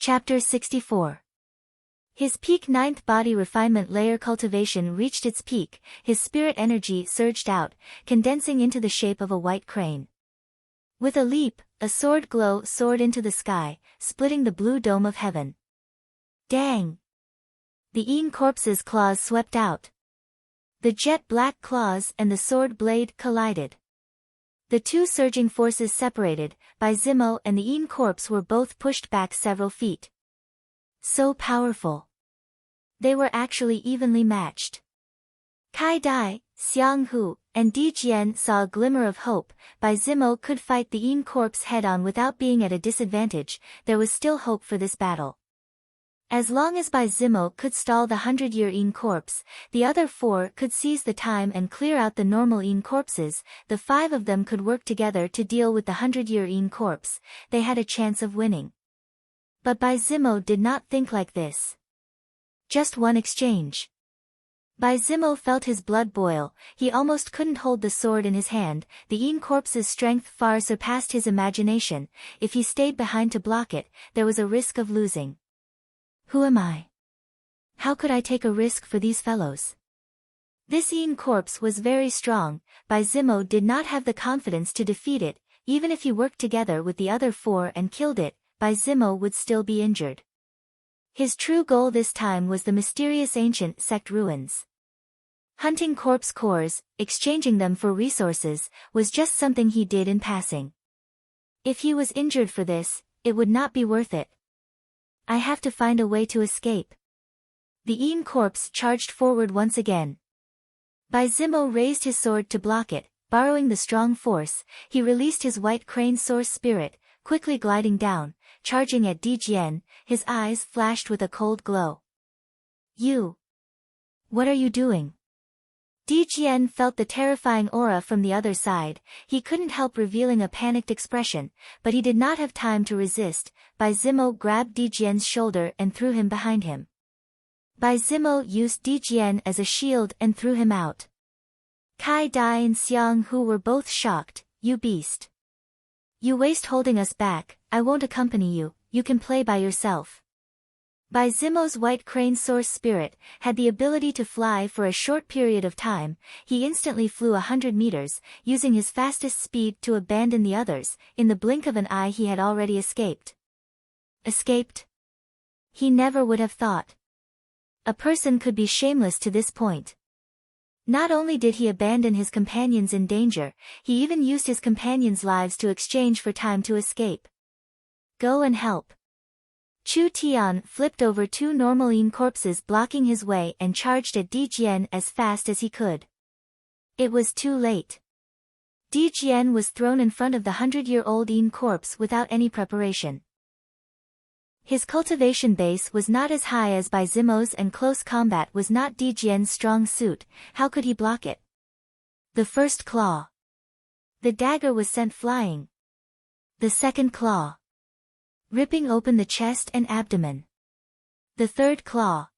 Chapter 64. His peak ninth body refinement layer cultivation reached its peak, his spirit energy surged out, condensing into the shape of a white crane. With a leap, a sword glow soared into the sky, splitting the blue dome of heaven. Dang! The Een corpse's claws swept out. The jet-black claws and the sword blade collided. The two surging forces separated, by Zimo and the Een corpse were both pushed back several feet. So powerful. They were actually evenly matched. Kai Dai, Xiang Hu, and Di Jian saw a glimmer of hope. Bai Zimo could fight the Een corpse head-on without being at a disadvantage. There was still hope for this battle. As long as Bai Zimo could stall the 100-year Een corpse, the other four could seize the time and clear out the normal Een corpses. The five of them could work together to deal with the 100-year Een corpse. They had a chance of winning. But Bai Zimo did not think like this. Just one exchange. Bai Zimo felt his blood boil. He almost couldn't hold the sword in his hand. The Een corpse's strength far surpassed his imagination. If he stayed behind to block it, there was a risk of losing. Who am I? How could I take a risk for these fellows? This Een corpse was very strong. Bai Zimo did not have the confidence to defeat it. Even if he worked together with the other four and killed it, Bai Zimo would still be injured. His true goal this time was the mysterious ancient sect ruins. Hunting corpse cores, exchanging them for resources, was just something he did in passing. If he was injured for this, it would not be worth it. I have to find a way to escape. The Een corpse charged forward once again. Bai Zimo raised his sword to block it. Borrowing the strong force, he released his white crane source spirit, quickly gliding down, charging at Di Jian. His eyes flashed with a cold glow. You! What are you doing? Di Jian felt the terrifying aura from the other side. He couldn't help revealing a panicked expression, but he did not have time to resist. Bai Zimo grabbed Di Jian's shoulder and threw him behind him. Bai Zimo used Di Jian as a shield and threw him out. Kai Dai and Xiang Hu were both shocked. You beast! You waste holding us back. I won't accompany you. You can play by yourself. Bai Zimo's white crane source spirit had the ability to fly for a short period of time. He instantly flew 100 meters, using his fastest speed to abandon the others. In the blink of an eye he had already escaped. Escaped? He never would have thought. A person could be shameless to this point. Not only did he abandon his companions in danger, he even used his companions' lives to exchange for time to escape. Go and help. Chu Tian flipped over two normal Een corpses blocking his way and charged at Di Jian as fast as he could. It was too late. Di Jian was thrown in front of the 100-year-old Een corpse without any preparation. His cultivation base was not as high as Bai Zimo's and close combat was not Di Jian's strong suit. How could he block it? The first claw. The dagger was sent flying. The second claw. Ripping open the chest and abdomen. The third claw.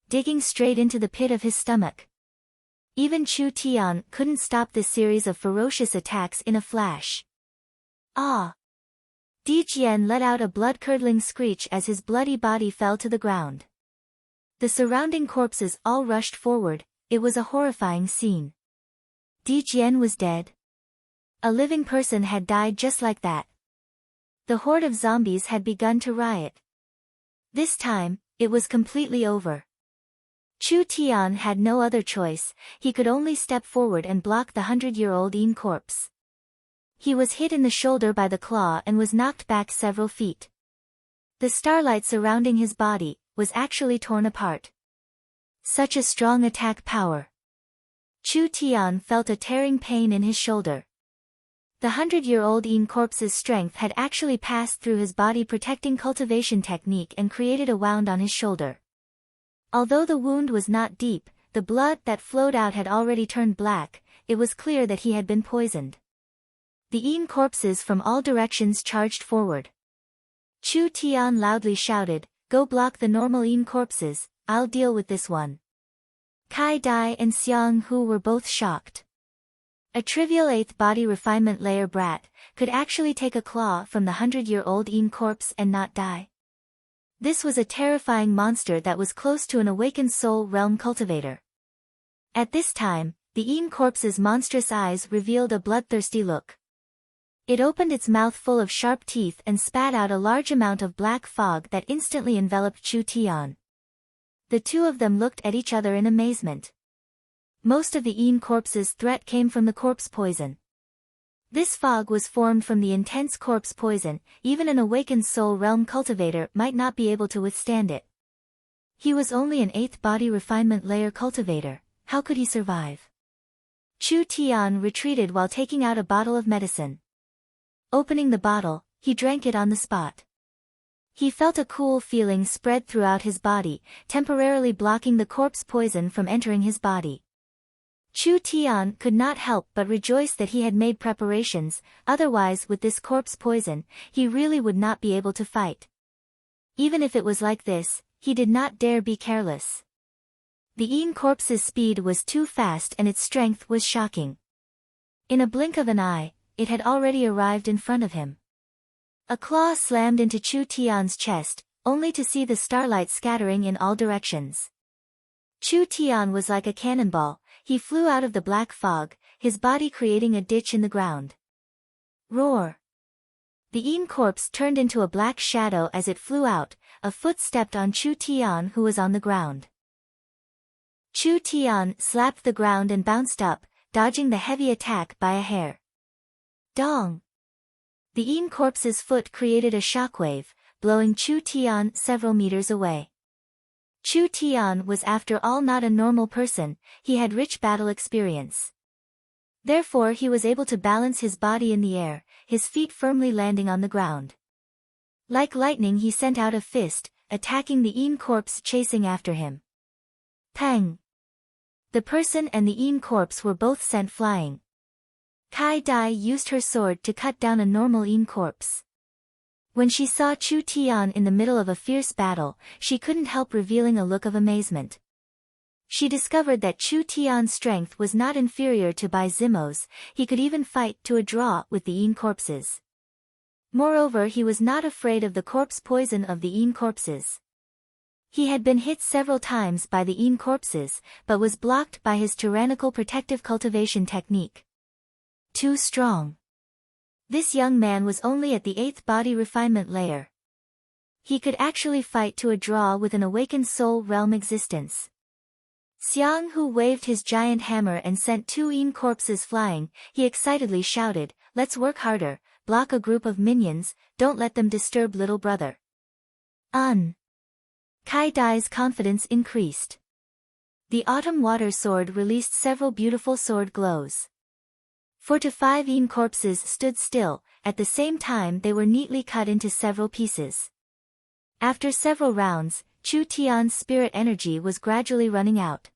Digging straight into the pit of his stomach. Even Chu Tian couldn't stop this series of ferocious attacks in a flash. Ah! Di Jian let out a blood-curdling screech as his bloody body fell to the ground. The surrounding corpses all rushed forward. It was a horrifying scene. Di Jian was dead. A living person had died just like that. The horde of zombies had begun to riot. This time, it was completely over. Chu Tian had no other choice. He could only step forward and block the 100-year-old Een corpse. He was hit in the shoulder by the claw and was knocked back several feet. The starlight surrounding his body was actually torn apart. Such a strong attack power. Chu Tian felt a tearing pain in his shoulder. The 100-year-old Een corpse's strength had actually passed through his body, protecting cultivation technique, and created a wound on his shoulder. Although the wound was not deep, the blood that flowed out had already turned black. It was clear that he had been poisoned. The Een corpses from all directions charged forward. Chu Tian loudly shouted, "Go block the normal Een corpses, I'll deal with this one." Kai Dai and Xiang Hu were both shocked. A trivial 8th body refinement layer brat could actually take a claw from the 100-year-old Een corpse and not die. This was a terrifying monster that was close to an awakened soul realm cultivator. At this time, the Een corpse's monstrous eyes revealed a bloodthirsty look. It opened its mouth full of sharp teeth and spat out a large amount of black fog that instantly enveloped Chu Tian. The two of them looked at each other in amazement. Most of the Een corpse's threat came from the corpse poison. This fog was formed from the intense corpse poison. Even an awakened soul realm cultivator might not be able to withstand it. He was only an 8th body refinement layer cultivator. How could he survive? Chu Tian retreated while taking out a bottle of medicine. Opening the bottle, he drank it on the spot. He felt a cool feeling spread throughout his body, temporarily blocking the corpse poison from entering his body. Chu Tian could not help but rejoice that he had made preparations, otherwise with this corpse poison, he really would not be able to fight. Even if it was like this, he did not dare be careless. The Een corpse's speed was too fast and its strength was shocking. In a blink of an eye, it had already arrived in front of him. A claw slammed into Chu Tian's chest, only to see the starlight scattering in all directions. Chu Tian was like a cannonball. He flew out of the black fog, his body creating a ditch in the ground. Roar! The Een corpse turned into a black shadow as it flew out. A foot stepped on Chu Tian, who was on the ground. Chu Tian slapped the ground and bounced up, dodging the heavy attack by a hair. Dong! The Een corpse's foot created a shockwave, blowing Chu Tian several meters away. Chu Tian was after all not a normal person, he had rich battle experience. Therefore he was able to balance his body in the air, his feet firmly landing on the ground. Like lightning he sent out a fist, attacking the Een corpse chasing after him. Pang! The person and the Een corpse were both sent flying. Kai Dai used her sword to cut down a normal Een corpse. When she saw Chu Tian in the middle of a fierce battle, she couldn't help revealing a look of amazement. She discovered that Chu Tian's strength was not inferior to Bai Zimo's, he could even fight to a draw with the Een corpses. Moreover, he was not afraid of the corpse poison of the Een corpses. He had been hit several times by the Een corpses, but was blocked by his tyrannical protective cultivation technique. Too strong. This young man was only at the 8th body refinement layer. He could actually fight to a draw with an awakened soul realm existence. Xiang Hu waved his giant hammer and sent 2 Een corpses flying. He excitedly shouted, "Let's work harder, block a group of minions, don't let them disturb little brother." Kai Dai's confidence increased. The autumn water sword released several beautiful sword glows. 4 to 5 Een corpses stood still, at the same time they were neatly cut into several pieces. After several rounds, Chu Tian's spirit energy was gradually running out.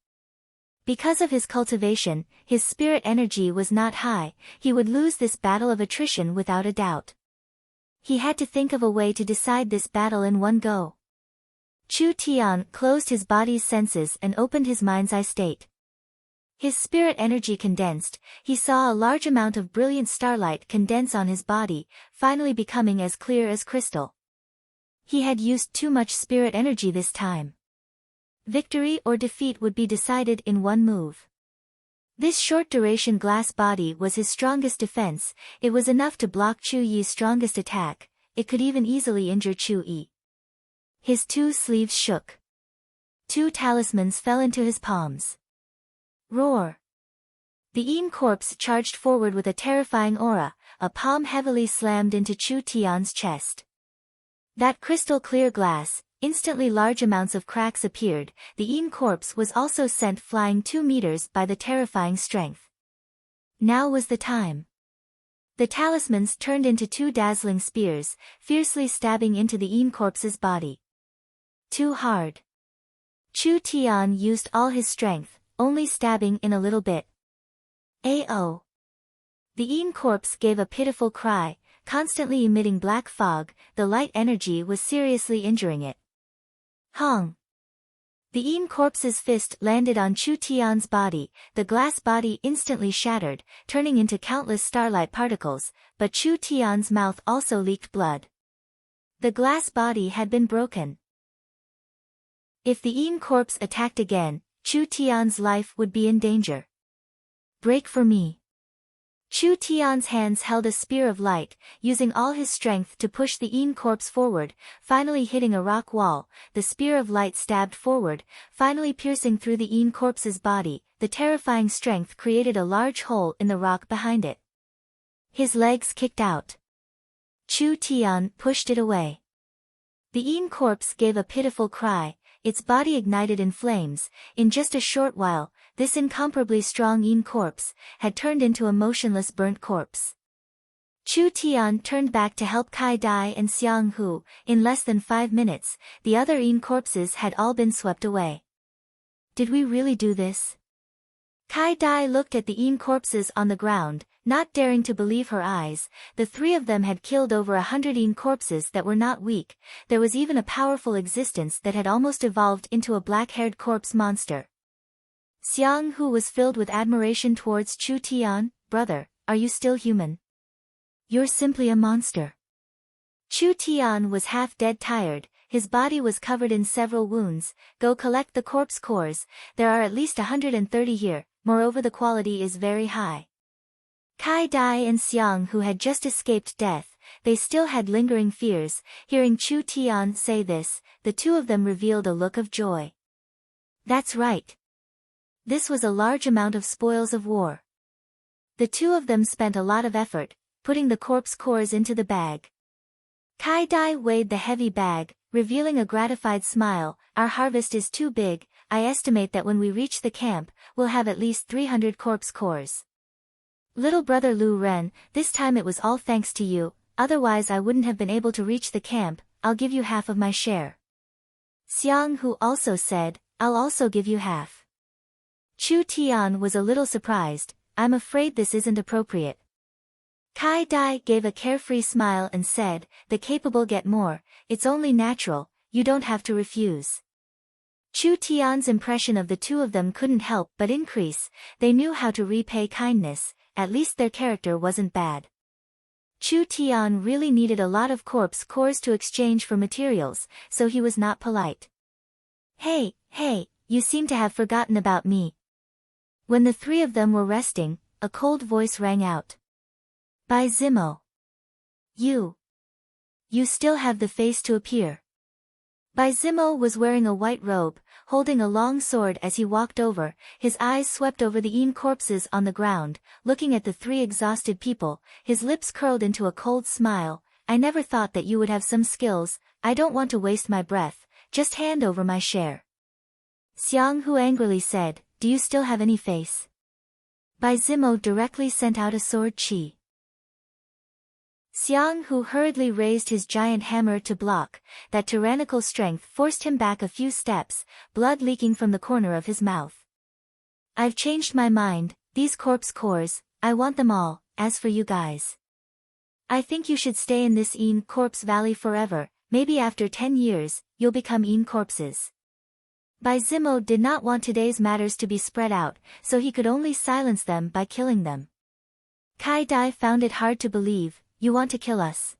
Because of his cultivation, his spirit energy was not high, he would lose this battle of attrition without a doubt. He had to think of a way to decide this battle in one go. Chu Tian closed his body's senses and opened his mind's eye state. His spirit energy condensed, he saw a large amount of brilliant starlight condense on his body, finally becoming as clear as crystal. He had used too much spirit energy this time. Victory or defeat would be decided in one move. This short-duration glass body was his strongest defense, it was enough to block Chu Yi's strongest attack, it could even easily injure Chu Yi. His 2 sleeves shook. 2 talismans fell into his palms. Roar! The Een corpse charged forward with a terrifying aura, a palm heavily slammed into Chu Tian's chest. That crystal-clear glass, instantly large amounts of cracks appeared, the Een corpse was also sent flying 2 meters by the terrifying strength. Now was the time. The talismans turned into 2 dazzling spears, fiercely stabbing into the Een corpse's body. Too hard. Chu Tian used all his strength, only stabbing in a little bit. Ao! The Een corpse gave a pitiful cry, constantly emitting black fog, the light energy was seriously injuring it. Hong! The Een corpse's fist landed on Chu Tian's body, the glass body instantly shattered, turning into countless starlight particles, but Chu Tian's mouth also leaked blood. The glass body had been broken. If the Yin corpse attacked again, Chu Tian's life would be in danger. Break for me. Chu Tian's hands held a spear of light, using all his strength to push the Yin corpse forward, finally hitting a rock wall. The spear of light stabbed forward, finally piercing through the Yin corpse's body. The terrifying strength created a large hole in the rock behind it. His legs kicked out. Chu Tian pushed it away. The Yin corpse gave a pitiful cry, its body ignited in flames. In just a short while, this incomparably strong Yin corpse had turned into a motionless burnt corpse. Chu Tian turned back to help Kai Dai and Xiang Hu. In less than 5 minutes, the other Yin corpses had all been swept away. Did we really do this? Kai Dai looked at the Yin corpses on the ground, not daring to believe her eyes. The 3 of them had killed over 100 Yin corpses that were not weak. There was even a powerful existence that had almost evolved into a black-haired corpse monster. Xiang Hu was filled with admiration towards Chu Tian. Brother, are you still human? You're simply a monster. Chu Tian was half dead tired. His body was covered in several wounds. Go collect the corpse cores. There are at least 130 here. Moreover, the quality is very high. Kai Dai and Xiang Hu had just escaped death. They still had lingering fears. Hearing Chu Tian say this, the 2 of them revealed a look of joy. That's right. This was a large amount of spoils of war. The 2 of them spent a lot of effort, putting the corpse cores into the bag. Kai Dai weighed the heavy bag, revealing a gratified smile. Our harvest is too big. I estimate that when we reach the camp, we'll have at least 300 corpse cores. Little brother Lu Ren, this time it was all thanks to you, otherwise I wouldn't have been able to reach the camp. I'll give you half of my share. Xiang Hu also said, I'll also give you half. Chu Tian was a little surprised. I'm afraid this isn't appropriate. Kai Dai gave a carefree smile and said, the capable get more. It's only natural, you don't have to refuse. Chu Tian's impression of the 2 of them couldn't help but increase. They knew how to repay kindness. At least their character wasn't bad. Chu Tian really needed a lot of corpse cores to exchange for materials, so he was not polite. Hey, you seem to have forgotten about me. When the 3 of them were resting, a cold voice rang out. By Zimo. You still have the face to appear. Bai Zimo was wearing a white robe, holding a long sword as he walked over. His eyes swept over the Yin corpses on the ground, looking at the 3 exhausted people. His lips curled into a cold smile. I never thought that you would have some skills. I don't want to waste my breath. Just hand over my share. Xiang Hu angrily said, do you still have any face? Bai Zimo directly sent out a sword chi. Xiang Hu hurriedly raised his giant hammer to block. That tyrannical strength forced him back a few steps, blood leaking from the corner of his mouth. I've changed my mind. These corpse cores, I want them all. As for you guys, I think you should stay in this Yin corpse valley forever. Maybe after 10 years, you'll become Yin corpses. Bai Zimo did not want today's matters to be spread out, so he could only silence them by killing them. Kai Dai found it hard to believe. You want to kill us?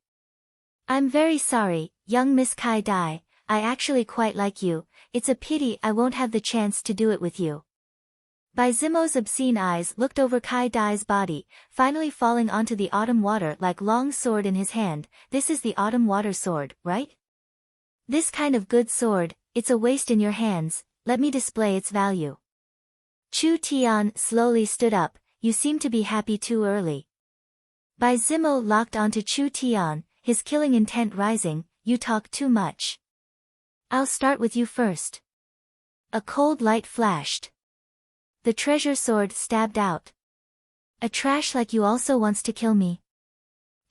I'm very sorry, young Miss Kai Dai. I actually quite like you. It's a pity I won't have the chance to do it with you. Bai Zimo's obscene eyes looked over Kai Dai's body, finally falling onto the autumn water like long sword in his hand. This is the autumn water sword, right? This kind of good sword, it's a waste in your hands. Let me display its value. Chu Tian slowly stood up. You seem to be happy too early. Bai Zimo locked onto Chu Tian, his killing intent rising. You talk too much. I'll start with you first. A cold light flashed. The treasure sword stabbed out. A trash like you also wants to kill me.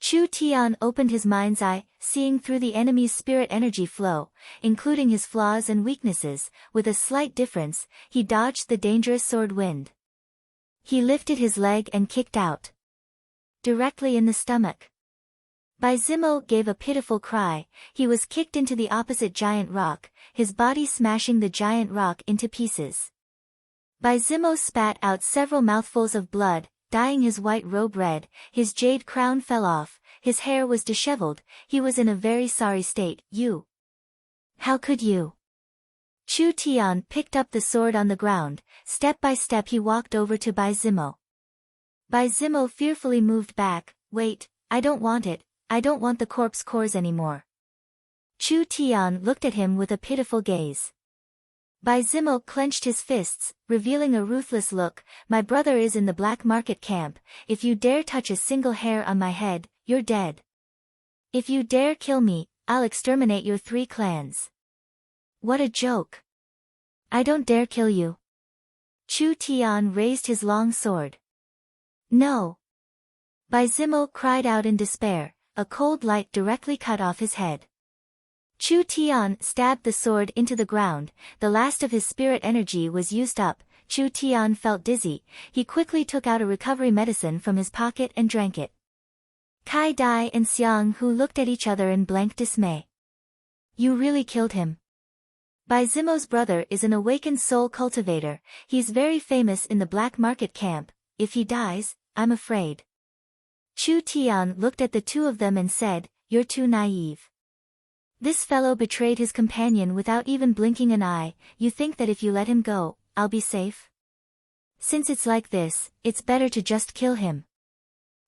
Chu Tian opened his mind's eye, seeing through the enemy's spirit energy flow, including his flaws and weaknesses. With a slight difference, he dodged the dangerous sword wind. He lifted his leg and kicked out. Directly in the stomach. Bai Zimo gave a pitiful cry. He was kicked into the opposite giant rock, his body smashing the giant rock into pieces. Bai Zimo spat out several mouthfuls of blood, dyeing his white robe red. His jade crown fell off, his hair was disheveled. He was in a very sorry state. You. How could you? Chu Tian picked up the sword on the ground. Step by step he walked over to Bai Zimo. Bai Zimo fearfully moved back. Wait, I don't want it, I don't want the corpse cores anymore. Chu Tian looked at him with a pitiful gaze. Bai Zimo clenched his fists, revealing a ruthless look. My brother is in the black market camp. If you dare touch a single hair on my head, you're dead. If you dare kill me, I'll exterminate your 3 clans. What a joke. I don't dare kill you. Chu Tian raised his long sword. No. Bai Zimo cried out in despair. A cold light directly cut off his head. Chu Tian stabbed the sword into the ground. The last of his spirit energy was used up. Chu Tian felt dizzy. He quickly took out a recovery medicine from his pocket and drank it. Kai Dai and Xiang Hu looked at each other in blank dismay. You really killed him. Bai Zimo's brother is an awakened soul cultivator. He's very famous in the black market camp. If he dies, I'm afraid. Chu Tian looked at the two of them and said, You're too naive. This fellow betrayed his companion without even blinking an eye. You think that if you let him go, I'll be safe? Since it's like this, it's better to just kill him.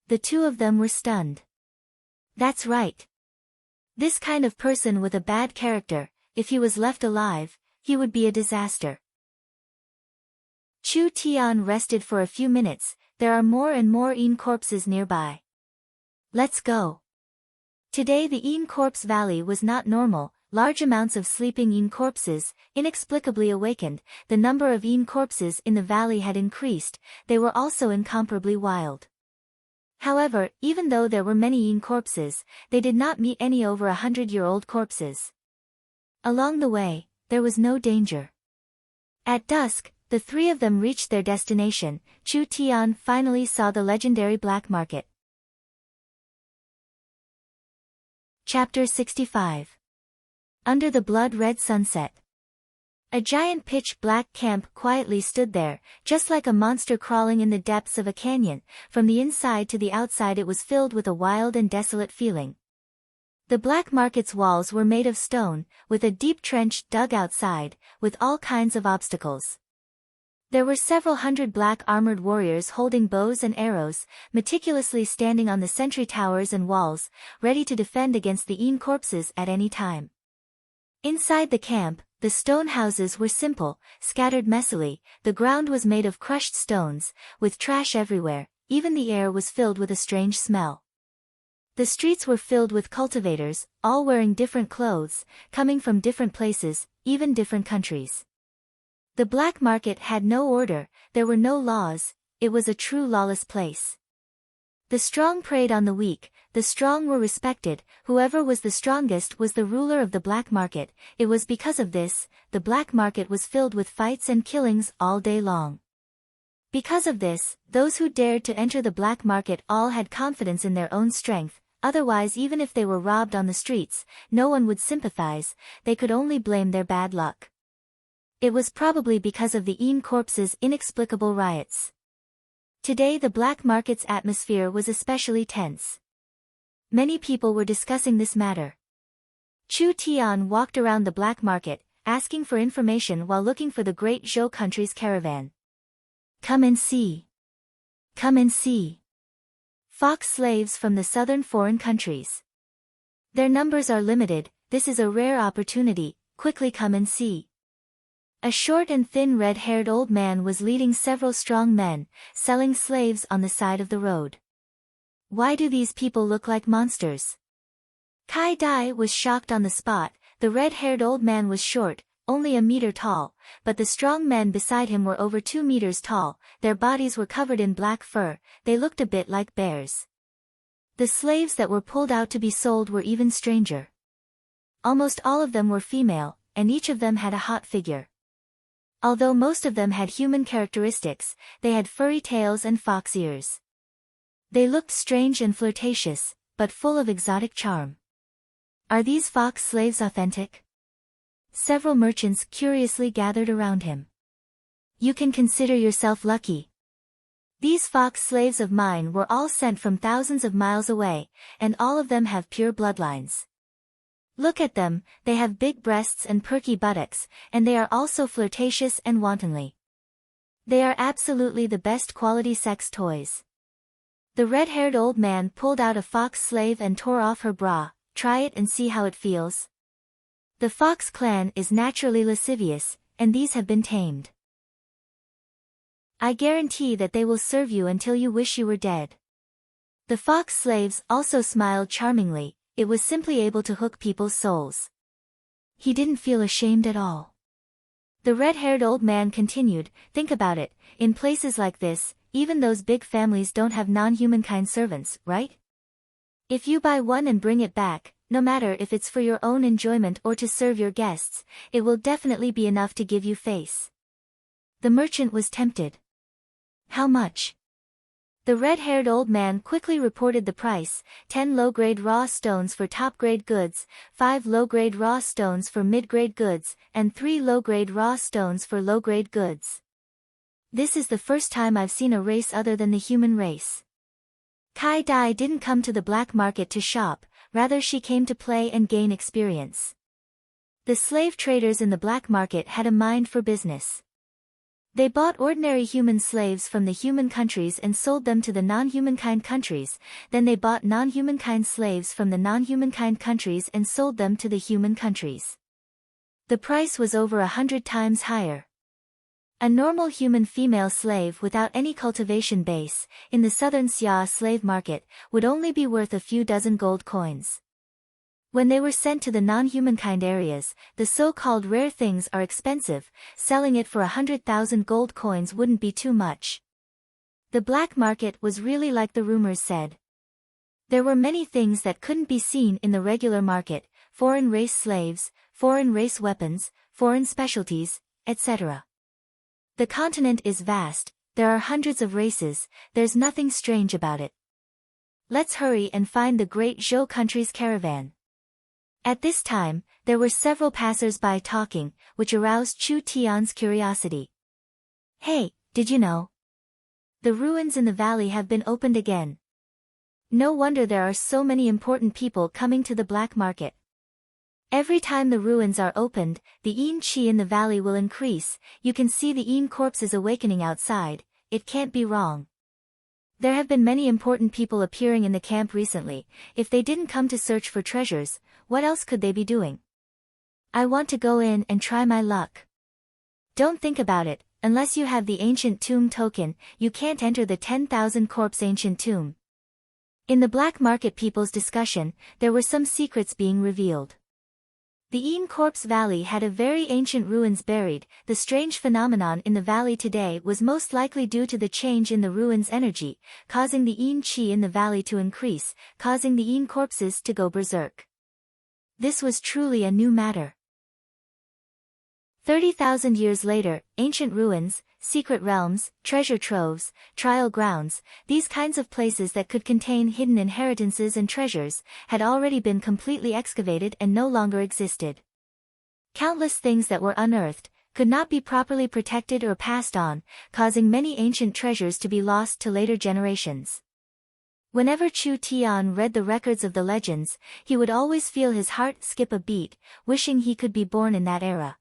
The two of them were stunned. That's right. This kind of person with a bad character, if he was left alive, he would be a disaster. Chu Tian rested for a few minutes. There are more and more Yin corpses nearby. Let's go. Today the Yin corpse valley was not normal. Large amounts of sleeping Yin corpses, inexplicably awakened. The number of Yin corpses in the valley had increased. They were also incomparably wild. However, even though there were many Yin corpses, they did not meet any over 100-year-old corpses. Along the way, there was no danger. At dusk, the 3 of them reached their destination. Chu Tian finally saw the legendary black market. Chapter 65. Under the blood-red sunset. A giant pitch-black camp quietly stood there, just like a monster crawling in the depths of a canyon. From the inside to the outside it was filled with a wild and desolate feeling. The black market's walls were made of stone, with a deep trench dug outside, with all kinds of obstacles. There were several hundred black armored warriors holding bows and arrows, meticulously standing on the sentry towers and walls, ready to defend against the Yin corpses at any time. Inside the camp, the stone houses were simple, scattered messily. The ground was made of crushed stones, with trash everywhere. Even the air was filled with a strange smell. The streets were filled with cultivators, all wearing different clothes, coming from different places, even different countries. The black market had no order, there were no laws, it was a true lawless place. The strong preyed on the weak, the strong were respected, whoever was the strongest was the ruler of the black market. It was because of this, the black market was filled with fights and killings all day long. Because of this, those who dared to enter the black market all had confidence in their own strength, otherwise even if they were robbed on the streets, no one would sympathize, they could only blame their bad luck. It was probably because of the Yin corpses' inexplicable riots. Today the black market's atmosphere was especially tense. Many people were discussing this matter. Chu Tian walked around the black market, asking for information while looking for the great Zhou country's caravan. Come and see. Come and see. Fox slaves from the southern foreign countries. Their numbers are limited, this is a rare opportunity, quickly come and see. A short and thin red-haired old man was leading several strong men, selling slaves on the side of the road. Why do these people look like monsters? Kai Dai was shocked on the spot. The red-haired old man was short, only a meter tall, but the strong men beside him were over 2 meters tall. Their bodies were covered in black fur, they looked a bit like bears. The slaves that were pulled out to be sold were even stranger. Almost all of them were female, and each of them had a hot figure. Although most of them had human characteristics, they had furry tails and fox ears. They looked strange and flirtatious, but full of exotic charm. Are these fox slaves authentic? Several merchants curiously gathered around him. You can consider yourself lucky. These fox slaves of mine were all sent from thousands of miles away, and all of them have pure bloodlines. Look at them, they have big breasts and perky buttocks, and they are also flirtatious and wantonly. They are absolutely the best quality sex toys. The red-haired old man pulled out a fox slave and tore off her bra. Try it and see how it feels. The fox clan is naturally lascivious, and these have been tamed. I guarantee that they will serve you until you wish you were dead. The fox slaves also smiled charmingly. It was simply able to hook people's souls. He didn't feel ashamed at all. The red-haired old man continued, think about it, in places like this, even those big families don't have non-humankind servants, right? If you buy one and bring it back, no matter if it's for your own enjoyment or to serve your guests, it will definitely be enough to give you face. The merchant was tempted. How much? The red-haired old man quickly reported the price: 10 low-grade raw stones for top-grade goods, 5 low-grade raw stones for mid-grade goods, and 3 low-grade raw stones for low-grade goods. This is the first time I've seen a race other than the human race. Kai Dai didn't come to the black market to shop, rather she came to play and gain experience. The slave traders in the black market had a mind for business. They bought ordinary human slaves from the human countries and sold them to the non-humankind countries, then they bought non-humankind slaves from the non-humankind countries and sold them to the human countries. The price was over 100 times higher. A normal human female slave without any cultivation base, in the southern Xia slave market, would only be worth a few dozen gold coins. When they were sent to the non-humankind areas, the so-called rare things are expensive, selling it for 100,000 gold coins wouldn't be too much. The black market was really like the rumors said. There were many things that couldn't be seen in the regular market: foreign race slaves, foreign race weapons, foreign specialties, etc. The continent is vast, there are hundreds of races, there's nothing strange about it. Let's hurry and find the great Zhou country's caravan. At this time, there were several passers-by talking, which aroused Chu Tian's curiosity. Hey, did you know? The ruins in the valley have been opened again. No wonder there are so many important people coming to the black market. Every time the ruins are opened, the yin qi in the valley will increase. You can see the yin corpses awakening outside. It can't be wrong. There have been many important people appearing in the camp recently. If they didn't come to search for treasures, what else could they be doing? I want to go in and try my luck. Don't think about it. Unless you have the ancient tomb token, you can't enter the 10,000 corpse ancient tomb. In the black market people's discussion, there were some secrets being revealed. The Yin Corpse Valley had a very ancient ruins buried. The strange phenomenon in the valley today was most likely due to the change in the ruins' energy, causing the Yin Qi in the valley to increase, causing the Yin corpses to go berserk. This was truly a new matter. 30,000 years later, ancient ruins, secret realms, treasure troves, trial grounds, these kinds of places that could contain hidden inheritances and treasures, had already been completely excavated and no longer existed. Countless things that were unearthed could not be properly protected or passed on, causing many ancient treasures to be lost to later generations. Whenever Chu Tian read the records of the legends, he would always feel his heart skip a beat, wishing he could be born in that era.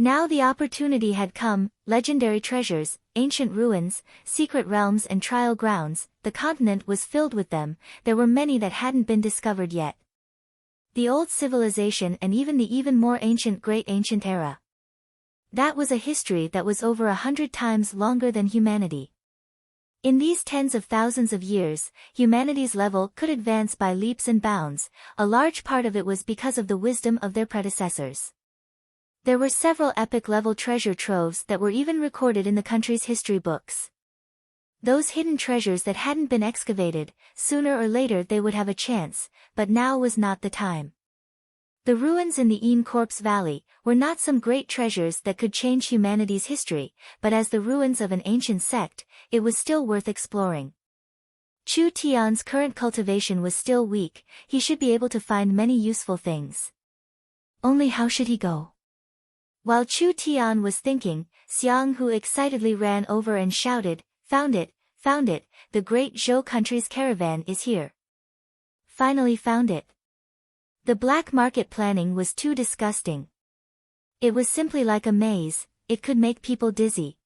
Now the opportunity had come: legendary treasures, ancient ruins, secret realms and trial grounds. The continent was filled with them. There were many that hadn't been discovered yet. The old civilization and even the even more ancient Great Ancient Era. That was a history that was over 100 times longer than humanity. In these tens of thousands of years, humanity's level could advance by leaps and bounds. A large part of it was because of the wisdom of their predecessors. There were several epic-level treasure troves that were even recorded in the country's history books. Those hidden treasures that hadn't been excavated, sooner or later they would have a chance, but now was not the time. The ruins in the Yin Corpse Valley were not some great treasures that could change humanity's history, but as the ruins of an ancient sect, it was still worth exploring. Chu Tian's current cultivation was still weak. He should be able to find many useful things. Only how should he go? While Chu Tian was thinking, Xiang Hu excitedly ran over and shouted, "Found it, found it, the great Zhou country's caravan is here." Finally found it. The black market planning was too disgusting. It was simply like a maze, it could make people dizzy.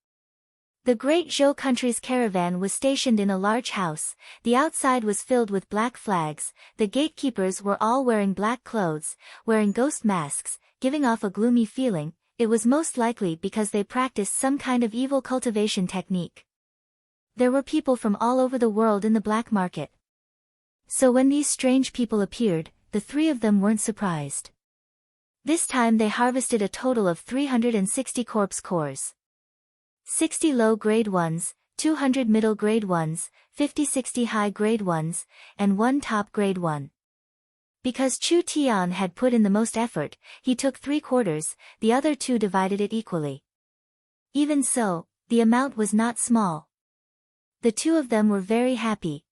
The Great Zhou country's caravan was stationed in a large house, the outside was filled with black flags, the gatekeepers were all wearing black clothes, wearing ghost masks, giving off a gloomy feeling. It was most likely because they practiced some kind of evil cultivation technique. There were people from all over the world in the black market. So when these strange people appeared, the three of them weren't surprised. This time they harvested a total of 360 corpse cores. 60 low-grade ones, 200 middle-grade ones, 50-60 high-grade ones, and 1 top-grade one. Because Chu Tian had put in the most effort, he took 3/4, the other two divided it equally. Even so, the amount was not small. The two of them were very happy.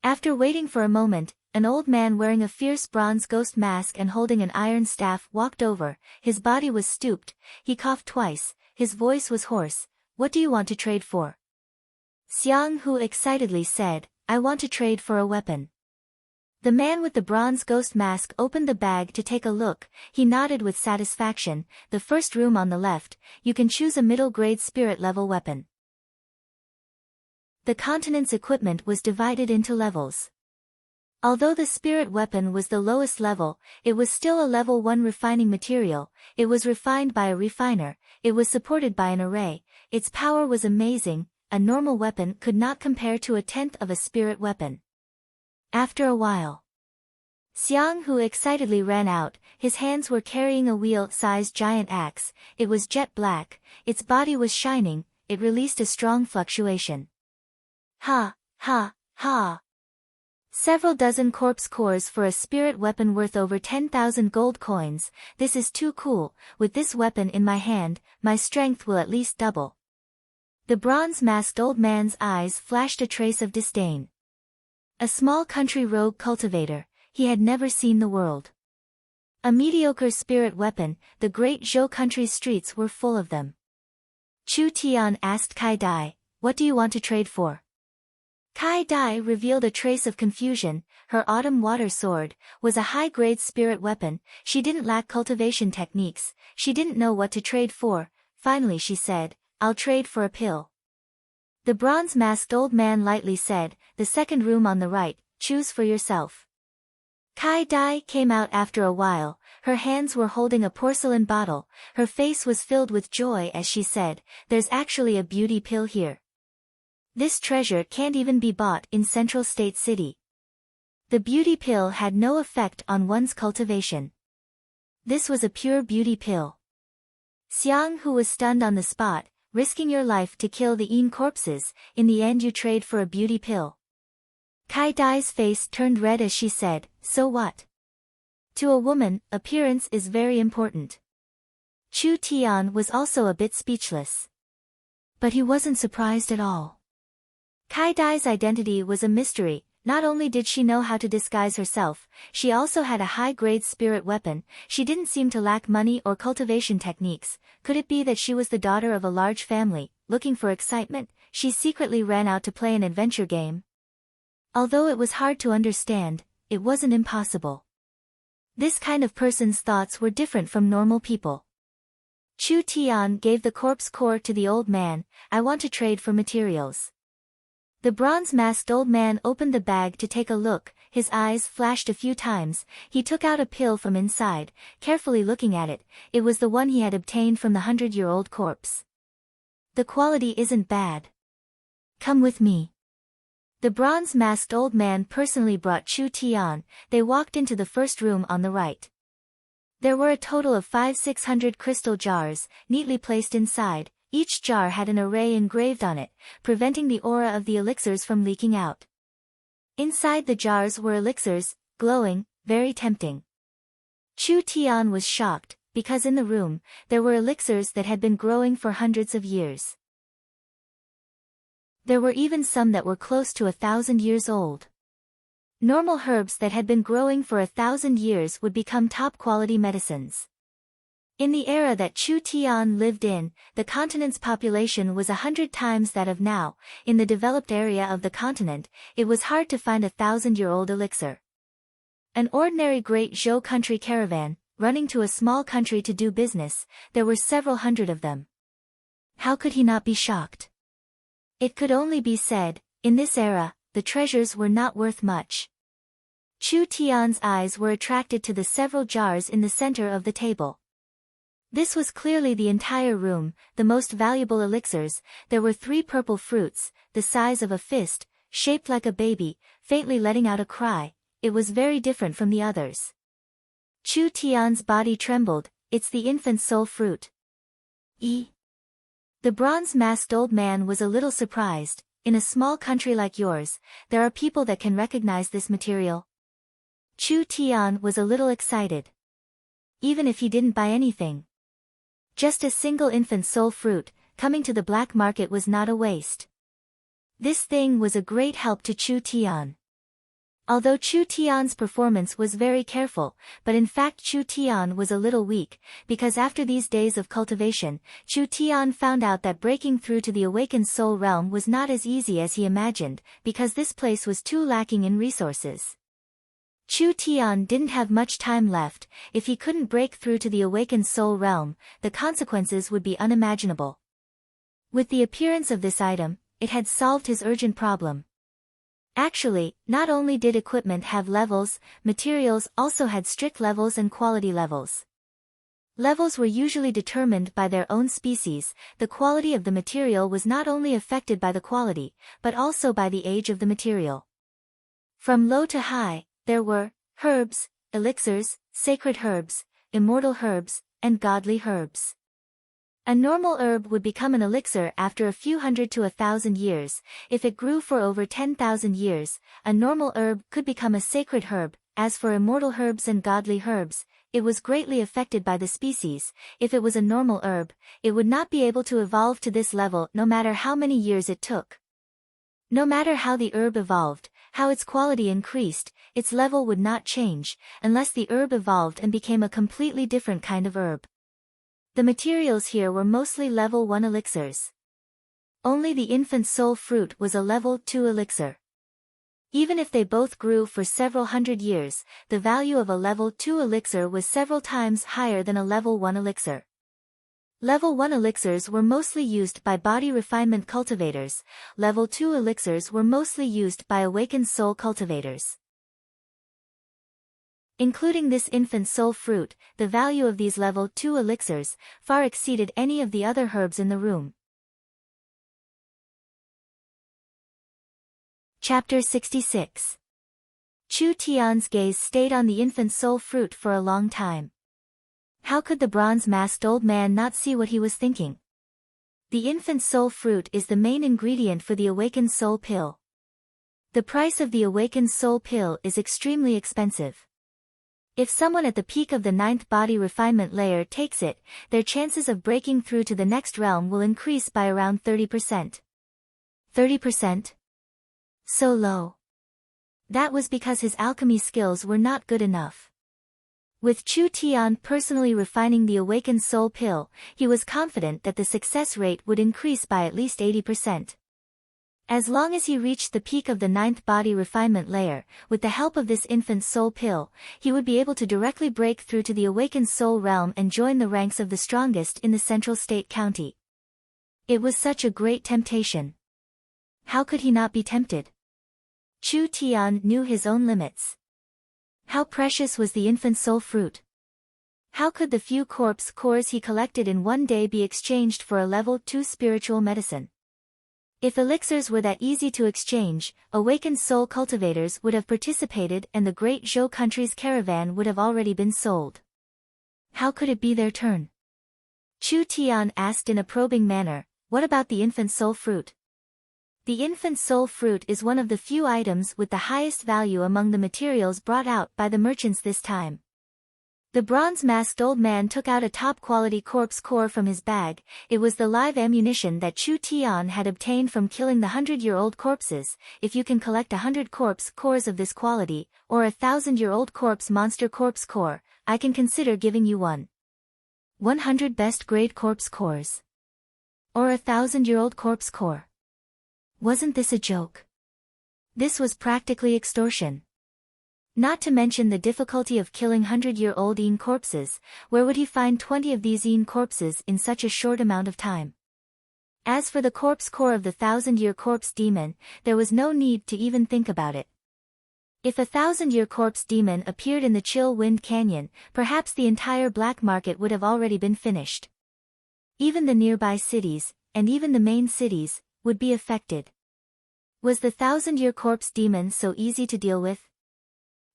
After waiting for a moment, an old man wearing a fierce bronze ghost mask and holding an iron staff walked over. His body was stooped, he coughed twice, his voice was hoarse. "What do you want to trade for?" Xiang Hu excitedly said, "I want to trade for a weapon." The man with the bronze ghost mask opened the bag to take a look, he nodded with satisfaction. "The first room on the left, you can choose a middle-grade spirit-level weapon." The continent's equipment was divided into levels. Although the spirit weapon was the lowest level, it was still a level 1 refining material, it was refined by a refiner, it was supported by an array, its power was amazing, a normal weapon could not compare to a tenth of a spirit weapon. After a while, Xiang Hu excitedly ran out, his hands were carrying a wheel-sized giant axe, it was jet black, its body was shining, it released a strong fluctuation. Ha, ha, ha. Several dozen corpse cores for a spirit weapon worth over 10,000 gold coins, this is too cool, with this weapon in my hand, my strength will at least double. The bronze-masked old man's eyes flashed a trace of disdain. A small country rogue cultivator, he had never seen the world. A mediocre spirit weapon, the great Zhou country's streets were full of them. Chu Tian asked Kai Dai, "What do you want to trade for?" Kai Dai revealed a trace of confusion, her autumn water sword was a high-grade spirit weapon, she didn't lack cultivation techniques, she didn't know what to trade for, finally she said, "I'll trade for a pill." The bronze-masked old man lightly said, "The second room on the right, choose for yourself." Kai Dai came out after a while, her hands were holding a porcelain bottle, her face was filled with joy as she said, "There's actually a beauty pill here. This treasure can't even be bought in Central State City." The beauty pill had no effect on one's cultivation. This was a pure beauty pill. Xiang Hu was stunned on the spot, risking your life to kill the Yin corpses, in the end you trade for a beauty pill. Kai Dai's face turned red as she said, "So what? To a woman, appearance is very important." Chu Tian was also a bit speechless. But he wasn't surprised at all. Kai Dai's identity was a mystery, not only did she know how to disguise herself, she also had a high-grade spirit weapon, she didn't seem to lack money or cultivation techniques, could it be that she was the daughter of a large family, looking for excitement, she secretly ran out to play an adventure game? Although it was hard to understand, it wasn't impossible. This kind of person's thoughts were different from normal people. Chu Tian gave the corpse core to the old man, "I want to trade for materials." The bronze-masked old man opened the bag to take a look, his eyes flashed a few times, he took out a pill from inside, carefully looking at it, it was the one he had obtained from the 100-year-old corpse. "The quality isn't bad. Come with me." The bronze-masked old man personally brought Chu Tian, they walked into the first room on the right. There were a total of 500-600 crystal jars, neatly placed inside. Each jar had an array engraved on it, preventing the aura of the elixirs from leaking out. Inside the jars were elixirs, glowing, very tempting. Chu Tian was shocked, because in the room, there were elixirs that had been growing for hundreds of years. There were even some that were close to 1,000 years old. Normal herbs that had been growing for 1,000 years would become top-quality medicines. In the era that Chu Tian lived in, the continent's population was 100 times that of now. In the developed area of the continent, it was hard to find a 1,000-year-old elixir. An ordinary Great Zhou country caravan, running to a small country to do business, there were several hundred of them. How could he not be shocked? It could only be said, in this era, the treasures were not worth much. Chu Tian's eyes were attracted to the several jars in the center of the table. This was clearly the entire room, the most valuable elixirs. There were 3 purple fruits, the size of a fist, shaped like a baby, faintly letting out a cry. It was very different from the others. Chu Tian's body trembled. It's the infant soul fruit. The bronze-masked old man was a little surprised. In a small country like yours, there are people that can recognize this material. Chu Tian was a little excited. Even if he didn't buy anything. Just a single infant soul fruit, coming to the black market was not a waste. This thing was a great help to Chu Tian. Although Chu Tian's performance was very careful, but in fact Chu Tian was a little weak, because after these days of cultivation, Chu Tian found out that breaking through to the awakened soul realm was not as easy as he imagined, because this place was too lacking in resources. Chu Tian didn't have much time left. If he couldn't break through to the awakened soul realm, the consequences would be unimaginable. With the appearance of this item, it had solved his urgent problem. Actually, not only did equipment have levels, materials also had strict levels and quality levels. Levels were usually determined by their own species. The quality of the material was not only affected by the quality, but also by the age of the material. From low to high, there were herbs, elixirs, sacred herbs, immortal herbs, and godly herbs. A normal herb would become an elixir after a few hundred to 1,000 years. If it grew for over 10,000 years, a normal herb could become a sacred herb. As for immortal herbs and godly herbs, it was greatly affected by the species. If it was a normal herb, it would not be able to evolve to this level no matter how many years it took. No matter how the herb evolved, how its quality increased, its level would not change, unless the herb evolved and became a completely different kind of herb. The materials here were mostly level 1 elixirs. Only the infant soul fruit was a level 2 elixir. Even if they both grew for several hundred years, the value of a level 2 elixir was several times higher than a level 1 elixir. Level 1 elixirs were mostly used by body refinement cultivators. Level 2 elixirs were mostly used by awakened soul cultivators. Including this infant soul fruit, the value of these level 2 elixirs far exceeded any of the other herbs in the room. Chapter 66. Chu Tian's gaze stayed on the infant soul fruit for a long time. How could the bronze-masked old man not see what he was thinking? The infant soul fruit is the main ingredient for the awakened soul pill. The price of the awakened soul pill is extremely expensive. If someone at the peak of the 9th body refinement layer takes it, their chances of breaking through to the next realm will increase by around 30%. 30%? So low. That was because his alchemy skills were not good enough. With Chu Tian personally refining the awakened soul pill, he was confident that the success rate would increase by at least 80%. As long as he reached the peak of the 9th body refinement layer, with the help of this infant soul pill, he would be able to directly break through to the awakened soul realm and join the ranks of the strongest in the Central State County. It was such a great temptation. How could he not be tempted? Chu Tian knew his own limits. How precious was the infant soul fruit? How could the few corpse cores he collected in one day be exchanged for a level 2 spiritual medicine? If elixirs were that easy to exchange, awakened soul cultivators would have participated and the Great Zhou country's caravan would have already been sold. How could it be their turn? Chu Tian asked in a probing manner, what about the infant soul fruit? The infant soul fruit is one of the few items with the highest value among the materials brought out by the merchants this time. The bronze-masked old man took out a top-quality corpse core from his bag. It was the live ammunition that Chu Tian had obtained from killing the 100-year-old corpses. If you can collect 100 corpse cores of this quality, or a 1,000-year-old corpse monster corpse core, I can consider giving you 100 best-grade corpse cores. Or a 1,000-year-old corpse core. Wasn't this a joke? This was practically extortion. Not to mention the difficulty of killing 100-year-old Een corpses. Where would he find 20 of these Een corpses in such a short amount of time? As for the corpse core of the 1,000-year corpse demon, there was no need to even think about it. If a 1,000-year corpse demon appeared in the chill wind canyon, perhaps the entire black market would have already been finished. Even the nearby cities, and even the main cities, would be affected. Was the 1,000-year corpse demon so easy to deal with?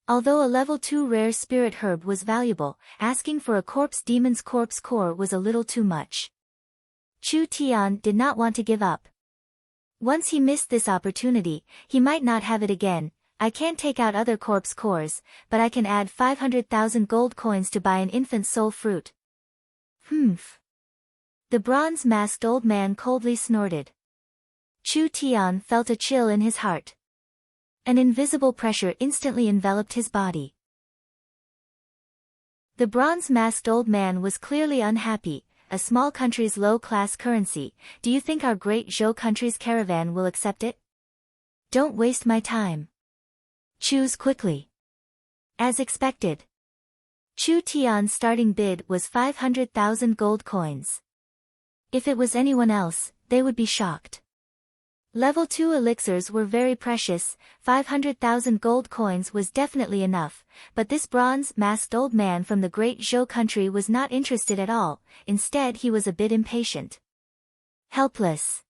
Although a level 2 rare spirit herb was valuable, asking for a corpse demon's corpse core was a little too much. Chu Tian did not want to give up. Once he missed this opportunity, he might not have it again. I can't take out other corpse cores, but I can add 500,000 gold coins to buy an infant soul fruit. Humph. The bronze-masked old man coldly snorted. Chu Tian felt a chill in his heart. An invisible pressure instantly enveloped his body. The bronze-masked old man was clearly unhappy. A small country's low-class currency. Do you think our great Zhou country's caravan will accept it? Don't waste my time. Choose quickly. As expected. Chu Tian's starting bid was 500,000 gold coins. If it was anyone else, they would be shocked. Level 2 elixirs were very precious. 500,000 gold coins was definitely enough, but this bronze-masked old man from the great Zhou country was not interested at all. Instead, he was a bit impatient. Helpless.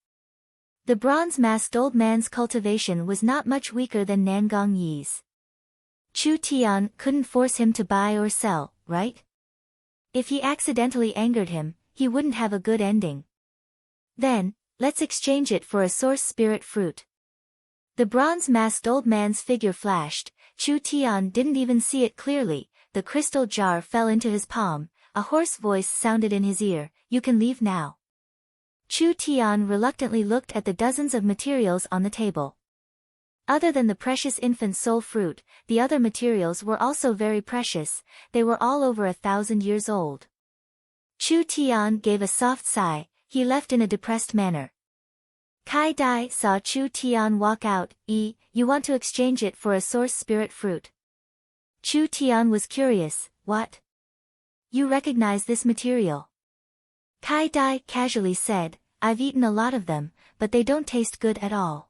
The bronze-masked old man's cultivation was not much weaker than Nangong Yi's. Chu Tian couldn't force him to buy or sell, right? If he accidentally angered him, he wouldn't have a good ending. Then, let's exchange it for a source spirit fruit. The bronze-masked old man's figure flashed. Chu Tian didn't even see it clearly. The crystal jar fell into his palm. A hoarse voice sounded in his ear. You can leave now. Chu Tian reluctantly looked at the dozens of materials on the table. Other than the precious infant soul fruit, the other materials were also very precious. They were all over 1,000 years old. Chu Tian gave a soft sigh. He left in a depressed manner. Kai Dai saw Chu Tian walk out. You want to exchange it for a source spirit fruit? Chu Tian was curious. What? You recognize this material? Kai Dai casually said, I've eaten a lot of them, but they don't taste good at all.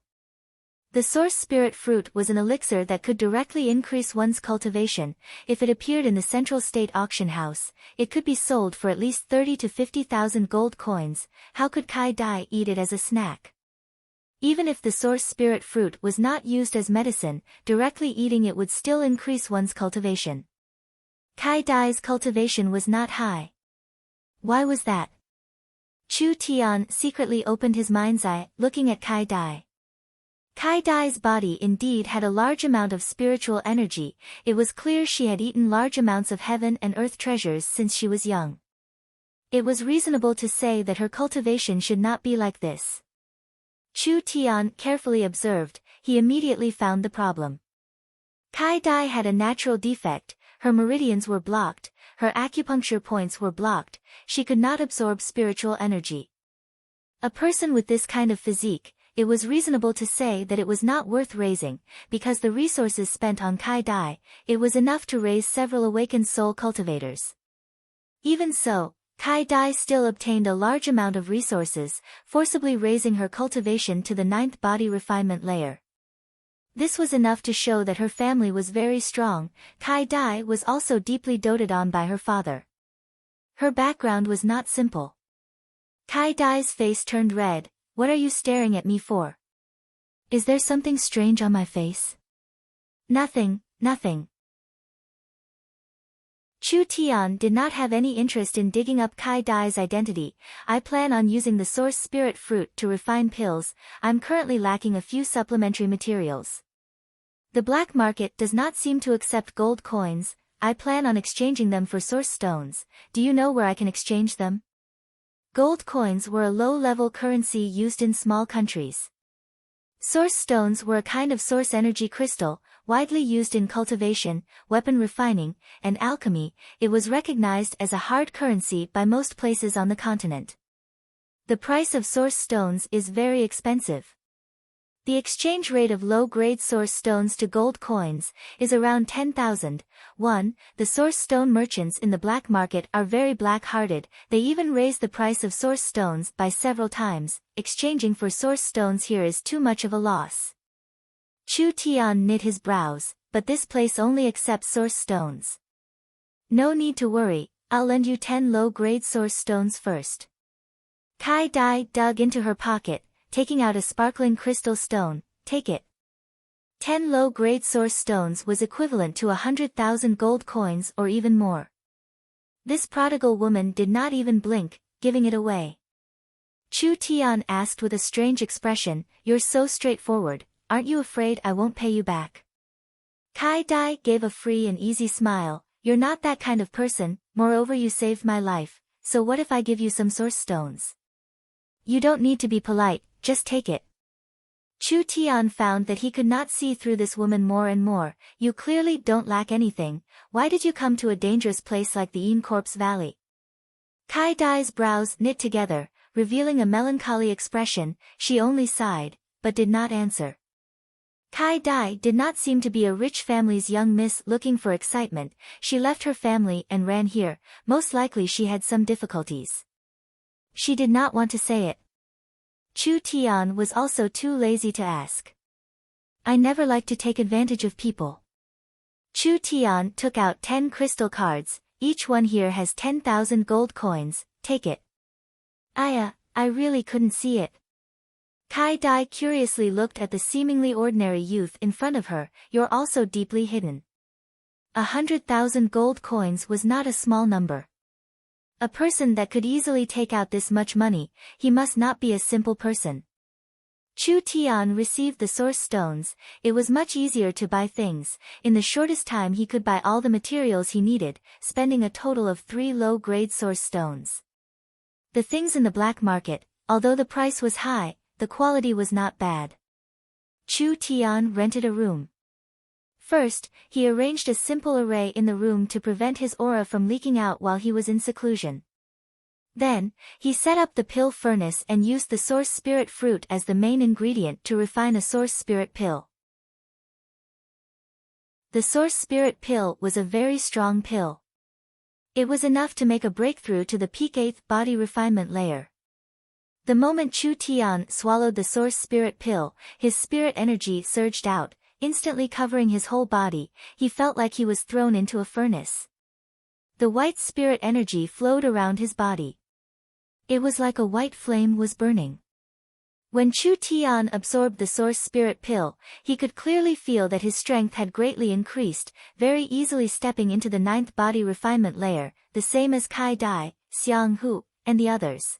The source spirit fruit was an elixir that could directly increase one's cultivation. If it appeared in the central state auction house, it could be sold for at least 30 to 50,000 gold coins. How could Kai Dai eat it as a snack? Even if the source spirit fruit was not used as medicine, directly eating it would still increase one's cultivation. Kai Dai's cultivation was not high. Why was that? Chu Tian secretly opened his mind's eye, looking at Kai Dai. Kai Dai's body indeed had a large amount of spiritual energy. It was clear she had eaten large amounts of heaven and earth treasures since she was young. It was reasonable to say that her cultivation should not be like this. Chu Tian carefully observed. He immediately found the problem. Kai Dai had a natural defect. Her meridians were blocked, her acupuncture points were blocked, she could not absorb spiritual energy. A person with this kind of physique, it was reasonable to say that it was not worth raising, because the resources spent on Kai Dai, it was enough to raise several awakened soul cultivators. Even so, Kai Dai still obtained a large amount of resources, forcibly raising her cultivation to the 9th body refinement layer. This was enough to show that her family was very strong. Kai Dai was also deeply doted on by her father. Her background was not simple. Kai Dai's face turned red. What are you staring at me for? Is there something strange on my face? Nothing, nothing. Chu Tian did not have any interest in digging up Kai Dai's identity. I plan on using the source spirit fruit to refine pills. I'm currently lacking a few supplementary materials. The black market does not seem to accept gold coins. I plan on exchanging them for source stones. Do you know where I can exchange them? Gold coins were a low-level currency used in small countries. Source stones were a kind of source energy crystal, widely used in cultivation, weapon refining, and alchemy. It was recognized as a hard currency by most places on the continent. The price of source stones is very expensive. The exchange rate of low-grade source stones to gold coins is around 10,000. 1. The source stone merchants in the black market are very black-hearted, they even raise the price of source stones by several times. Exchanging for source stones here is too much of a loss. Chu Tian knit his brows, but this place only accepts source stones. No need to worry, I'll lend you 10 low-grade source stones first. Kai Dai dug into her pocket, taking out a sparkling crystal stone. Take it. 10 low-grade source stones was equivalent to 100,000 gold coins or even more. This prodigal woman did not even blink, giving it away. Chu Tian asked with a strange expression, "You're so straightforward, aren't you afraid I won't pay you back?" Kai Dai gave a free and easy smile, "You're not that kind of person, moreover you saved my life, so what if I give you some source stones? You don't need to be polite, just take it." Chu Tian found that he could not see through this woman more and more. "You clearly don't lack anything, why did you come to a dangerous place like the Yin Corpse Valley?" Kai Dai's brows knit together, revealing a melancholy expression. She only sighed, but did not answer. Kai Dai did not seem to be a rich family's young miss looking for excitement. She left her family and ran here, most likely she had some difficulties. She did not want to say it. Chu Tian was also too lazy to ask. "I never like to take advantage of people." Chu Tian took out 10 crystal cards, each one here has 10,000 gold coins, take it. I really couldn't see it. Kai Dai curiously looked at the seemingly ordinary youth in front of her. "You're also deeply hidden." 100,000 gold coins was not a small number. A person that could easily take out this much money, he must not be a simple person. Chu Tian received the source stones. It was much easier to buy things. In the shortest time he could buy all the materials he needed, spending a total of 3 low-grade source stones. The things in the black market, although the price was high, the quality was not bad. Chu Tian rented a room. First, he arranged a simple array in the room to prevent his aura from leaking out while he was in seclusion. Then, he set up the pill furnace and used the source spirit fruit as the main ingredient to refine a source spirit pill. The source spirit pill was a very strong pill. It was enough to make a breakthrough to the peak 8th body refinement layer. The moment Chu Tian swallowed the source spirit pill, his spirit energy surged out, instantly covering his whole body. He felt like he was thrown into a furnace. The white spirit energy flowed around his body. It was like a white flame was burning. When Chu Tian absorbed the source spirit pill, he could clearly feel that his strength had greatly increased, very easily stepping into the 9th body refinement layer, the same as Kai Dai, Xiang Hu, and the others.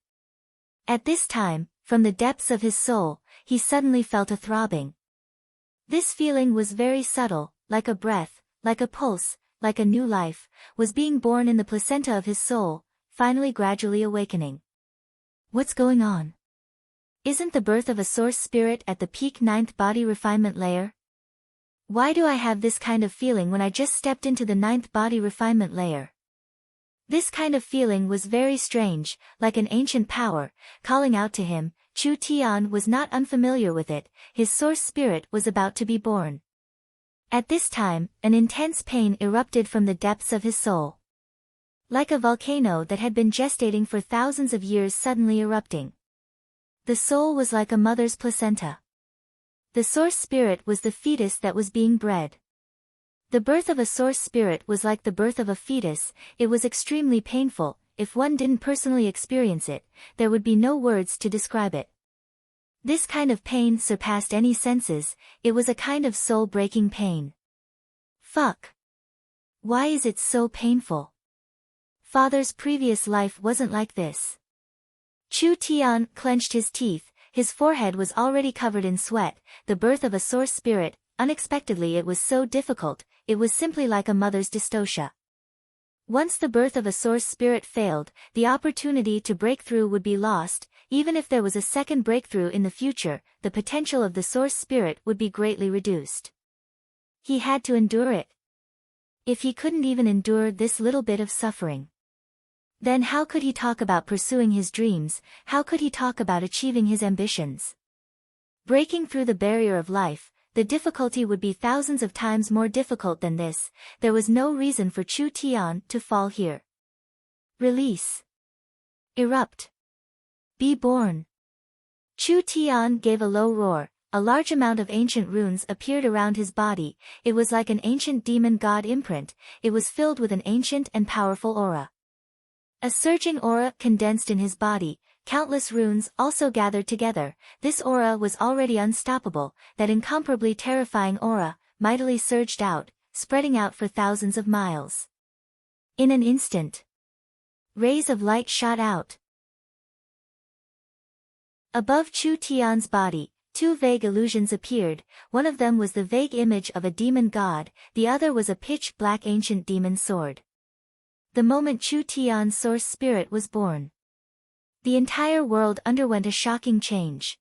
At this time, from the depths of his soul, he suddenly felt a throbbing. This feeling was very subtle, like a breath, like a pulse, like a new life, was being born in the placenta of his soul, finally gradually awakening. What's going on? Isn't the birth of a source spirit at the peak 9th body refinement layer? Why do I have this kind of feeling when I just stepped into the 9th body refinement layer? This kind of feeling was very strange, like an ancient power, calling out to him. Chu Tian was not unfamiliar with it, his source spirit was about to be born. At this time, an intense pain erupted from the depths of his soul. Like a volcano that had been gestating for thousands of years suddenly erupting. The soul was like a mother's placenta. The source spirit was the fetus that was being bred. The birth of a source spirit was like the birth of a fetus. It was extremely painful. If one didn't personally experience it, there would be no words to describe it. This kind of pain surpassed any senses. It was a kind of soul-breaking pain. Fuck. Why is it so painful? Father's previous life wasn't like this. Chu Tian clenched his teeth, his forehead was already covered in sweat. The birth of a source spirit, unexpectedly it was so difficult, it was simply like a mother's dystocia. Once the birth of a source spirit failed, the opportunity to break through would be lost. Even if there was a second breakthrough in the future, the potential of the source spirit would be greatly reduced. He had to endure it. If he couldn't even endure this little bit of suffering, then how could he talk about pursuing his dreams, how could he talk about achieving his ambitions? Breaking through the barrier of life, the difficulty would be thousands of times more difficult than this. There was no reason for Chu Tian to fall here. Release. Erupt. Be born. Chu Tian gave a low roar. A large amount of ancient runes appeared around his body. It was like an ancient demon god imprint. It was filled with an ancient and powerful aura. A surging aura condensed in his body. Countless runes also gathered together. This aura was already unstoppable. That incomparably terrifying aura mightily surged out, spreading out for thousands of miles. In an instant, rays of light shot out. Above Chu Tian's body, two vague illusions appeared. One of them was the vague image of a demon god, the other was a pitch-black ancient demon sword. The moment Chu Tian's source spirit was born, the entire world underwent a shocking change.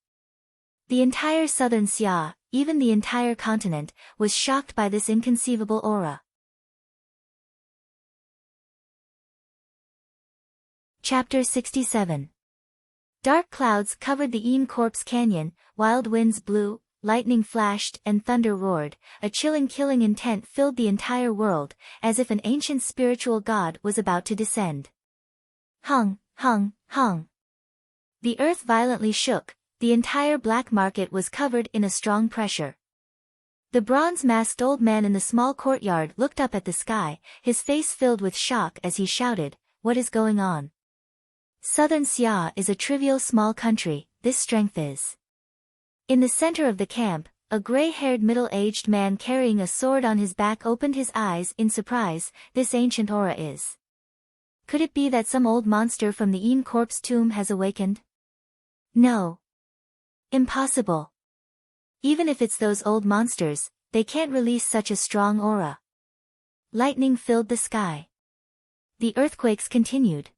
The entire southern Xia, even the entire continent, was shocked by this inconceivable aura. Chapter 67. Dark clouds covered the Een Corpse Canyon, wild winds blew, lightning flashed and thunder roared. A chilling killing intent filled the entire world, as if an ancient spiritual god was about to descend. Hung, hung, hung. The earth violently shook. The entire black market was covered in a strong pressure. The bronze-masked old man in the small courtyard looked up at the sky, his face filled with shock as he shouted, "What is going on? Southern Xia is a trivial small country, this strength is." In the center of the camp, a gray-haired middle-aged man carrying a sword on his back opened his eyes in surprise. This ancient aura is. Could it be that some old monster from the Een Corpse tomb has awakened? No. Impossible. Even if it's those old monsters, they can't release such a strong aura. Lightning filled the sky. The earthquakes continued.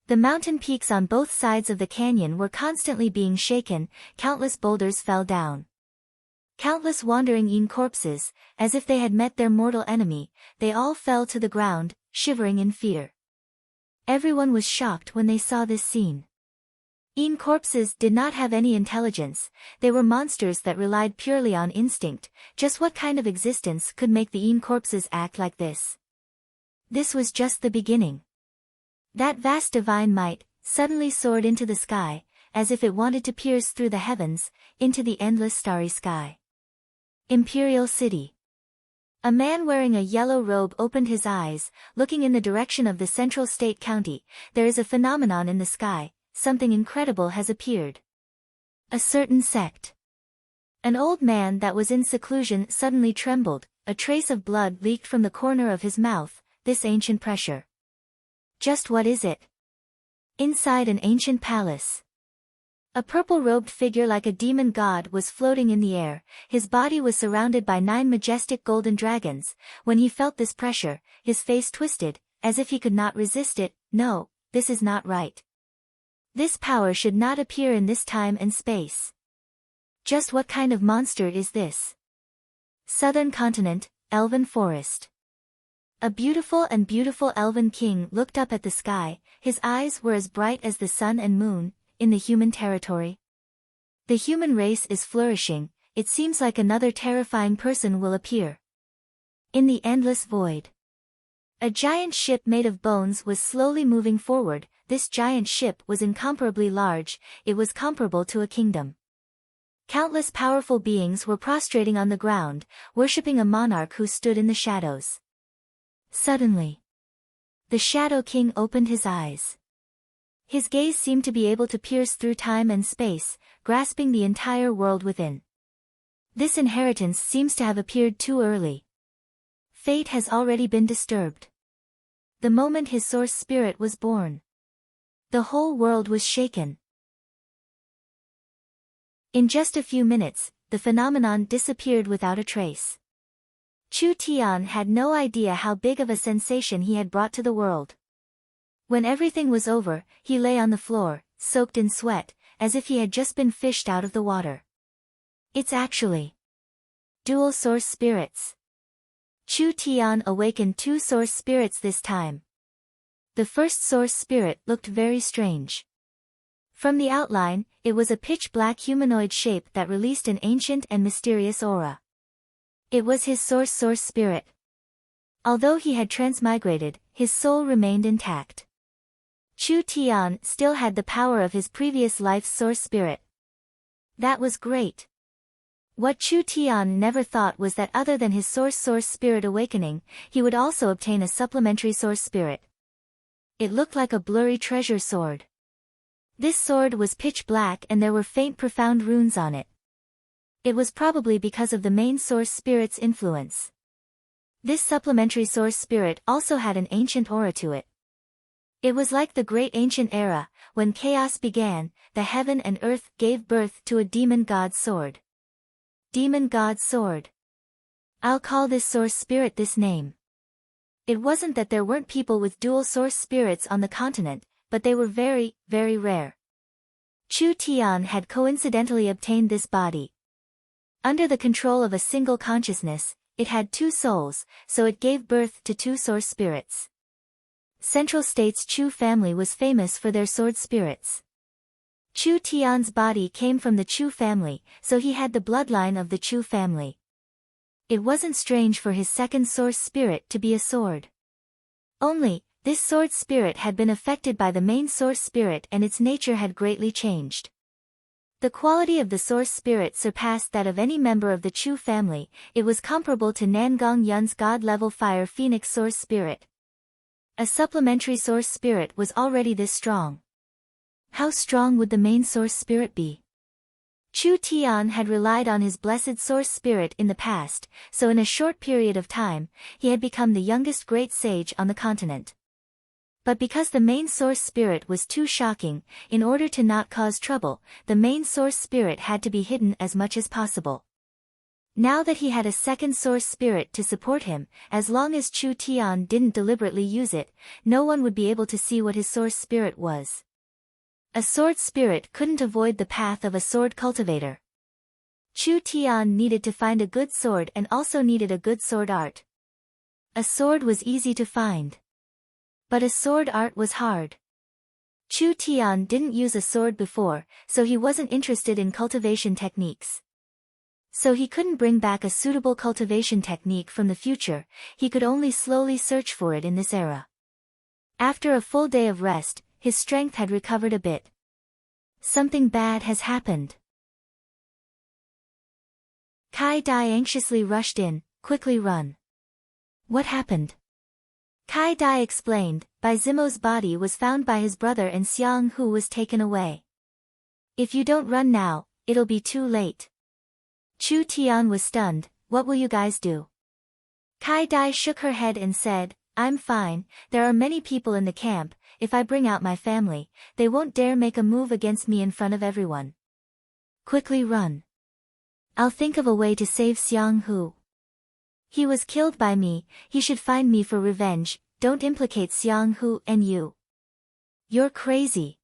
The mountain peaks on both sides of the canyon were constantly being shaken. Countless boulders fell down. Countless wandering Een corpses, as if they had met their mortal enemy, they all fell to the ground, shivering in fear. Everyone was shocked when they saw this scene. Een corpses did not have any intelligence, they were monsters that relied purely on instinct. Just what kind of existence could make the Een corpses act like this? This was just the beginning. That vast divine might suddenly soared into the sky, as if it wanted to pierce through the heavens, into the endless starry sky. Imperial City. A man wearing a yellow robe opened his eyes, looking in the direction of the central state county. There is a phenomenon in the sky. Something incredible has appeared. A certain sect. An old man that was in seclusion suddenly trembled, a trace of blood leaked from the corner of his mouth. This ancient pressure. Just what is it? Inside an ancient palace. A purple-robed figure like a demon god was floating in the air. His body was surrounded by 9 majestic golden dragons. When he felt this pressure, his face twisted, as if he could not resist it. No, this is not right. This power should not appear in this time and space. Just what kind of monster is this? Southern continent, elven forest. A beautiful elven king looked up at the sky. His eyes were as bright as the sun and moon. In the human territory, the human race is flourishing. It seems like another terrifying person will appear. In the endless void, a giant ship made of bones was slowly moving forward. This giant ship was incomparably large. It was comparable to a kingdom. Countless powerful beings were prostrating on the ground, worshipping a monarch who stood in the shadows. Suddenly, the Shadow King opened his eyes. His gaze seemed to be able to pierce through time and space, grasping the entire world within. This inheritance seems to have appeared too early. Fate has already been disturbed. The moment his source spirit was born, the whole world was shaken. In just a few minutes, the phenomenon disappeared without a trace. Chu Tian had no idea how big of a sensation he had brought to the world. When everything was over, he lay on the floor, soaked in sweat, as if he had just been fished out of the water. It's actually dual source spirits. Chu Tian awakened 2 source spirits this time. The first source spirit looked very strange. From the outline, it was a pitch-black humanoid shape that released an ancient and mysterious aura. It was his source spirit. Although he had transmigrated, his soul remained intact. Chu Tian still had the power of his previous life's source spirit. That was great. What Chu Tian never thought was that other than his source spirit awakening, he would also obtain a supplementary source spirit. It looked like a blurry treasure sword. This sword was pitch black and there were faint profound runes on it. It was probably because of the main source spirit's influence. This supplementary source spirit also had an ancient aura to it. It was like the great ancient era, when chaos began, the heaven and earth gave birth to a demon god's sword. Demon god's sword. I'll call this source spirit this name. It wasn't that there weren't people with dual source spirits on the continent, but they were very, very rare. Chu Tian had coincidentally obtained this body. Under the control of a single consciousness, it had two souls, so it gave birth to two source spirits. Central State's Chu family was famous for their sword spirits. Chu Tian's body came from the Chu family, so he had the bloodline of the Chu family. It wasn't strange for his second source spirit to be a sword. Only, this sword spirit had been affected by the main source spirit and its nature had greatly changed. The quality of the source spirit surpassed that of any member of the Chu family. It was comparable to Nangong Yun's god-level fire phoenix source spirit. A supplementary source spirit was already this strong. How strong would the main source spirit be? Chu Tian had relied on his blessed source spirit in the past, so in a short period of time, he had become the youngest great sage on the continent. But because the main source spirit was too shocking, in order to not cause trouble, the main source spirit had to be hidden as much as possible. Now that he had a second source spirit to support him, as long as Chu Tian didn't deliberately use it, no one would be able to see what his source spirit was. A sword spirit couldn't avoid the path of a sword cultivator. Chu Tian needed to find a good sword and also needed a good sword art. A sword was easy to find. But a sword art was hard. Chu Tian didn't use a sword before, so he wasn't interested in cultivation techniques. So he couldn't bring back a suitable cultivation technique from the future, he could only slowly search for it in this era. After a full day of rest, his strength had recovered a bit. Something bad has happened. Kai Dai anxiously rushed in, quickly run. What happened? Kai Dai explained, Bai Zimo's body was found by his brother and Xiang Hu was taken away. If you don't run now, it'll be too late. Chu Tian was stunned, what will you guys do? Kai Dai shook her head and said, I'm fine, there are many people in the camp, if I bring out my family, they won't dare make a move against me in front of everyone. Quickly run. I'll think of a way to save Xiang Hu. He was killed by me, he should find me for revenge, don't implicate Xiang Hu and you. You're crazy.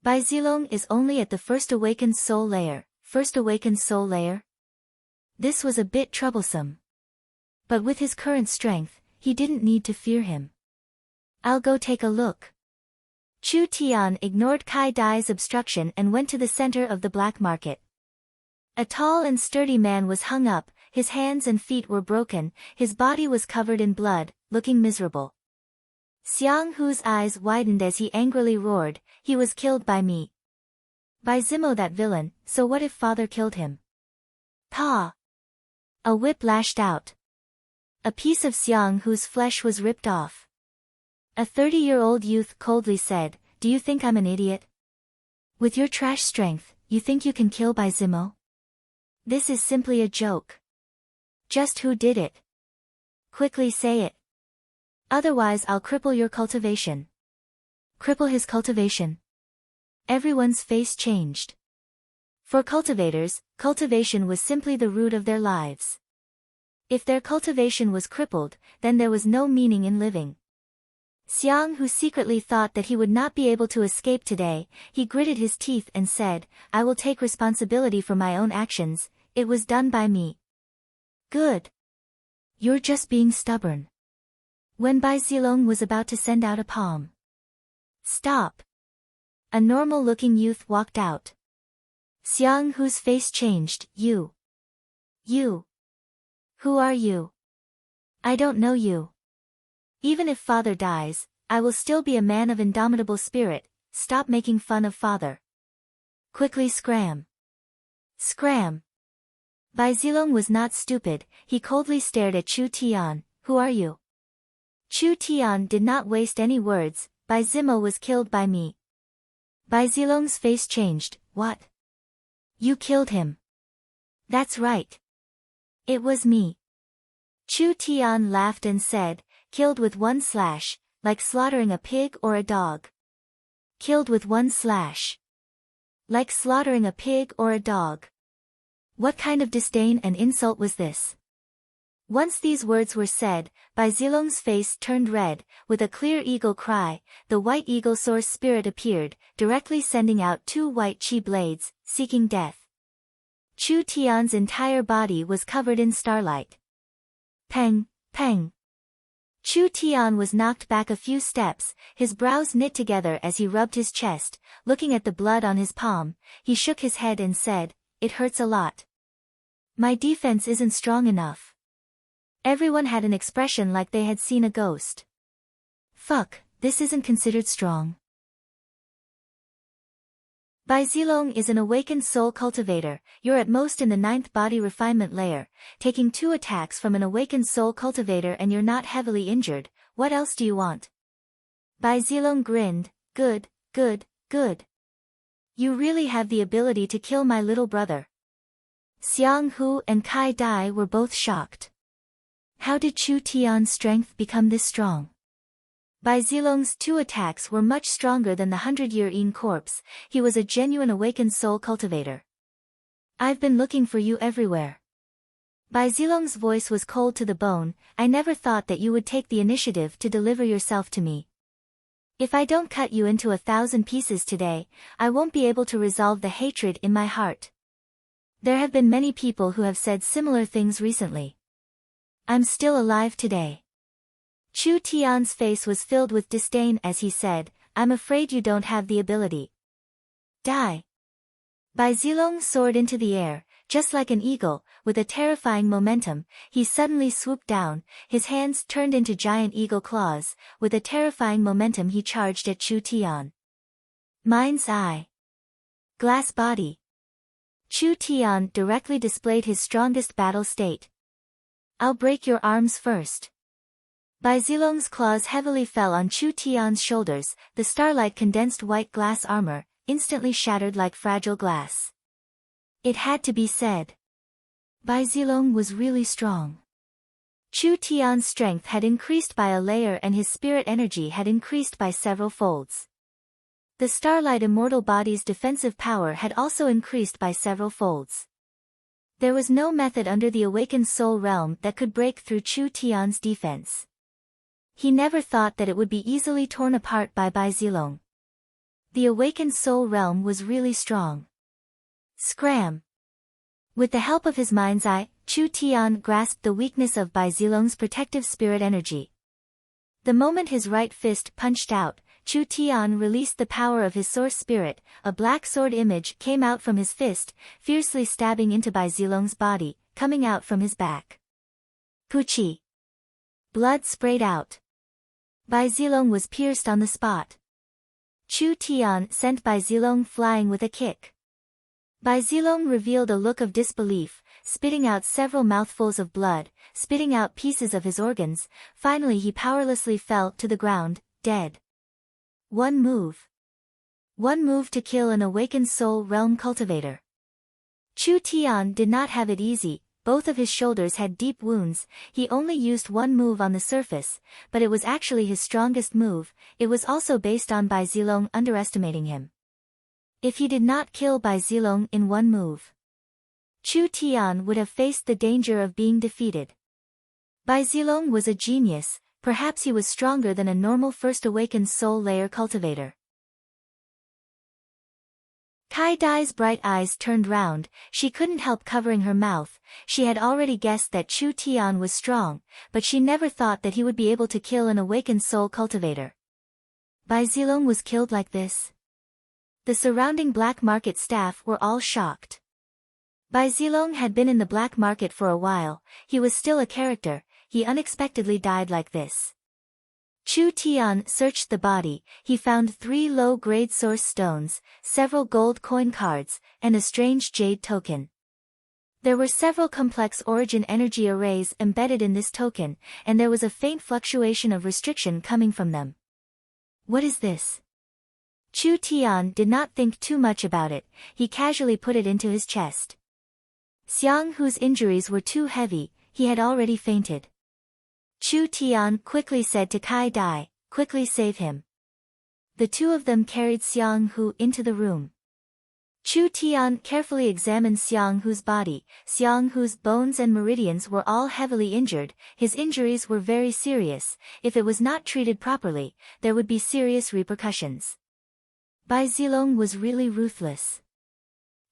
Bai Zilong is only at the first awakened soul layer. First awakened soul layer? This was a bit troublesome. But with his current strength, he didn't need to fear him. I'll go take a look. Chu Tian ignored Kai Dai's obstruction and went to the center of the black market. A tall and sturdy man was hung up, his hands and feet were broken, his body was covered in blood, looking miserable. Xiang Hu's eyes widened as he angrily roared, he was killed by me. By Zimo that villain, so what if father killed him? Pa! A whip lashed out. A piece of Xiang Hu's flesh was ripped off. A 30-year-old youth coldly said, do you think I'm an idiot? With your trash strength, you think you can kill Bai Zimo? This is simply a joke. Just who did it? Quickly say it. Otherwise I'll cripple your cultivation. Cripple his cultivation. Everyone's face changed. For cultivators, cultivation was simply the root of their lives. If their cultivation was crippled, then there was no meaning in living. Xiang Hu secretly thought that he would not be able to escape today, he gritted his teeth and said, I will take responsibility for my own actions, it was done by me. Good. You're just being stubborn. When Bai Zilong was about to send out a palm. Stop. A normal-looking youth walked out. Xiang Hu's face changed. You. Who are you? I don't know you. Even if father dies, I will still be a man of indomitable spirit. Stop making fun of father. Quickly scram. Scram. Bai Zilong was not stupid, he coldly stared at Chu Tian. Who are you? Chu Tian did not waste any words. Bai Zimo was killed by me. Bai Zilong's face changed. What? You killed him. That's right. It was me. Chu Tian laughed and said, killed with one slash, like slaughtering a pig or a dog. Killed with one slash. Like slaughtering a pig or a dog. What kind of disdain and insult was this? Once these words were said, Bai Zilong's face turned red. With a clear eagle cry, the white eagle source spirit appeared, directly sending out 2 white chi blades, seeking death. Chu Tian's entire body was covered in starlight. Peng, peng. Chu Tian was knocked back a few steps, his brows knit together as he rubbed his chest. Looking at the blood on his palm, he shook his head and said, it hurts a lot. My defense isn't strong enough. Everyone had an expression like they had seen a ghost. Fuck, this isn't considered strong. Bai Zilong is an awakened soul cultivator. You're at most in the 9th body refinement layer, taking 2 attacks from an awakened soul cultivator and you're not heavily injured. What else do you want? Bai Zilong grinned. Good. You really have the ability to kill my little brother. Xiang Hu and Kai Dai were both shocked. How did Chu Tian's strength become this strong? Bai Zilong's 2 attacks were much stronger than the 100-year-old corpse. He was a genuine awakened soul cultivator. I've been looking for you everywhere. Bai Zilong's voice was cold to the bone. I never thought that you would take the initiative to deliver yourself to me. If I don't cut you into 1,000 pieces today, I won't be able to resolve the hatred in my heart. There have been many people who have said similar things recently. I'm still alive today. Chu Tian's face was filled with disdain as he said, I'm afraid you don't have the ability. Die. Bai Zilong soared into the air, just like an eagle, with a terrifying momentum. He suddenly swooped down, his hands turned into giant eagle claws. With a terrifying momentum he charged at Chu Tian. Mind's eye. Glass body. Chu Tian directly displayed his strongest battle state. I'll break your arms first. Bai Zilong's claws heavily fell on Chu Tian's shoulders. The starlight condensed white glass armor, instantly shattered like fragile glass. It had to be said. Bai Zilong was really strong. Chu Tian's strength had increased by a layer and his spirit energy had increased by several folds. The starlight immortal body's defensive power had also increased by several folds. There was no method under the awakened soul realm that could break through Chu Tian's defense. He never thought that it would be easily torn apart by Bai Zilong. The awakened soul realm was really strong. Scram! With the help of his mind's eye, Chu Tian grasped the weakness of Bai Zilong's protective spirit energy. The moment his right fist punched out, Chu Tian released the power of his source spirit. A black sword image came out from his fist, fiercely stabbing into Bai Zilong's body, coming out from his back. Puchi! Blood sprayed out. Bai Zilong was pierced on the spot. Chu Tian sent Bai Zilong flying with a kick. Bai Zilong revealed a look of disbelief, spitting out several mouthfuls of blood, spitting out pieces of his organs. Finally he powerlessly fell to the ground, dead. One move. One move to kill an awakened soul realm cultivator. Chu Tian did not have it easy. Both of his shoulders had deep wounds. He only used one move on the surface, but it was actually his strongest move. It was also based on Bai Zilong underestimating him. If he did not kill Bai Zilong in one move, Chu Tian would have faced the danger of being defeated. Bai Zilong was a genius. Perhaps he was stronger than a normal first awakened soul layer cultivator. Kai Dai's bright eyes turned round. She couldn't help covering her mouth. She had already guessed that Chu Tian was strong, but she never thought that he would be able to kill an awakened soul cultivator. Bai Zilong was killed like this. The surrounding black market staff were all shocked. Bai Zilong had been in the black market for a while, he was still a character, he unexpectedly died like this. Chu Tian searched the body, he found 3 low-grade source stones, several gold coin cards, and a strange jade token. There were several complex origin energy arrays embedded in this token, and there was a faint fluctuation of restriction coming from them. What is this? Chu Tian did not think too much about it, he casually put it into his chest. Xiang Hu's injuries were too heavy, he had already fainted. Chu Tian quickly said to Kai Dai, quickly save him. The two of them carried Xiang Hu into the room. Chu Tian carefully examined Xiang Hu's body, Xiang Hu's bones and meridians were all heavily injured, his injuries were very serious, if it was not treated properly, there would be serious repercussions. Bai Zilong was really ruthless.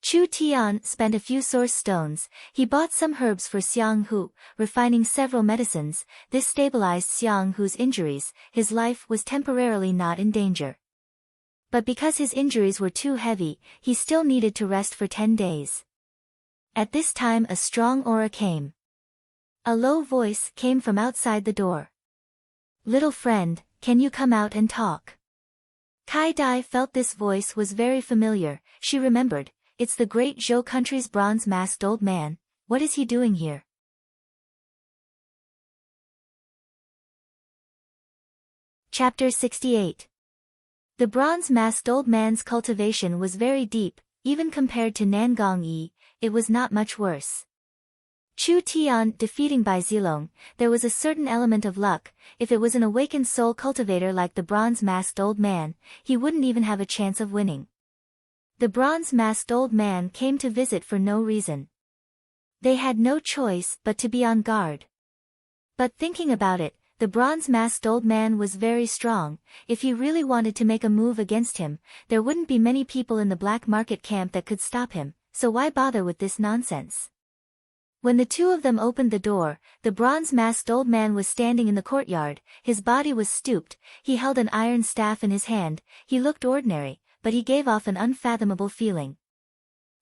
Chu Tian spent a few source stones, he bought some herbs for Xiang Hu, refining several medicines, this stabilized Xiang Hu's injuries, his life was temporarily not in danger. But because his injuries were too heavy, he still needed to rest for 10 days. At this time a strong aura came. A low voice came from outside the door. Little friend, can you come out and talk? Kai Dai felt this voice was very familiar, she remembered. It's the great Zhou country's bronze-masked old man, what is he doing here? Chapter 68. The bronze-masked old man's cultivation was very deep, even compared to Nangong Yi, it was not much worse. Chu Tian defeating Bai Zilong, there was a certain element of luck, if it was an awakened soul cultivator like the bronze-masked old man, he wouldn't even have a chance of winning. The bronze-masked old man came to visit for no reason. They had no choice but to be on guard. But thinking about it, the bronze-masked old man was very strong, if he really wanted to make a move against him, there wouldn't be many people in the black market camp that could stop him, so why bother with this nonsense? When the two of them opened the door, the bronze-masked old man was standing in the courtyard, his body was stooped, he held an iron staff in his hand, he looked ordinary, but he gave off an unfathomable feeling.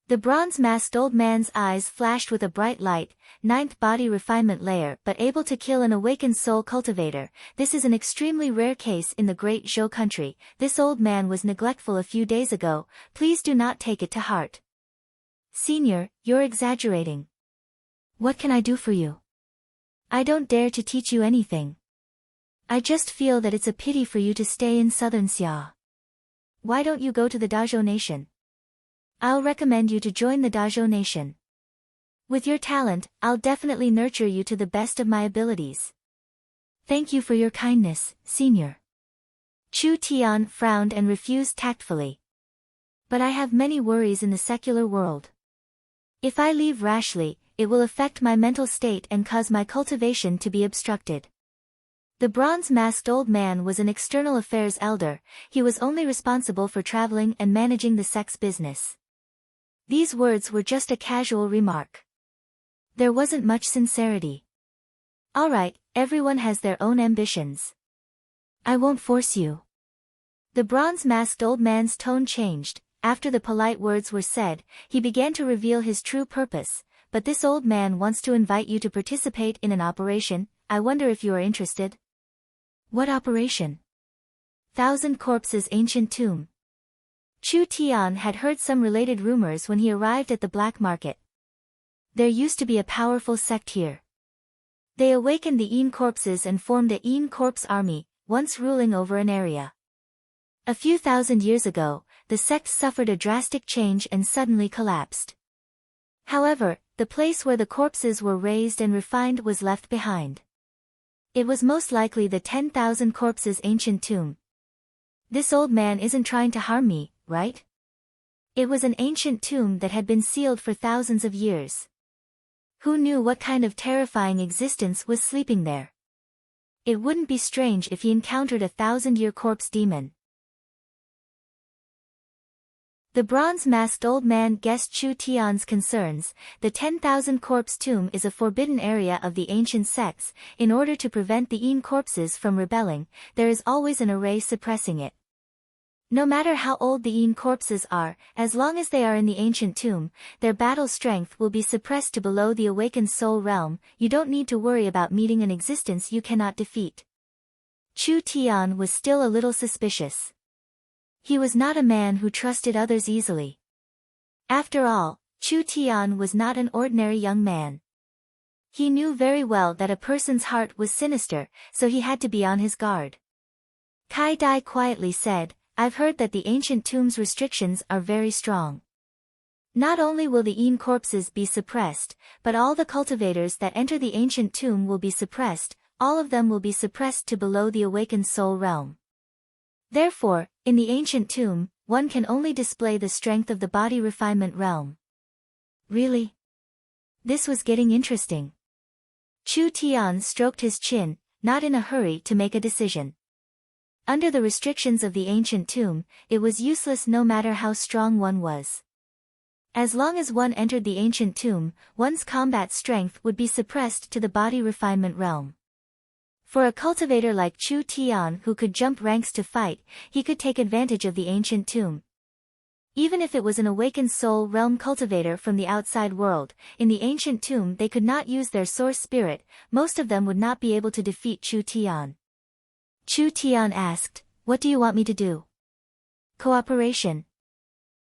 The bronze-masked old man's eyes flashed with a bright light, 9th body refinement layer but able to kill an awakened soul cultivator, this is an extremely rare case in the great Zhou country, this old man was neglectful a few days ago, please do not take it to heart. Senior, you're exaggerating. What can I do for you? I don't dare to teach you anything. I just feel that it's a pity for you to stay in southern Xia. Why don't you go to the Dazhou Nation? I'll recommend you to join the Dazhou Nation. With your talent, I'll definitely nurture you to the best of my abilities. Thank you for your kindness, senior. Chu Tian frowned and refused tactfully. But I have many worries in the secular world. If I leave rashly, it will affect my mental state and cause my cultivation to be obstructed. The bronze-masked old man was an external affairs elder, he was only responsible for traveling and managing the sex business. These words were just a casual remark. There wasn't much sincerity. Alright, everyone has their own ambitions. I won't force you. The bronze-masked old man's tone changed, after the polite words were said, he began to reveal his true purpose, but this old man wants to invite you to participate in an operation, I wonder if you are interested? What operation? 1,000 Corpses Ancient Tomb. Chu Tian had heard some related rumors when he arrived at the black market. There used to be a powerful sect here. They awakened the Yin corpses and formed a Yin corpse army, once ruling over an area. A few thousand years ago, the sect suffered a drastic change and suddenly collapsed. However, the place where the corpses were raised and refined was left behind. It was most likely the 10,000 Corpses Ancient Tomb. This old man isn't trying to harm me, right? It was an ancient tomb that had been sealed for thousands of years. Who knew what kind of terrifying existence was sleeping there? It wouldn't be strange if he encountered a 1,000-year corpse demon. The bronze-masked old man guessed Chu Tian's concerns, the 10,000 corpse tomb is a forbidden area of the ancient sects, in order to prevent the Yin corpses from rebelling, there is always an array suppressing it. No matter how old the Een corpses are, as long as they are in the ancient tomb, their battle strength will be suppressed to below the awakened soul realm. You don't need to worry about meeting an existence you cannot defeat. Chu Tian was still a little suspicious. He was not a man who trusted others easily. After all, Chu Tian was not an ordinary young man. He knew very well that a person's heart was sinister, so he had to be on his guard. Kai Dai quietly said, "I've heard that the ancient tomb's restrictions are very strong. Not only will the Een corpses be suppressed, but all the cultivators that enter the ancient tomb will be suppressed, all of them will be suppressed to below the awakened soul realm. Therefore, in the ancient tomb, one can only display the strength of the body refinement realm." Really? This was getting interesting. Chu Tian stroked his chin, not in a hurry to make a decision. Under the restrictions of the ancient tomb, it was useless no matter how strong one was. As long as one entered the ancient tomb, one's combat strength would be suppressed to the body refinement realm. For a cultivator like Chu Tian who could jump ranks to fight, he could take advantage of the ancient tomb. Even if it was an awakened soul realm cultivator from the outside world, in the ancient tomb they could not use their source spirit, most of them would not be able to defeat Chu Tian. Chu Tian asked, "What do you want me to do?" "Cooperation."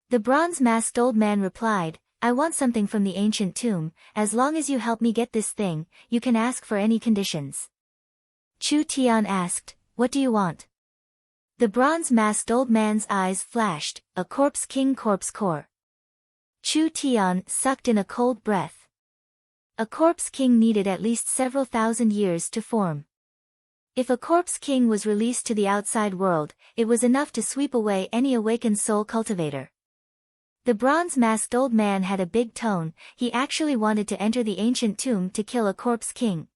The bronze-masked old man replied, "I want something from the ancient tomb. As long as you help me get this thing, you can ask for any conditions." Chu Tian asked, "What do you want?" The bronze-masked old man's eyes flashed, "A corpse king corpse core." Chu Tian sucked in a cold breath. A corpse king needed at least several thousand years to form. If a corpse king was released to the outside world, it was enough to sweep away any awakened soul cultivator. The bronze-masked old man had a big tone, he actually wanted to enter the ancient tomb to kill a corpse king.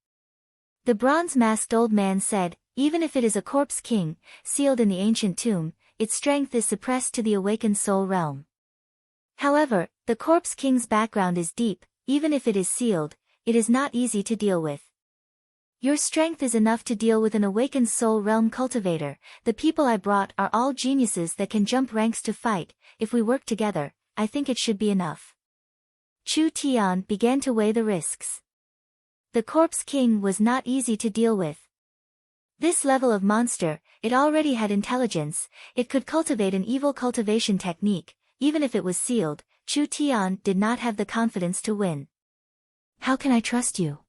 The bronze-masked old man said, "Even if it is a corpse king, sealed in the ancient tomb, its strength is suppressed to the awakened soul realm. However, the corpse king's background is deep, even if it is sealed, it is not easy to deal with. Your strength is enough to deal with an awakened soul realm cultivator. The people I brought are all geniuses that can jump ranks to fight. If we work together, I think it should be enough." Chu Tian began to weigh the risks. The corpse king was not easy to deal with. This level of monster, it already had intelligence, it could cultivate an evil cultivation technique, even if it was sealed. Chu Tian did not have the confidence to win. "How can I trust you?"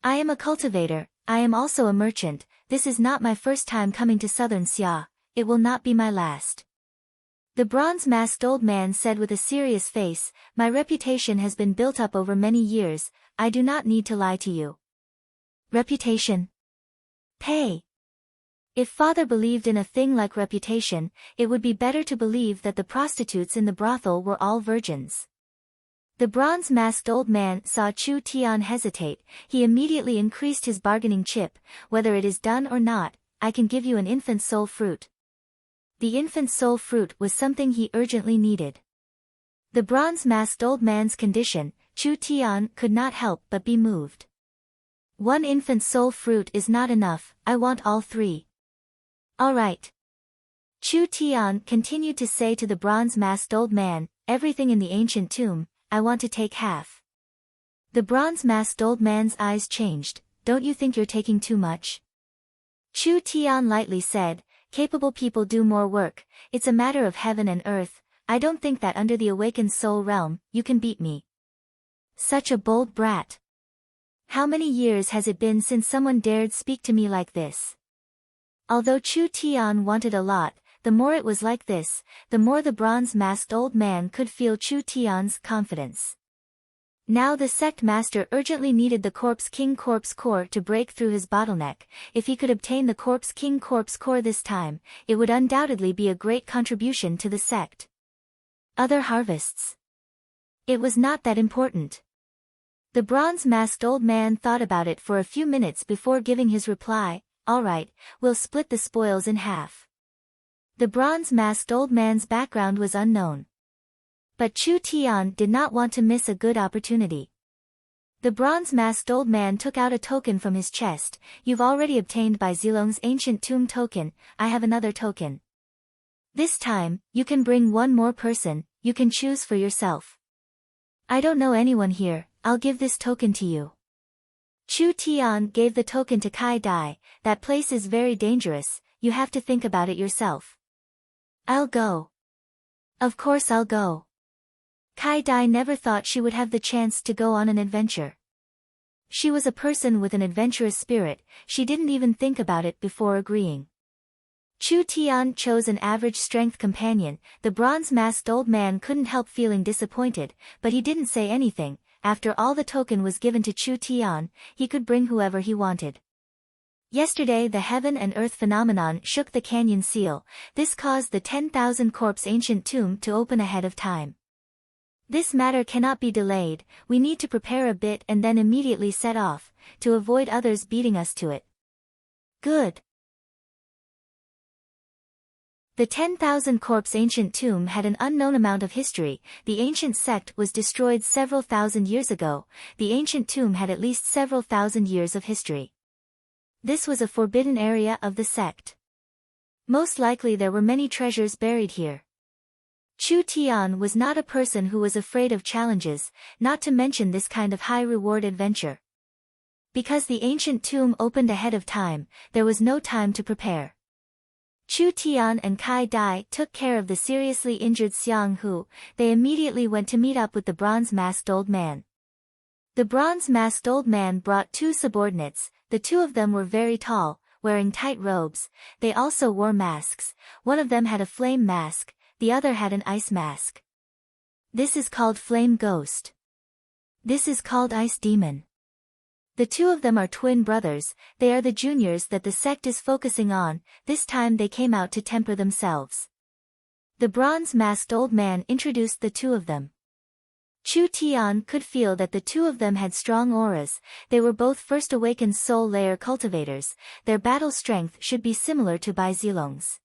"I am a cultivator, I am also a merchant, this is not my first time coming to southern Xia, it will not be my last." The bronze-masked old man said with a serious face, "My reputation has been built up over many years, I do not need to lie to you." Reputation? Pay. If father believed in a thing like reputation, it would be better to believe that the prostitutes in the brothel were all virgins. The bronze-masked old man saw Chu Tian hesitate, he immediately increased his bargaining chip, "Whether it is done or not, I can give you an infant soul fruit." The infant soul fruit was something he urgently needed. The bronze-masked old man's condition, Chu Tian could not help but be moved. "One infant soul fruit is not enough, I want all three." "All right." Chu Tian continued to say to the bronze-masked old man, "Everything in the ancient tomb, I want to take half." The bronze-masked old man's eyes changed, "Don't you think you're taking too much?" Chu Tian lightly said, "Capable people do more work, it's a matter of heaven and earth, I don't think that under the awakened soul realm, you can beat me." Such a bold brat. How many years has it been since someone dared speak to me like this? Although Chu Tian wanted a lot, the more it was like this, the more the bronze-masked old man could feel Chu Tian's confidence. Now the sect master urgently needed the corpse king corpse core to break through his bottleneck. If he could obtain the corpse king corpse core this time, it would undoubtedly be a great contribution to the sect. Other harvests. It was not that important. The bronze-masked old man thought about it for a few minutes before giving his reply, "All right, we'll split the spoils in half." The bronze-masked old man's background was unknown. But Chu Tian did not want to miss a good opportunity. The bronze-masked old man took out a token from his chest. You've already obtained Bai Zilong's ancient tomb token, I have another token. This time, you can bring one more person, you can choose for yourself. I don't know anyone here, I'll give this token to you. Chu Tian gave the token to Kai Dai. That place is very dangerous, you have to think about it yourself. I'll go. Of course I'll go. Kai Dai never thought she would have the chance to go on an adventure. She was a person with an adventurous spirit, she didn't even think about it before agreeing. Chu Tian chose an average strength companion. The bronze-masked old man couldn't help feeling disappointed, but he didn't say anything. After all the token was given to Chu Tian, he could bring whoever he wanted. Yesterday the heaven and earth phenomenon shook the canyon seal. This caused the 10,000 corpse ancient tomb to open ahead of time. This matter cannot be delayed, we need to prepare a bit and then immediately set off, to avoid others beating us to it. Good. The 10,000 corpse ancient tomb had an unknown amount of history. The ancient sect was destroyed several thousand years ago. The ancient tomb had at least several thousand years of history. This was a forbidden area of the sect. Most likely there were many treasures buried here. Chu Tian was not a person who was afraid of challenges, not to mention this kind of high-reward adventure. Because the ancient tomb opened ahead of time, there was no time to prepare. Chu Tian and Kai Dai took care of the seriously injured Xiang Hu. They immediately went to meet up with the bronze-masked old man. The bronze-masked old man brought two subordinates. The two of them were very tall, wearing tight robes. They also wore masks. One of them had a flame mask, the other had an ice mask. This is called Flame Ghost. This is called Ice Demon. The two of them are twin brothers. They are the juniors that the sect is focusing on. This time they came out to temper themselves. The bronze-masked old man introduced the two of them. Chu Tian could feel that the two of them had strong auras. They were both first awakened soul layer cultivators. Their battle strength should be similar to Bai Zilong's.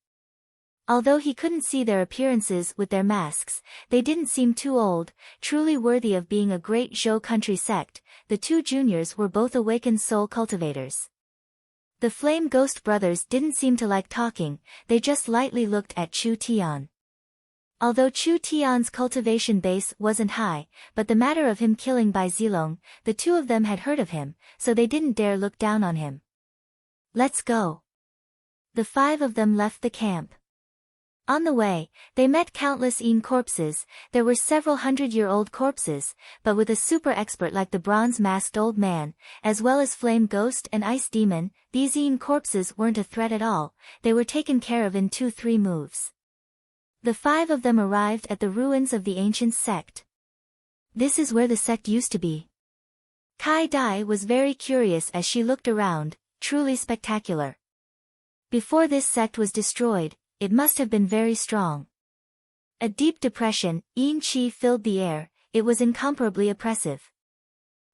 Although he couldn't see their appearances with their masks, they didn't seem too old, truly worthy of being a great Zhou country sect. The two juniors were both awakened soul cultivators. The Flame Ghost brothers didn't seem to like talking, they just lightly looked at Chu Tian. Although Chu Tian's cultivation base wasn't high, but the matter of him killing Bai Zilong, the two of them had heard of him, so they didn't dare look down on him. Let's go. The five of them left the camp. On the way, they met countless corpses. There were several hundred-year-old corpses, but with a super expert like the bronze-masked old man, as well as Flame Ghost and Ice Demon, these corpses weren't a threat at all. They were taken care of in 2-3 moves. The five of them arrived at the ruins of the ancient sect. This is where the sect used to be. Kai Dai was very curious as she looked around, truly spectacular. Before this sect was destroyed, it must have been very strong. A deep depression, yin qi filled the air, it was incomparably oppressive.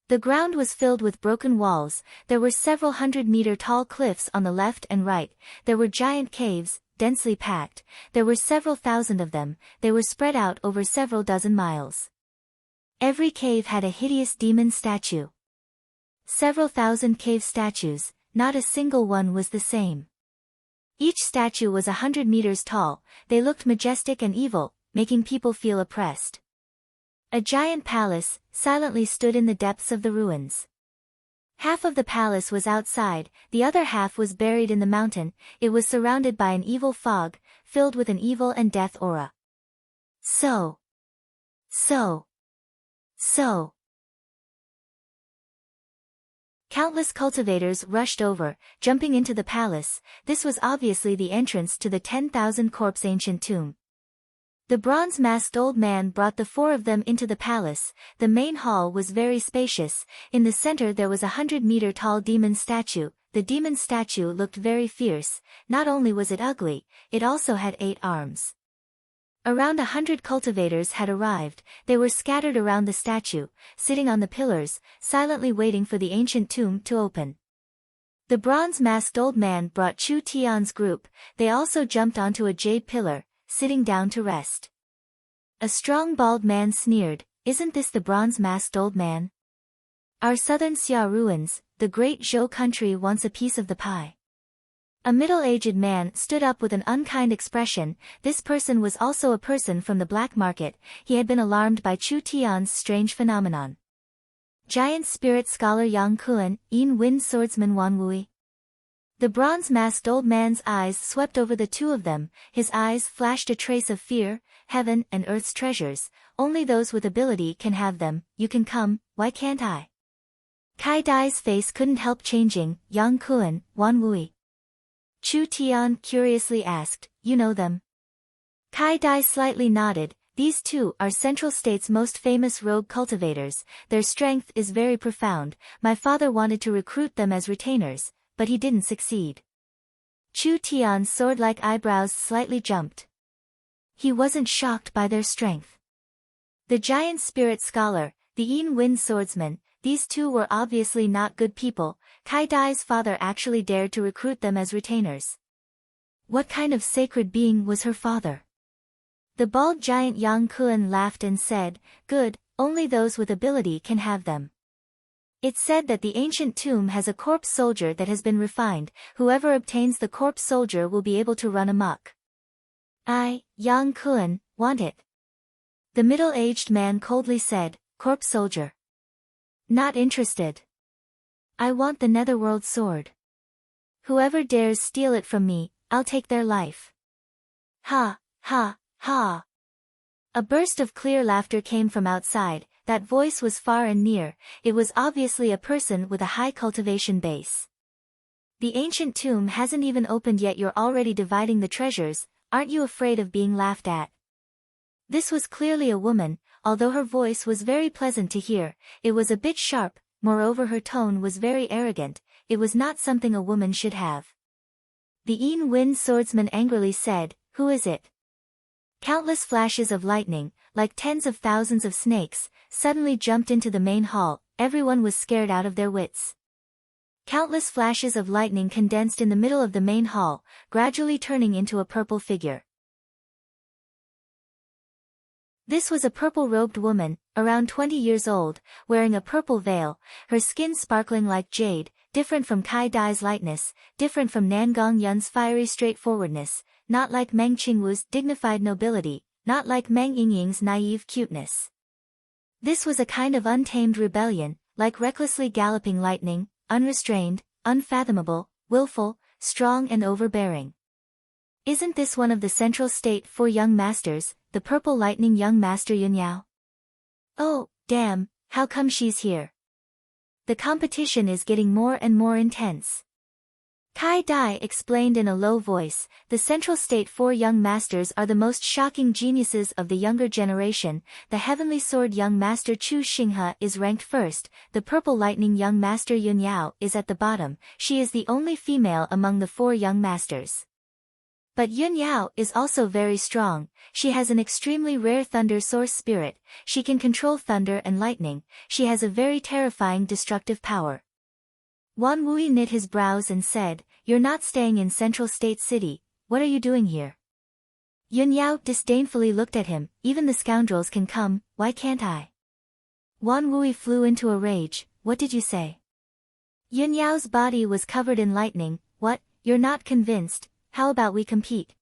The ground was filled with broken walls, there were several 100-meter-tall cliffs on the left and right, there were giant caves, densely packed, there were several thousand of them, they were spread out over several dozen miles. Every cave had a hideous demon statue. Several thousand cave statues, not a single one was the same. Each statue was 100 meters tall, they looked majestic and evil, making people feel oppressed. A giant palace silently stood in the depths of the ruins. Half of the palace was outside, the other half was buried in the mountain. It was surrounded by an evil fog, filled with an evil and death aura. So. Countless cultivators rushed over, jumping into the palace. This was obviously the entrance to the 10,000 corpse ancient tomb. The bronze-masked old man brought the four of them into the palace. The main hall was very spacious. In the center there was a 100-meter-tall demon statue. The demon statue looked very fierce. Not only was it ugly, it also had 8 arms. Around 100 cultivators had arrived. They were scattered around the statue, sitting on the pillars, silently waiting for the ancient tomb to open. The bronze-masked old man brought Chu Tian's group. They also jumped onto a jade pillar, sitting down to rest. A strong bald man sneered, "Isn't this the bronze-masked old man?" Our southern Xia ruins, the great Zhou country wants a piece of the pie. A middle-aged man stood up with an unkind expression. This person was also a person from the black market. He had been alarmed by Chu Tian's strange phenomenon. Giant spirit scholar Yang Kuan, Yin Wind swordsman Wan Wui. The bronze-masked old man's eyes swept over the two of them. His eyes flashed a trace of fear. Heaven and earth's treasures, only those with ability can have them. You can come, why can't I? Kai Dai's face couldn't help changing. Yang Kuan, Wan Wui. Chu Tian curiously asked, you know them? Kai Dai slightly nodded. These two are Central State's most famous rogue cultivators. Their strength is very profound. My father wanted to recruit them as retainers, but he didn't succeed. Chu Tian's sword-like eyebrows slightly jumped. He wasn't shocked by their strength. The giant spirit scholar, the Yin Wind swordsman, these two were obviously not good people. Kai Dai's father actually dared to recruit them as retainers. What kind of sacred being was her father? The bald giant Yang Kuan laughed and said, good, only those with ability can have them. It's said that the ancient tomb has a corpse soldier that has been refined. Whoever obtains the corpse soldier will be able to run amok. I, Yang Kuan, want it. The middle-aged man coldly said, corpse soldier. Not interested. I want the netherworld sword. Whoever dares steal it from me, I'll take their life. Ha, ha, ha. A burst of clear laughter came from outside. That voice was far and near. It was obviously a person with a high cultivation base. The ancient tomb hasn't even opened yet, you're already dividing the treasures. Aren't you afraid of being laughed at? This was clearly a woman. Although her voice was very pleasant to hear, it was a bit sharp. Moreover, her tone was very arrogant. It was not something a woman should have. The Yin Wind swordsman angrily said, who is it? Countless flashes of lightning, like tens of thousands of snakes, suddenly jumped into the main hall. Everyone was scared out of their wits. Countless flashes of lightning condensed in the middle of the main hall, gradually turning into a purple figure. This was a purple-robed woman, around 20 years old, wearing a purple veil, her skin sparkling like jade, different from Kai Dai's lightness, different from Nangong Yun's fiery straightforwardness, not like Meng Qingwu's dignified nobility, not like Meng Yingying's naive cuteness. This was a kind of untamed rebellion, like recklessly galloping lightning, unrestrained, unfathomable, willful, strong and overbearing. Isn't this one of the Central State 4 young masters, the purple lightning young master Yunyao? Oh, damn, how come she's here? The competition is getting more and more intense. Kai Dai explained in a low voice, the Central State 4 young masters are the most shocking geniuses of the younger generation. The Heavenly Sword young master Chu Xinghe is ranked first, the Purple Lightning young master Yunyao is at the bottom. She is the only female among the 4 young masters. But Yunyao is also very strong. She has an extremely rare thunder source spirit. She can control thunder and lightning. She has a very terrifying destructive power. Wan Wui knit his brows and said, you're not staying in Central State City, what are you doing here? Yunyao disdainfully looked at him, even the scoundrels can come, why can't I? Wan Wui flew into a rage, what did you say? Yunyao's body was covered in lightning, what, you're not convinced? How about we compete?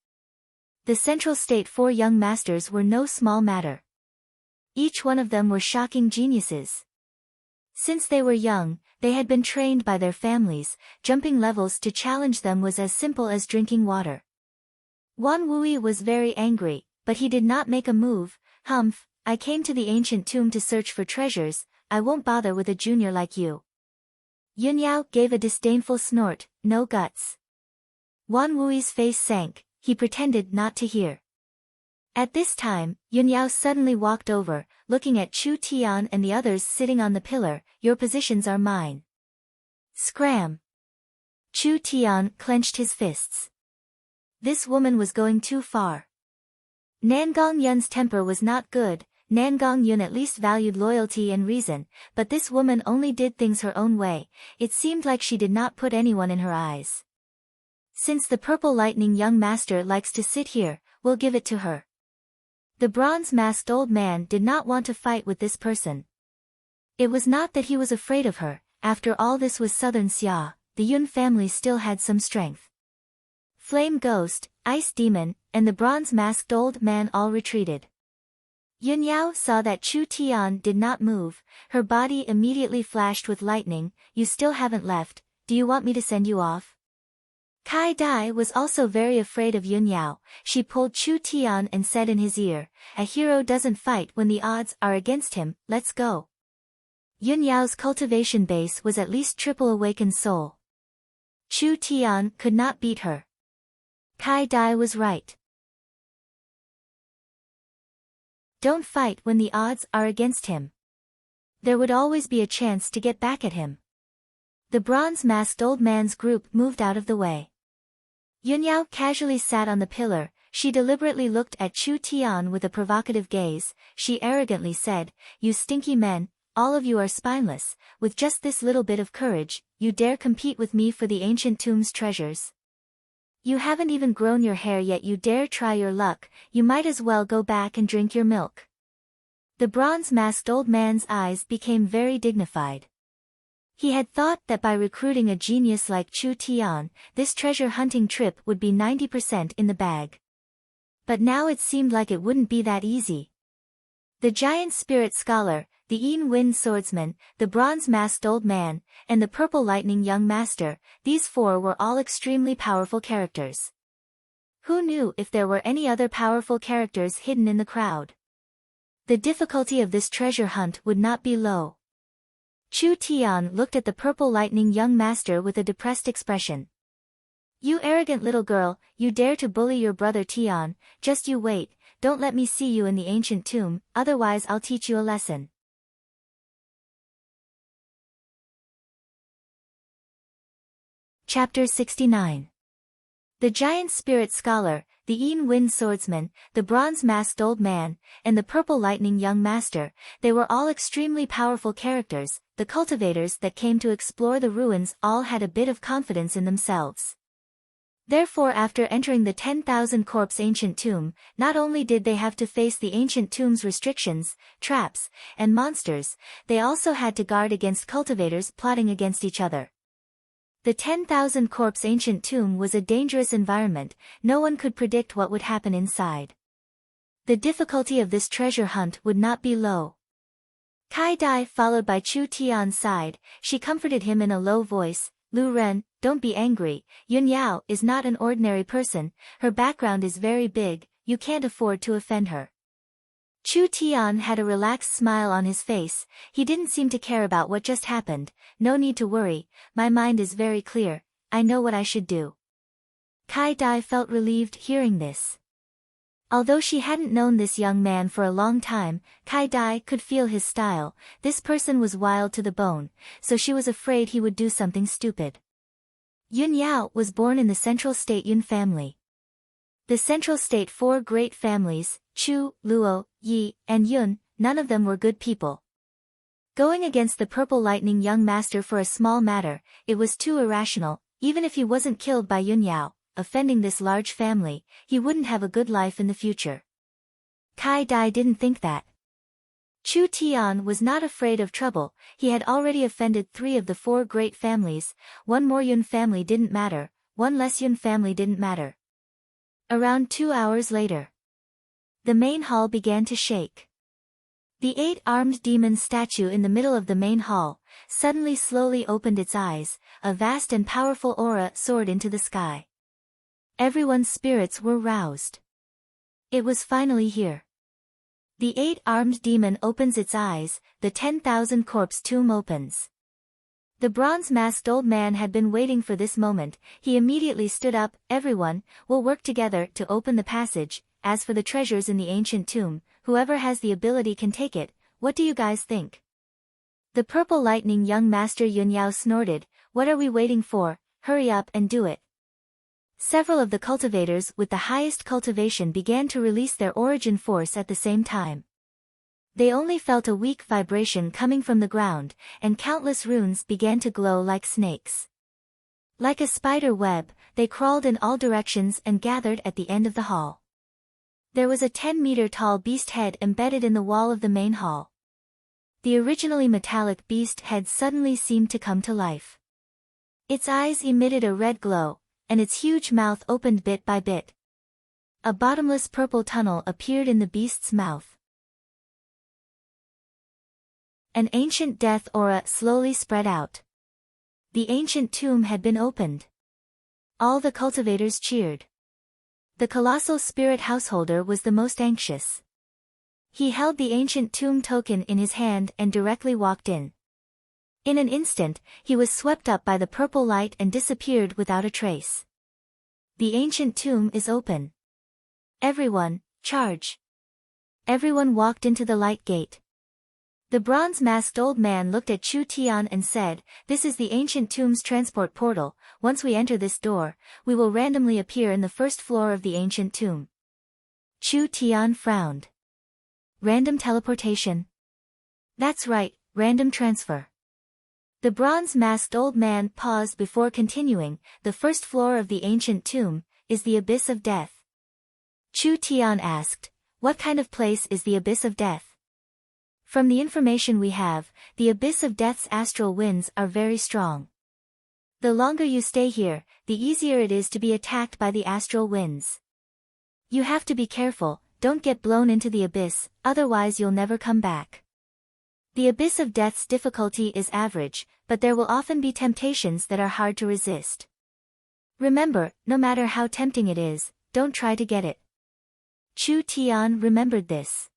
The Central State 4 young masters were no small matter. Each one of them were shocking geniuses. Since they were young, they had been trained by their families. Jumping levels to challenge them was as simple as drinking water. Wan Wui was very angry, but he did not make a move. Humph, I came to the ancient tomb to search for treasures, I won't bother with a junior like you. Yunyao gave a disdainful snort, no guts. Wan Wui's face sank, he pretended not to hear. At this time, Yunyao suddenly walked over, looking at Chu Tian and the others sitting on the pillar, your positions are mine. Scram! Chu Tian clenched his fists. This woman was going too far. Nangong Yun's temper was not good. Nangong Yun at least valued loyalty and reason, but this woman only did things her own way. It seemed like she did not put anyone in her eyes. Since the Purple Lightning young master likes to sit here, we'll give it to her. The bronze-masked old man did not want to fight with this person. It was not that he was afraid of her, after all this was Southern Xia, the Yun family still had some strength. Flame Ghost, Ice Demon, and the bronze-masked old man all retreated. Yun Yao saw that Chu Tian did not move, her body immediately flashed with lightning. You still haven't left, do you want me to send you off? Kai Dai was also very afraid of Yun Yao. She pulled Chu Tian and said in his ear, a hero doesn't fight when the odds are against him, let's go. Yun Yao's cultivation base was at least triple awakened soul. Chu Tian could not beat her. Kai Dai was right. Don't fight when the odds are against him. There would always be a chance to get back at him. The bronze-masked old man's group moved out of the way. Yun Yao casually sat on the pillar. She deliberately looked at Chu Tian with a provocative gaze. She arrogantly said, you stinky men, all of you are spineless. With just this little bit of courage, you dare compete with me for the ancient tomb's treasures? You haven't even grown your hair yet, you dare try your luck. You might as well go back and drink your milk. The bronze-masked old man's eyes became very dignified. He had thought that by recruiting a genius like Chu Tian, this treasure hunting trip would be 90% in the bag. But now it seemed like it wouldn't be that easy. The giant spirit scholar, the Yin Wind swordsman, the bronze-masked old man, and the purple lightning young master, these four were all extremely powerful characters. Who knew if there were any other powerful characters hidden in the crowd? The difficulty of this treasure hunt would not be low. Chu Tian looked at the purple lightning young master with a depressed expression. You arrogant little girl, you dare to bully your brother Tian, just you wait, don't let me see you in the ancient tomb, otherwise I'll teach you a lesson. Chapter 69. The giant spirit scholar, the Yin Wind swordsman, the bronze-masked old man, and the purple lightning young master, they were all extremely powerful characters. The cultivators that came to explore the ruins all had a bit of confidence in themselves. Therefore, after entering the 10,000 corpse ancient tomb, not only did they have to face the ancient tomb's restrictions, traps, and monsters, they also had to guard against cultivators plotting against each other. The 10,000 corpse ancient tomb was a dangerous environment. No one could predict what would happen inside. The difficulty of this treasure hunt would not be low. Kai Dai followed by Chu Tian's side. She comforted him in a low voice. Lu Ren, don't be angry. Yun Yao is not an ordinary person. Her background is very big. You can't afford to offend her. Chu Tian had a relaxed smile on his face. He didn't seem to care about what just happened. No need to worry, my mind is very clear, I know what I should do. Kai Dai felt relieved hearing this. Although she hadn't known this young man for a long time, Kai Dai could feel his style. This person was wild to the bone, so she was afraid he would do something stupid. Yun Yao was born in the Central State Yun family. The Central State four great families, Chu, Luo, Yi, and Yun, none of them were good people. Going against the purple lightning young master for a small matter, it was too irrational. Even if he wasn't killed by Yun Yao, offending this large family, he wouldn't have a good life in the future. Kai Dai didn't think that. Chu Tian was not afraid of trouble. He had already offended 3 of the 4 great families. One more Yun family didn't matter, one less Yun family didn't matter. Around 2 hours later, the main hall began to shake. The 8-armed demon statue in the middle of the main hall suddenly slowly opened its eyes. A vast and powerful aura soared into the sky. Everyone's spirits were roused. It was finally here. The 8-armed demon opens its eyes, the 10,000 corpse tomb opens. The bronze-masked old man had been waiting for this moment. He immediately stood up. Everyone, will work together to open the passage. As for the treasures in the ancient tomb, whoever has the ability can take it. What do you guys think? The purple lightning young master Yun Yao snorted. What are we waiting for? Hurry up and do it. Several of the cultivators with the highest cultivation began to release their origin force at the same time. They only felt a weak vibration coming from the ground, and countless runes began to glow like snakes. Like a spider web, they crawled in all directions and gathered at the end of the hall. There was a 10-meter tall beast head embedded in the wall of the main hall. The originally metallic beast head suddenly seemed to come to life. Its eyes emitted a red glow, and its huge mouth opened bit by bit. A bottomless purple tunnel appeared in the beast's mouth. An ancient death aura slowly spread out. The ancient tomb had been opened. All the cultivators cheered. The colossal spirit householder was the most anxious. He held the ancient tomb token in his hand and directly walked in. In an instant, he was swept up by the purple light and disappeared without a trace. The ancient tomb is open. Everyone, charge. Everyone walked into the light gate. The bronze-masked old man looked at Chu Tian and said, "This is the ancient tomb's transport portal. Once we enter this door, we will randomly appear in the first floor of the ancient tomb." Chu Tian frowned. Random teleportation? That's right, random transfer. The bronze-masked old man paused before continuing. The first floor of the ancient tomb is the Abyss of Death. Chu Tian asked, "What kind of place is the Abyss of Death?" From the information we have, the Abyss of Death's astral winds are very strong. The longer you stay here, the easier it is to be attacked by the astral winds. You have to be careful, don't get blown into the abyss, otherwise you'll never come back. The Abyss of Death's difficulty is average, but there will often be temptations that are hard to resist. Remember, no matter how tempting it is, don't try to get it. Chu Tian remembered this.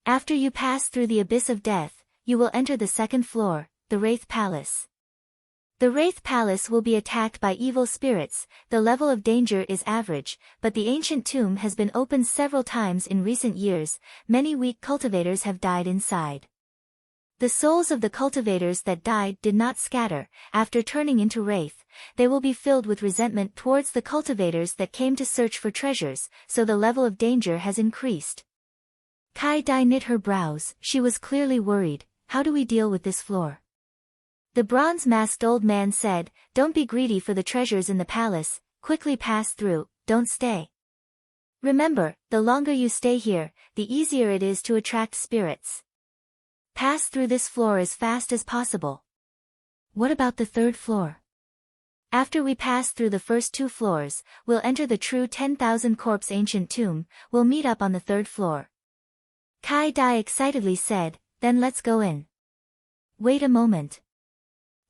After you pass through the Abyss of Death, you will enter the second floor, the Wraith Palace. The Wraith Palace will be attacked by evil spirits. The level of danger is average, but the ancient tomb has been opened several times in recent years. Many weak cultivators have died inside. The souls of the cultivators that died did not scatter. After turning into wraith, they will be filled with resentment towards the cultivators that came to search for treasures, so the level of danger has increased. Kai Dai knit her brows. She was clearly worried. How do we deal with this floor? The bronze-masked old man said, "Don't be greedy for the treasures in the palace, quickly pass through, don't stay. Remember, the longer you stay here, the easier it is to attract spirits. Pass through this floor as fast as possible." What about the third floor? After we pass through the first 2 floors, we'll enter the true 10,000 corpse ancient tomb. We'll meet up on the third floor. Kai Dai excitedly said, "Then let's go in." Wait a moment.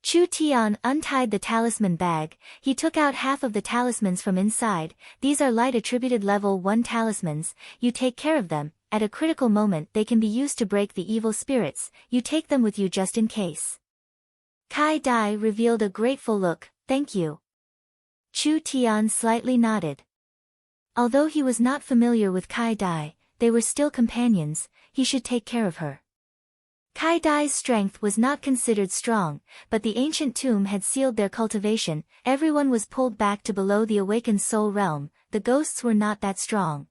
Chu Tian untied the talisman bag. He took out half of the talismans from inside. These are light attributed level 1 talismans. You take care of them. At a critical moment they can be used to break the evil spirits. You take them with you just in case. Kai Dai revealed a grateful look. "Thank you." Chu Tian slightly nodded. Although he was not familiar with Kai Dai, they were still companions. He should take care of her. Kai Dai's strength was not considered strong, but the ancient tomb had sealed their cultivation. Everyone was pulled back to below the awakened soul realm. The ghosts were not that strong.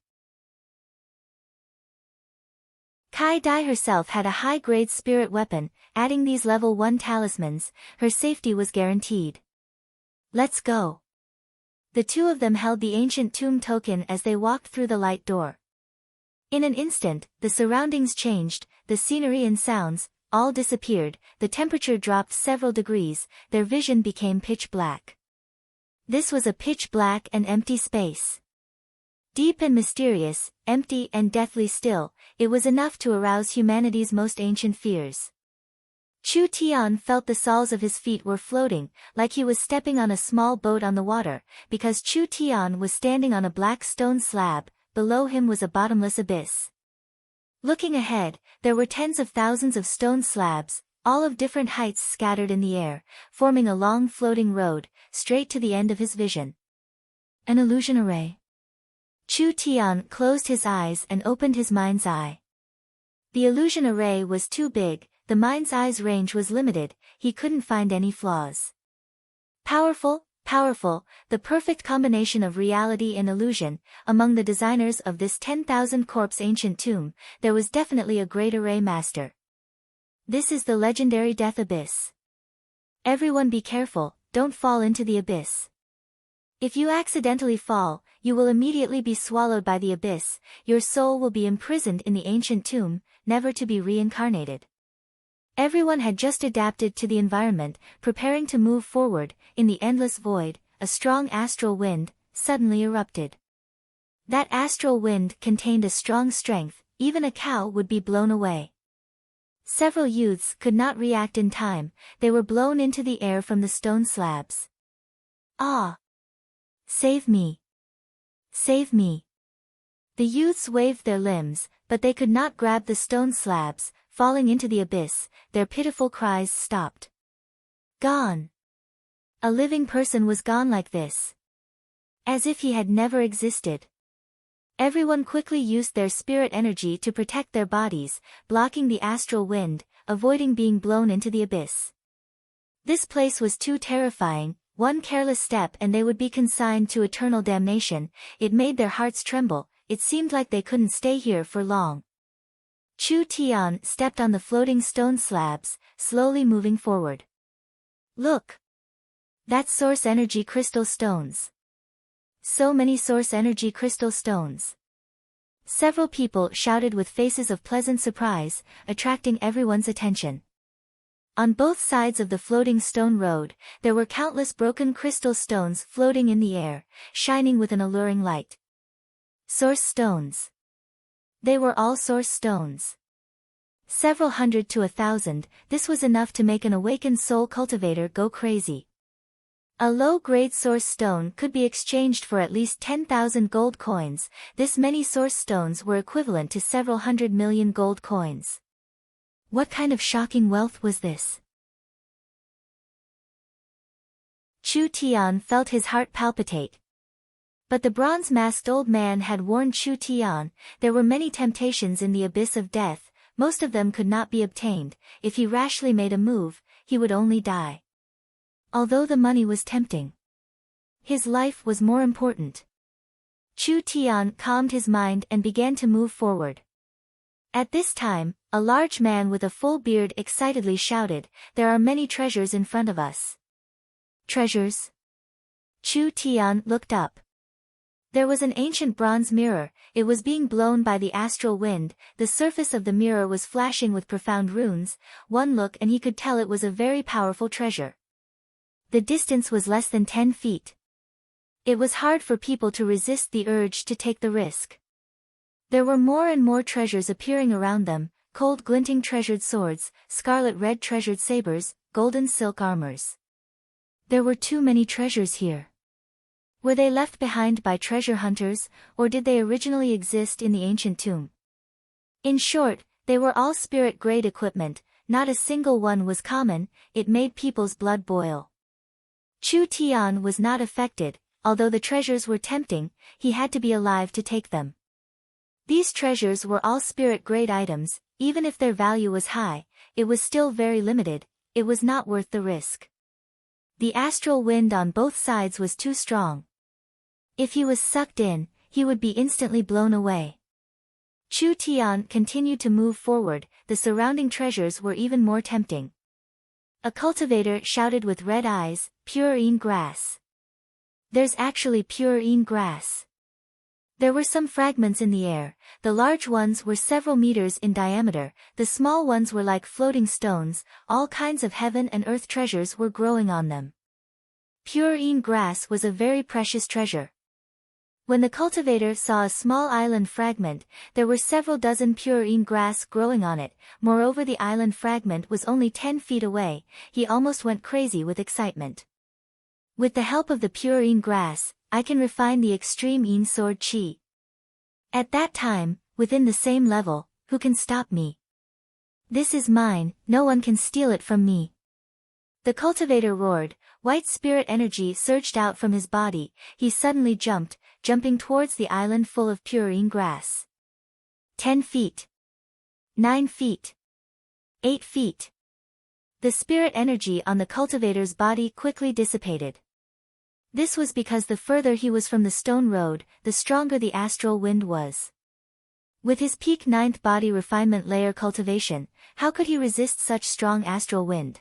Kai Dai herself had a high-grade spirit weapon. Adding these level 1 talismans, her safety was guaranteed. Let's go. The two of them held the ancient tomb token as they walked through the light door. In an instant, the surroundings changed, the scenery and sounds, all disappeared. The temperature dropped several degrees. Their vision became pitch black. This was a pitch black and empty space. Deep and mysterious, empty and deathly still, it was enough to arouse humanity's most ancient fears. Chu Tian felt the soles of his feet were floating, like he was stepping on a small boat on the water, because Chu Tian was standing on a black stone slab. Below him was a bottomless abyss. Looking ahead, there were tens of thousands of stone slabs, all of different heights scattered in the air, forming a long floating road, straight to the end of his vision. An illusion array. Chu Tian closed his eyes and opened his mind's eye. The illusion array was too big, the mind's eye's range was limited, he couldn't find any flaws. Powerful, the perfect combination of reality and illusion. Among the designers of this 10,000 corpse ancient tomb, there was definitely a great array master. This is the legendary Death Abyss. Everyone be careful, don't fall into the abyss. If you accidentally fall, you will immediately be swallowed by the abyss. Your soul will be imprisoned in the ancient tomb, never to be reincarnated. Everyone had just adapted to the environment, preparing to move forward. In the endless void, a strong astral wind suddenly erupted. That astral wind contained a strong strength, even a cow would be blown away. Several youths could not react in time, they were blown into the air from the stone slabs. Ah! Save me! Save me! The youths waved their limbs, but they could not grab the stone slabs. Falling into the abyss, their pitiful cries stopped. Gone! A living person was gone like this. As if he had never existed. Everyone quickly used their spirit energy to protect their bodies, blocking the astral wind, avoiding being blown into the abyss. This place was too terrifying, one careless step and they would be consigned to eternal damnation. It made their hearts tremble, it seemed like they couldn't stay here for long. Chu Tian stepped on the floating stone slabs, slowly moving forward. Look! That's source energy crystal stones. So many source energy crystal stones. Several people shouted with faces of pleasant surprise, attracting everyone's attention. On both sides of the floating stone road, there were countless broken crystal stones floating in the air, shining with an alluring light. Source stones. They were all source stones. Several hundred to 1,000, this was enough to make an awakened soul cultivator go crazy. A low-grade source stone could be exchanged for at least 10,000 gold coins. This many source stones were equivalent to several 100 million gold coins. What kind of shocking wealth was this? Chu Tian felt his heart palpitate. But the bronze-masked old man had warned Chu Tian, there were many temptations in the abyss of death, most of them could not be obtained. If he rashly made a move, he would only die. Although the money was tempting, his life was more important. Chu Tian calmed his mind and began to move forward. At this time, a large man with a full beard excitedly shouted, "There are many treasures in front of us." Treasures? Chu Tian looked up. There was an ancient bronze mirror, it was being blown by the astral wind, the surface of the mirror was flashing with profound runes, one look and he could tell it was a very powerful treasure. The distance was less than 10 feet. It was hard for people to resist the urge to take the risk. There were more and more treasures appearing around them, cold glinting treasured swords, scarlet red treasured sabers, golden silk armors. There were too many treasures here. Were they left behind by treasure hunters, or did they originally exist in the ancient tomb? In short, they were all spirit-grade equipment, not a single one was common, it made people's blood boil. Chu Tian was not affected, although the treasures were tempting, he had to be alive to take them. These treasures were all spirit-grade items, even if their value was high, it was still very limited, it was not worth the risk. The astral wind on both sides was too strong. If he was sucked in, he would be instantly blown away. Chu Tian continued to move forward, the surrounding treasures were even more tempting. A cultivator shouted with red eyes, "Pure Een grass." There's actually pure Een grass. There were some fragments in the air, the large ones were several meters in diameter, the small ones were like floating stones, all kinds of heaven and earth treasures were growing on them. Pure Een grass was a very precious treasure. When the cultivator saw a small island fragment, there were several dozen pure Een grass growing on it, moreover the island fragment was only 10 feet away, he almost went crazy with excitement. With the help of the pure Een grass, I can refine the extreme Een sword chi. At that time, within the same level, who can stop me? This is mine, no one can steal it from me. The cultivator roared, white spirit energy surged out from his body, he suddenly jumped, jumping towards the island full of pure Een grass. 10 feet. 9 feet. 8 feet. The spirit energy on the cultivator's body quickly dissipated. This was because the further he was from the stone road, the stronger the astral wind was. With his peak 9th body refinement layer cultivation, how could he resist such strong astral wind?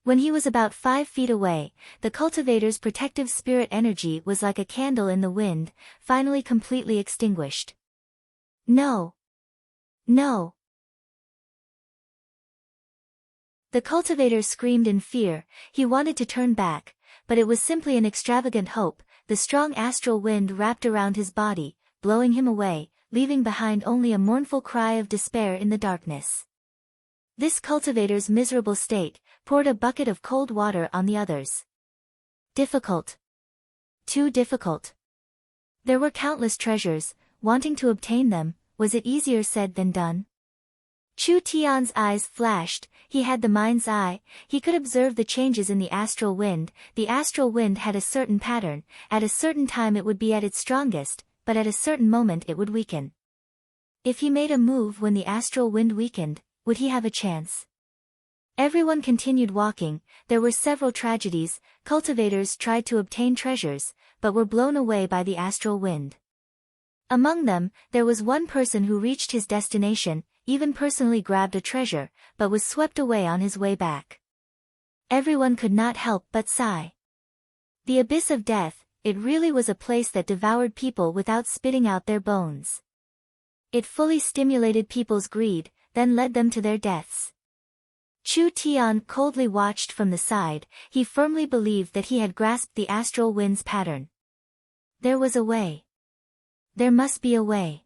When he was about 5 feet away, the cultivator's protective spirit energy was like a candle in the wind, finally completely extinguished. No! No! The cultivator screamed in fear. He wanted to turn back, but it was simply an extravagant hope. The strong astral wind wrapped around his body, blowing him away, leaving behind only a mournful cry of despair in the darkness. This cultivator's miserable state poured a bucket of cold water on the others. Difficult. Too difficult. There were countless treasures. Wanting to obtain them, was it easier said than done? Chu Tian's eyes flashed. He had the mind's eye. He could observe the changes in the astral wind. The astral wind had a certain pattern. At a certain time it would be at its strongest, but at a certain moment it would weaken. If he made a move when the astral wind weakened, would he have a chance? Everyone continued walking. There were several tragedies. Cultivators tried to obtain treasures, but were blown away by the astral wind. Among them, there was one person who reached his destination, even personally grabbed a treasure, but was swept away on his way back. Everyone could not help but sigh. The abyss of death, it really was a place that devoured people without spitting out their bones. It fully stimulated people's greed, then led them to their deaths. Chu Tian coldly watched from the side. He firmly believed that he had grasped the astral wind's pattern. There was a way. There must be a way.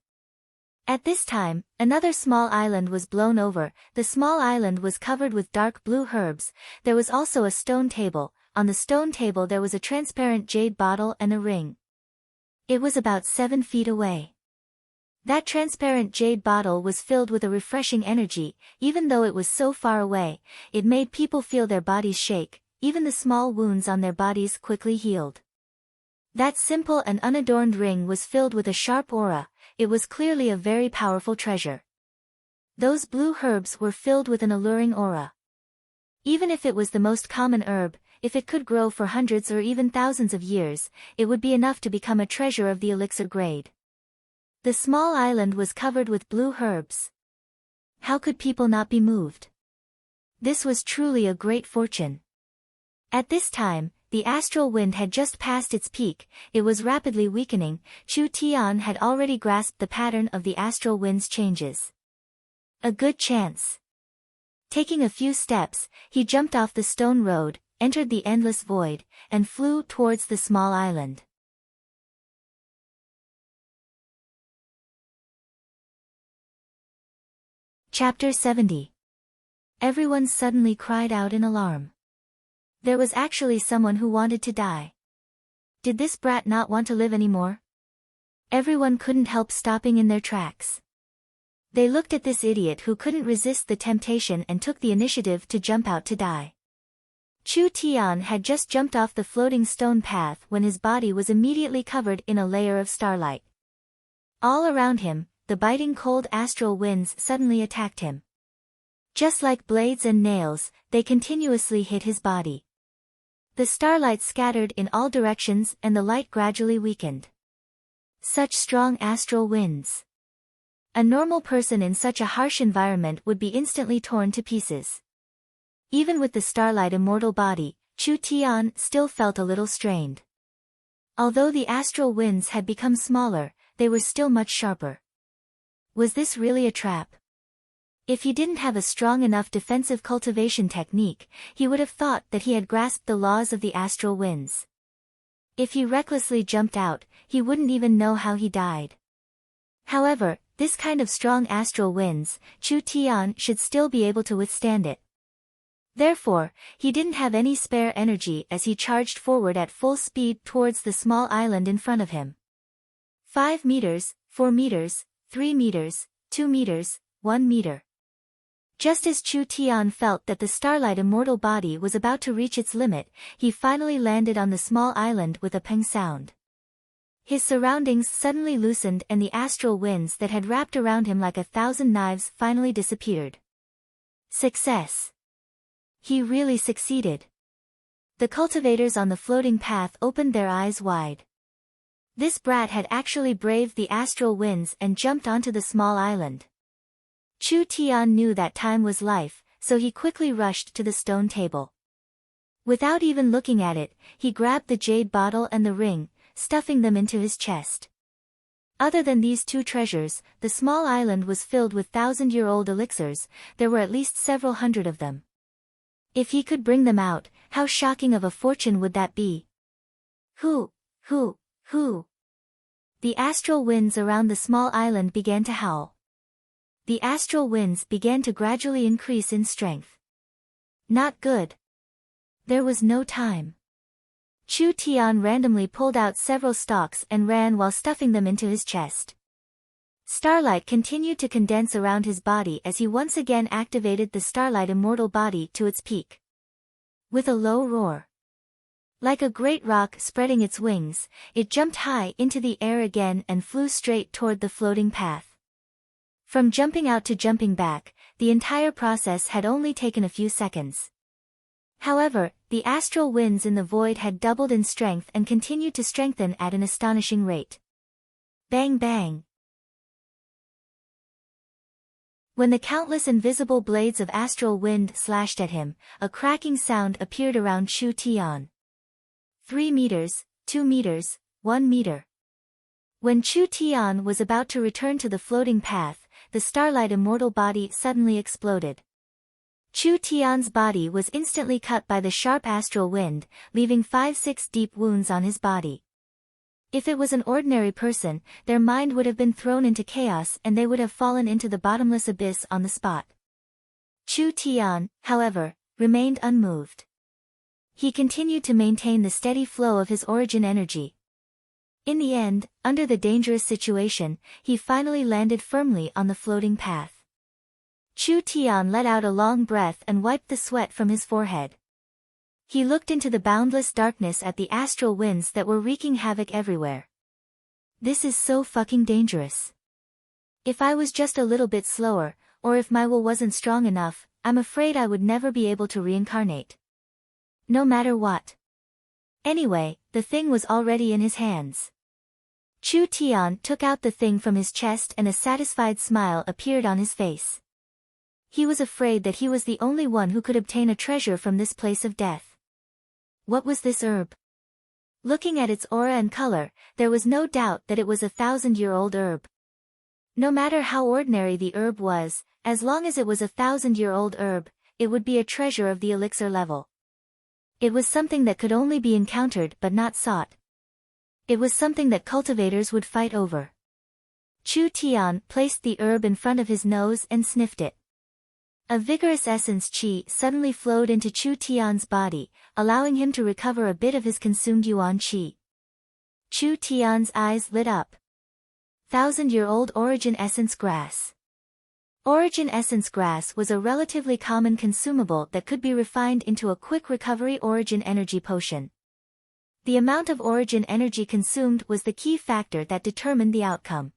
At this time, another small island was blown over. The small island was covered with dark blue herbs. There was also a stone table. On the stone table there was a transparent jade bottle and a ring. It was about 7 feet away. That transparent jade bottle was filled with a refreshing energy. Even though it was so far away, it made people feel their bodies shake. Even the small wounds on their bodies quickly healed. That simple and unadorned ring was filled with a sharp aura. It was clearly a very powerful treasure. Those blue herbs were filled with an alluring aura. Even if it was the most common herb, if it could grow for hundreds or even thousands of years, it would be enough to become a treasure of the elixir grade. The small island was covered with blue herbs. How could people not be moved? This was truly a great fortune. At this time, the astral wind had just passed its peak. It was rapidly weakening. Chu Tian had already grasped the pattern of the astral wind's changes. A good chance. Taking a few steps, he jumped off the stone road, entered the endless void, and flew towards the small island. Chapter 70. Everyone suddenly cried out in alarm. There was actually someone who wanted to die. Did this brat not want to live anymore? Everyone couldn't help stopping in their tracks. They looked at this idiot who couldn't resist the temptation and took the initiative to jump out to die. Chu Tian had just jumped off the floating stone path when his body was immediately covered in a layer of starlight. All around him, the biting cold astral winds suddenly attacked him. Just like blades and nails, they continuously hit his body. The starlight scattered in all directions and the light gradually weakened. Such strong astral winds. A normal person in such a harsh environment would be instantly torn to pieces. Even with the starlight immortal body, Chu Tian still felt a little strained. Although the astral winds had become smaller, they were still much sharper. Was this really a trap? If he didn't have a strong enough defensive cultivation technique, he would have thought that he had grasped the laws of the astral winds. If he recklessly jumped out, he wouldn't even know how he died. However, this kind of strong astral winds, Chu Tian should still be able to withstand it. Therefore, he didn't have any spare energy as he charged forward at full speed towards the small island in front of him. 5 meters, 4 meters, 3 meters, 2 meters, 1 meter. Just as Chu Tian felt that the starlight immortal body was about to reach its limit, he finally landed on the small island with a peng sound. His surroundings suddenly loosened and the astral winds that had wrapped around him like 1,000 knives finally disappeared. Success! He really succeeded. The cultivators on the floating path opened their eyes wide. This brat had actually braved the astral winds and jumped onto the small island. Chu Tian knew that time was life, so he quickly rushed to the stone table. Without even looking at it, he grabbed the jade bottle and the ring, stuffing them into his chest. Other than these 2 treasures, the small island was filled with 1,000-year-old elixirs. There were at least several hundred of them. If he could bring them out, how shocking of a fortune would that be? Who? The astral winds around the small island began to howl. The astral winds began to gradually increase in strength. Not good. There was no time. Chu Tian randomly pulled out several stalks and ran while stuffing them into his chest. Starlight continued to condense around his body as he once again activated the Starlight Immortal Body to its peak. With a low roar, like a great rock spreading its wings, it jumped high into the air again and flew straight toward the floating path. From jumping out to jumping back, the entire process had only taken a few seconds. However, the astral winds in the void had doubled in strength and continued to strengthen at an astonishing rate. Bang bang! When the countless invisible blades of astral wind slashed at him, a cracking sound appeared around Chu Tian. 3 meters, 2 meters, 1 meter. When Chu Tian was about to return to the floating path, the Starlight Immortal Body suddenly exploded. Chu Tian's body was instantly cut by the sharp astral wind, leaving 5-6 deep wounds on his body. If it was an ordinary person, their mind would have been thrown into chaos and they would have fallen into the bottomless abyss on the spot. Chu Tian, however, remained unmoved. He continued to maintain the steady flow of his origin energy. In the end, under the dangerous situation, he finally landed firmly on the floating path. Chu Tian let out a long breath and wiped the sweat from his forehead. He looked into the boundless darkness at the astral winds that were wreaking havoc everywhere. This is so fucking dangerous. If I was just a little bit slower, or if my will wasn't strong enough, I'm afraid I would never be able to reincarnate. No matter what. Anyway, the thing was already in his hands. Chu Tian took out the thing from his chest and a satisfied smile appeared on his face. He was afraid that he was the only one who could obtain a treasure from this place of death. What was this herb? Looking at its aura and color, there was no doubt that it was a 1,000-year-old herb. No matter how ordinary the herb was, as long as it was a 1,000-year-old herb, it would be a treasure of the elixir level. It was something that could only be encountered but not sought. It was something that cultivators would fight over. Chu Tian placed the herb in front of his nose and sniffed it. A vigorous essence qi suddenly flowed into Chu Tian's body, allowing him to recover a bit of his consumed yuan qi. Chu Tian's eyes lit up. 1,000-year-old origin essence grass. Origin essence grass was a relatively common consumable that could be refined into a quick recovery origin energy potion. The amount of origin energy consumed was the key factor that determined the outcome.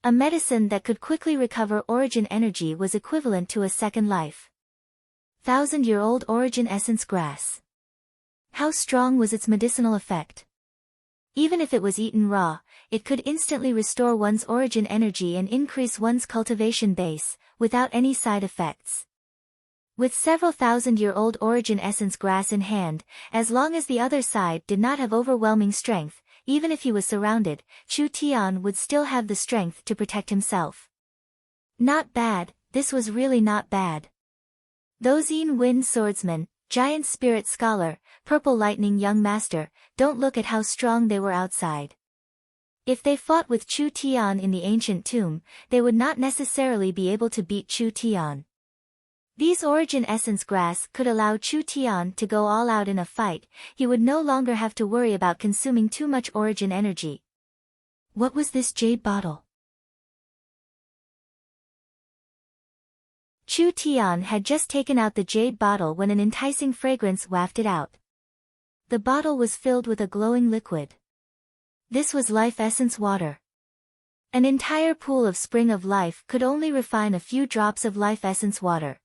A medicine that could quickly recover origin energy was equivalent to a second life. 1,000-year-old origin essence grass. How strong was its medicinal effect? Even if it was eaten raw, it could instantly restore one's origin energy and increase one's cultivation base, without any side effects. With several 1,000-year-old origin essence grass in hand, as long as the other side did not have overwhelming strength, even if he was surrounded, Chu Tian would still have the strength to protect himself. Not bad, this was really not bad. Those Yin Wind Swordsman, Giant Spirit Scholar, Purple Lightning Young Master, don't look at how strong they were outside. If they fought with Chu Tian in the ancient tomb, they would not necessarily be able to beat Chu Tian. These origin essence grass could allow Chu Tian to go all out in a fight. He would no longer have to worry about consuming too much origin energy. What was this jade bottle? Chu Tian had just taken out the jade bottle when an enticing fragrance wafted out. The bottle was filled with a glowing liquid. This was life essence water. An entire pool of spring of life could only refine a few drops of life essence water.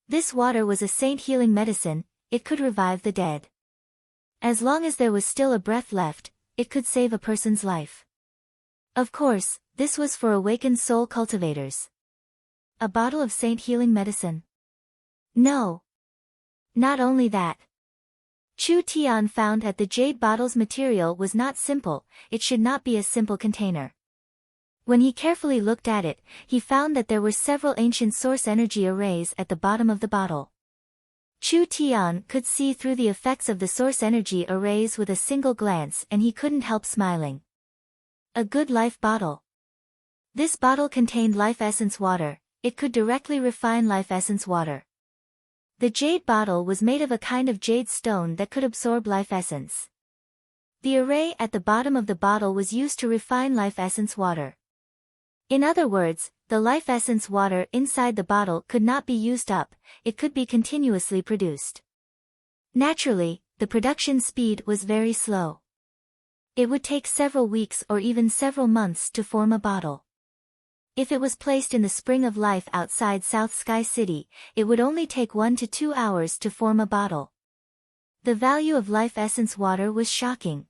This water was a saint healing medicine, it could revive the dead. As long as there was still a breath left, it could save a person's life. Of course, this was for awakened soul cultivators. A bottle of saint healing medicine? No. Not only that. Chu Tian found that the jade bottle's material was not simple, it should not be a simple container. When he carefully looked at it, he found that there were several ancient source energy arrays at the bottom of the bottle. Chu Tian could see through the effects of the source energy arrays with a single glance, and he couldn't help smiling. A good life bottle. This bottle contained life essence water. It could directly refine life essence water. The jade bottle was made of a kind of jade stone that could absorb life essence. The array at the bottom of the bottle was used to refine life essence water. In other words, the life essence water inside the bottle could not be used up, it could be continuously produced. Naturally, the production speed was very slow. It would take several weeks or even several months to form a bottle. If it was placed in the spring of life outside South Sky City, it would only take 1 to 2 hours to form a bottle. The value of life essence water was shocking.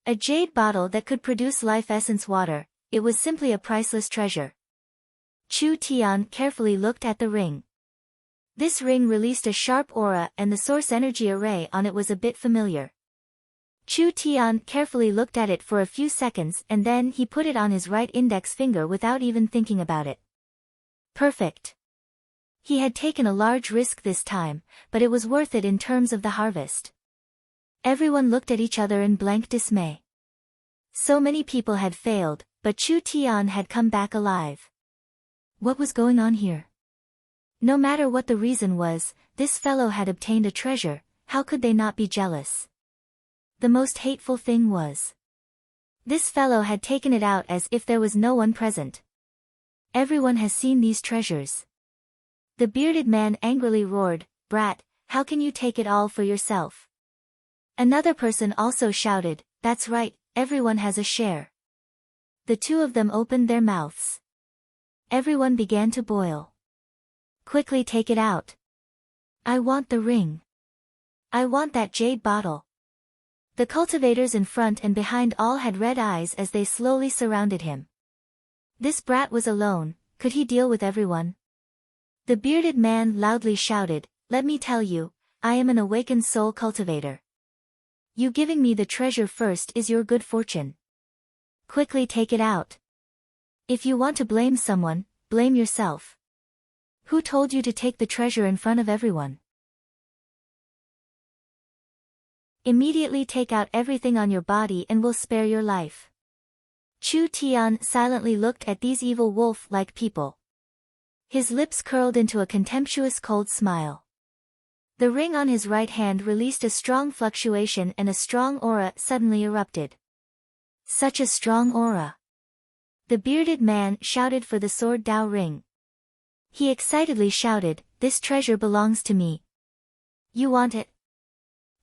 A jade bottle that could produce life essence water, it was simply a priceless treasure. Chu Tian carefully looked at the ring. This ring released a sharp aura, and the source energy array on it was a bit familiar. Chu Tian carefully looked at it for a few seconds, and then he put it on his right index finger without even thinking about it. Perfect. He had taken a large risk this time, but it was worth it in terms of the harvest. Everyone looked at each other in blank dismay. So many people had failed, but Chu Tian had come back alive. What was going on here? No matter what the reason was, this fellow had obtained a treasure. How could they not be jealous? The most hateful thing was, this fellow had taken it out as if there was no one present. Everyone has seen these treasures. The bearded man angrily roared, "Brat, how can you take it all for yourself?" Another person also shouted, "That's right, everyone has a share." The two of them opened their mouths. Everyone began to boil. Quickly take it out. I want the ring. I want that jade bottle. The cultivators in front and behind all had red eyes as they slowly surrounded him. This brat was alone, could he deal with everyone? The bearded man loudly shouted, "Let me tell you, I am an awakened soul cultivator. You giving me the treasure first is your good fortune. Quickly take it out. If you want to blame someone, blame yourself. Who told you to take the treasure in front of everyone? Immediately take out everything on your body and we'll spare your life." Chu Tian silently looked at these evil wolf-like people. His lips curled into a contemptuous cold smile. The ring on his right hand released a strong fluctuation and a strong aura suddenly erupted. Such a strong aura! The bearded man shouted for the sword Dao ring. He excitedly shouted, "This treasure belongs to me. You want it?"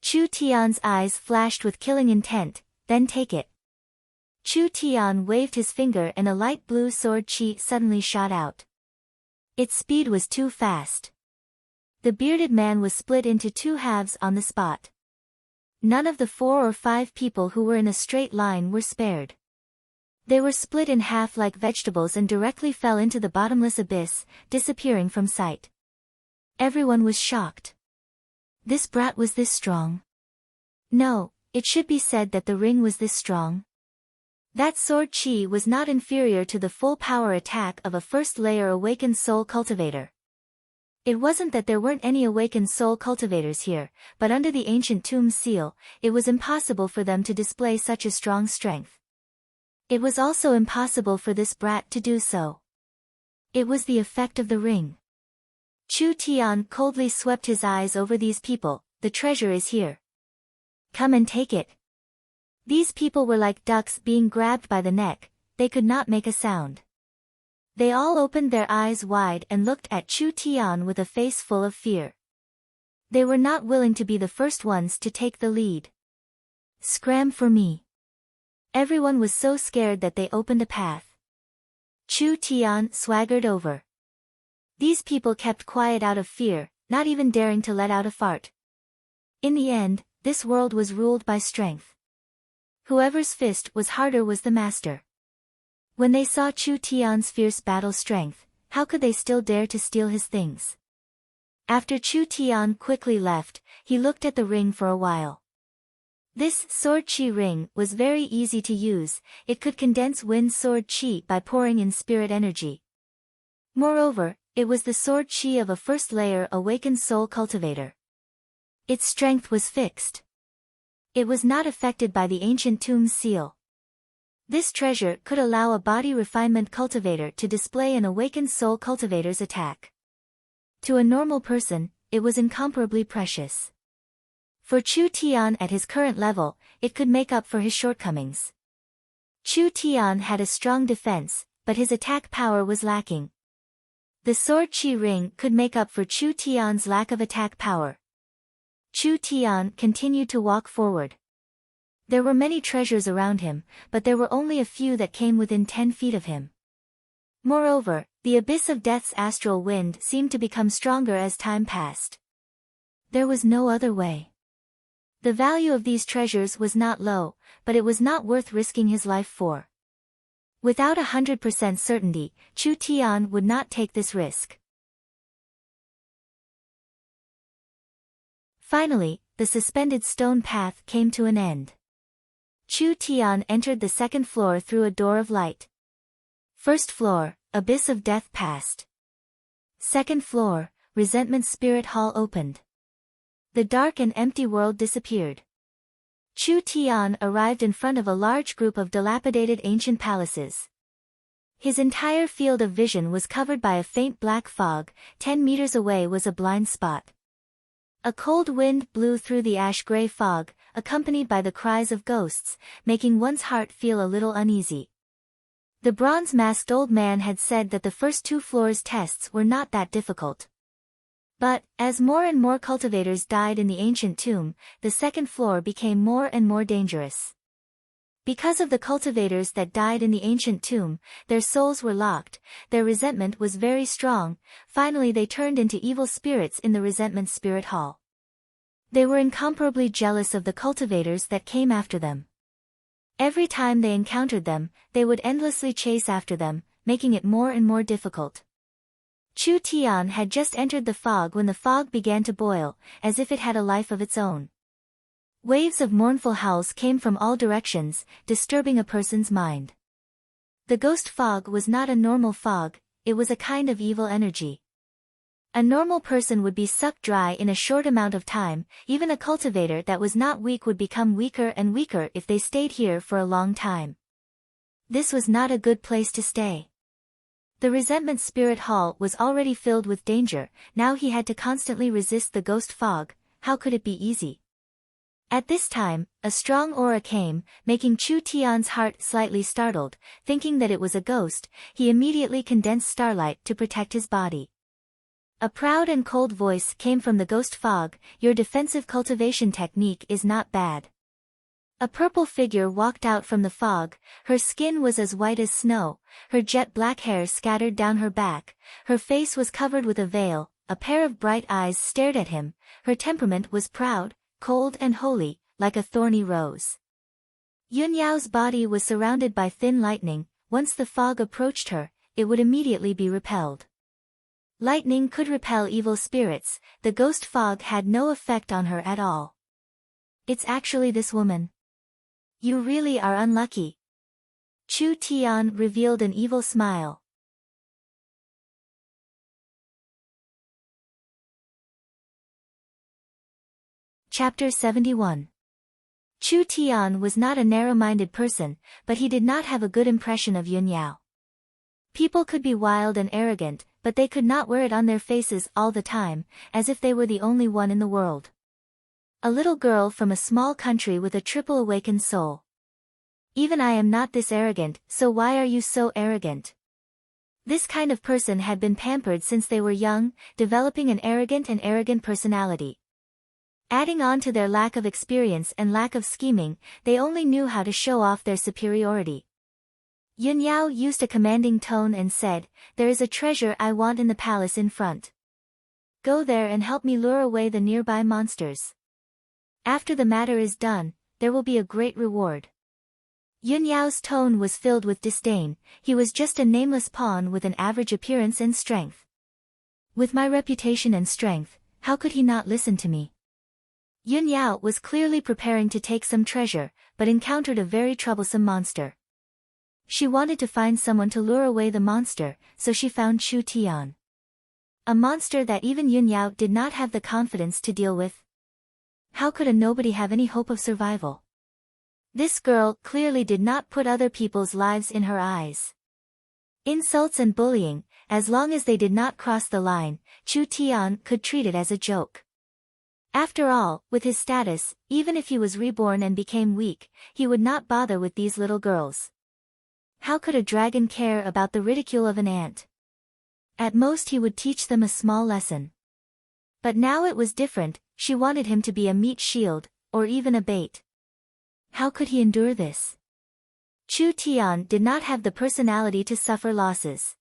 Chu Tian's eyes flashed with killing intent, "Then take it." Chu Tian waved his finger and a light blue sword chi suddenly shot out. Its speed was too fast. The bearded man was split into 2 halves on the spot. None of the 4 or 5 people who were in a straight line were spared. They were split in half like vegetables and directly fell into the bottomless abyss, disappearing from sight. Everyone was shocked. This brat was this strong? No, it should be said that the ring was this strong. That sword chi was not inferior to the full power attack of a first-layer awakened soul cultivator. It wasn't that there weren't any awakened soul cultivators here, but under the ancient tomb seal, it was impossible for them to display such a strong strength. It was also impossible for this brat to do so. It was the effect of the ring. Chu Tian coldly swept his eyes over these people. "The treasure is here. Come and take it." These people were like ducks being grabbed by the neck, they could not make a sound. They all opened their eyes wide and looked at Chu Tian with a face full of fear. They were not willing to be the first ones to take the lead. "Scram for me." Everyone was so scared that they opened a path. Chu Tian swaggered over. These people kept quiet out of fear, not even daring to let out a fart. In the end, this world was ruled by strength. Whoever's fist was harder was the master. When they saw Chu Tian's fierce battle strength, how could they still dare to steal his things? After Chu Tian quickly left, he looked at the ring for a while. This sword chi ring was very easy to use, it could condense wind sword chi by pouring in spirit energy. Moreover, it was the sword chi of a first-layer awakened soul cultivator. Its strength was fixed. It was not affected by the ancient tomb's seal. This treasure could allow a body refinement cultivator to display an awakened soul cultivator's attack. To a normal person, it was incomparably precious. For Chu Tian at his current level, it could make up for his shortcomings. Chu Tian had a strong defense, but his attack power was lacking. The sword Qi Ring could make up for Chu Tian's lack of attack power. Chu Tian continued to walk forward. There were many treasures around him, but there were only a few that came within 10 feet of him. Moreover, the abyss of death's astral wind seemed to become stronger as time passed. There was no other way. The value of these treasures was not low, but it was not worth risking his life for. Without 100% certainty, Chu Tian would not take this risk. Finally, the suspended stone path came to an end. Chu Tian entered the second floor through a door of light. First floor, abyss of death passed. Second floor, resentment spirit hall opened. The dark and empty world disappeared. Chu Tian arrived in front of a large group of dilapidated ancient palaces. His entire field of vision was covered by a faint black fog. 10 meters away was a blind spot. A cold wind blew through the ash-gray fog, accompanied by the cries of ghosts, making one's heart feel a little uneasy. The bronze-masked old man had said that the first 2 floors' tests were not that difficult. But, as more and more cultivators died in the ancient tomb, the second floor became more and more dangerous. Because of the cultivators that died in the ancient tomb, their souls were locked, their resentment was very strong. Finally they turned into evil spirits in the resentment spirit hall. They were incomparably jealous of the cultivators that came after them. Every time they encountered them, they would endlessly chase after them, making it more and more difficult. Chu Tian had just entered the fog when the fog began to boil, as if it had a life of its own. Waves of mournful howls came from all directions, disturbing a person's mind. The ghost fog was not a normal fog, it was a kind of evil energy. A normal person would be sucked dry in a short amount of time. Even a cultivator that was not weak would become weaker and weaker if they stayed here for a long time. This was not a good place to stay. The resentment spirit hall was already filled with danger, now he had to constantly resist the ghost fog. How could it be easy? At this time, a strong aura came, making Chu Tian's heart slightly startled. Thinking that it was a ghost, he immediately condensed starlight to protect his body. A proud and cold voice came from the ghost fog. Your defensive cultivation technique is not bad. A purple figure walked out from the fog. Her skin was as white as snow, her jet black hair scattered down her back, her face was covered with a veil, a pair of bright eyes stared at him. Her temperament was proud, cold and holy, like a thorny rose. Yun Yao's body was surrounded by thin lightning. Once the fog approached her, it would immediately be repelled. Lightning could repel evil spirits, the ghost fog had no effect on her at all. It's actually this woman. You really are unlucky. Chu Tian revealed an evil smile. Chapter 71. Chu Tian was not a narrow-minded person, but he did not have a good impression of Yun Yao. People could be wild and arrogant, but they could not wear it on their faces all the time, as if they were the only one in the world. A little girl from a small country with a triple awakened soul. Even I am not this arrogant, so why are you so arrogant? This kind of person had been pampered since they were young, developing an arrogant personality. Adding on to their lack of experience and lack of scheming, they only knew how to show off their superiority. Yun Yao used a commanding tone and said, "There is a treasure I want in the palace in front. Go there and help me lure away the nearby monsters. After the matter is done, there will be a great reward." Yun Yao's tone was filled with disdain. He was just a nameless pawn with an average appearance and strength. With my reputation and strength, how could he not listen to me? Yun Yao was clearly preparing to take some treasure, but encountered a very troublesome monster. She wanted to find someone to lure away the monster, so she found Chu Tian. A monster that even Yun Yao did not have the confidence to deal with. How could a nobody have any hope of survival? This girl clearly did not put other people's lives in her eyes. Insults and bullying, as long as they did not cross the line, Chu Tian could treat it as a joke. After all, with his status, even if he was reborn and became weak, he would not bother with these little girls. How could a dragon care about the ridicule of an ant? At most he would teach them a small lesson. But now it was different, she wanted him to be a meat shield, or even a bait. How could he endure this? Chu Tian did not have the personality to suffer losses.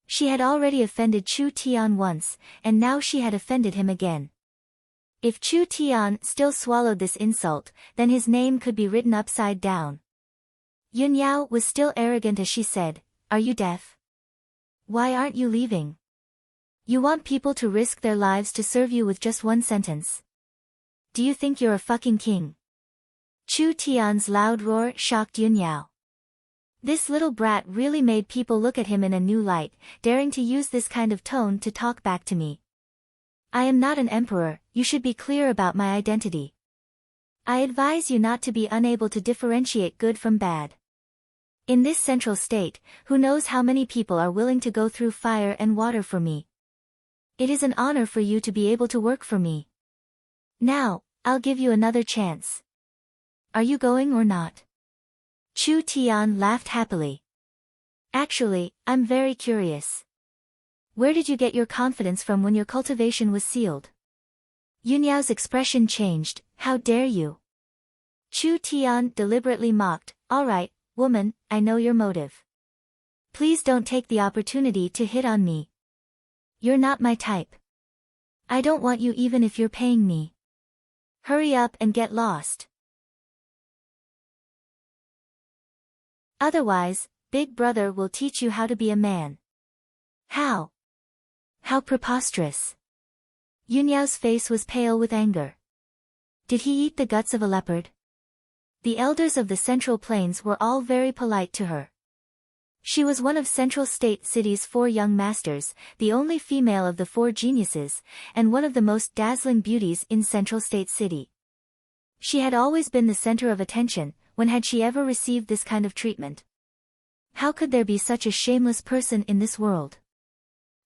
She had already offended Chu Tian once, and now she had offended him again. If Chu Tian still swallowed this insult, then his name could be written upside down. Yun Yao was still arrogant as she said, "Are you deaf? Why aren't you leaving? You want people to risk their lives to serve you with just one sentence. Do you think you're a fucking king?" Chu Tian's loud roar shocked Yun Yao. This little brat really made people look at him in a new light, daring to use this kind of tone to talk back to me. I am not an emperor, you should be clear about my identity. I advise you not to be unable to differentiate good from bad. In this central state, who knows how many people are willing to go through fire and water for me. It is an honor for you to be able to work for me. Now, I'll give you another chance. Are you going or not? Chu Tian laughed happily. Actually, I'm very curious. Where did you get your confidence from when your cultivation was sealed? Yun Yao's expression changed. How dare you? Chu Tian deliberately mocked. All right, woman, I know your motive. Please don't take the opportunity to hit on me. You're not my type. I don't want you even if you're paying me. Hurry up and get lost. Otherwise, Big Brother will teach you how to be a man. How? How preposterous. Yun Yao's face was pale with anger. Did he eat the guts of a leopard? The elders of the Central Plains were all very polite to her. She was one of Central State City's 4 young masters, the only female of the 4 geniuses, and one of the most dazzling beauties in Central State City. She had always been the center of attention. When had she ever received this kind of treatment? How could there be such a shameless person in this world?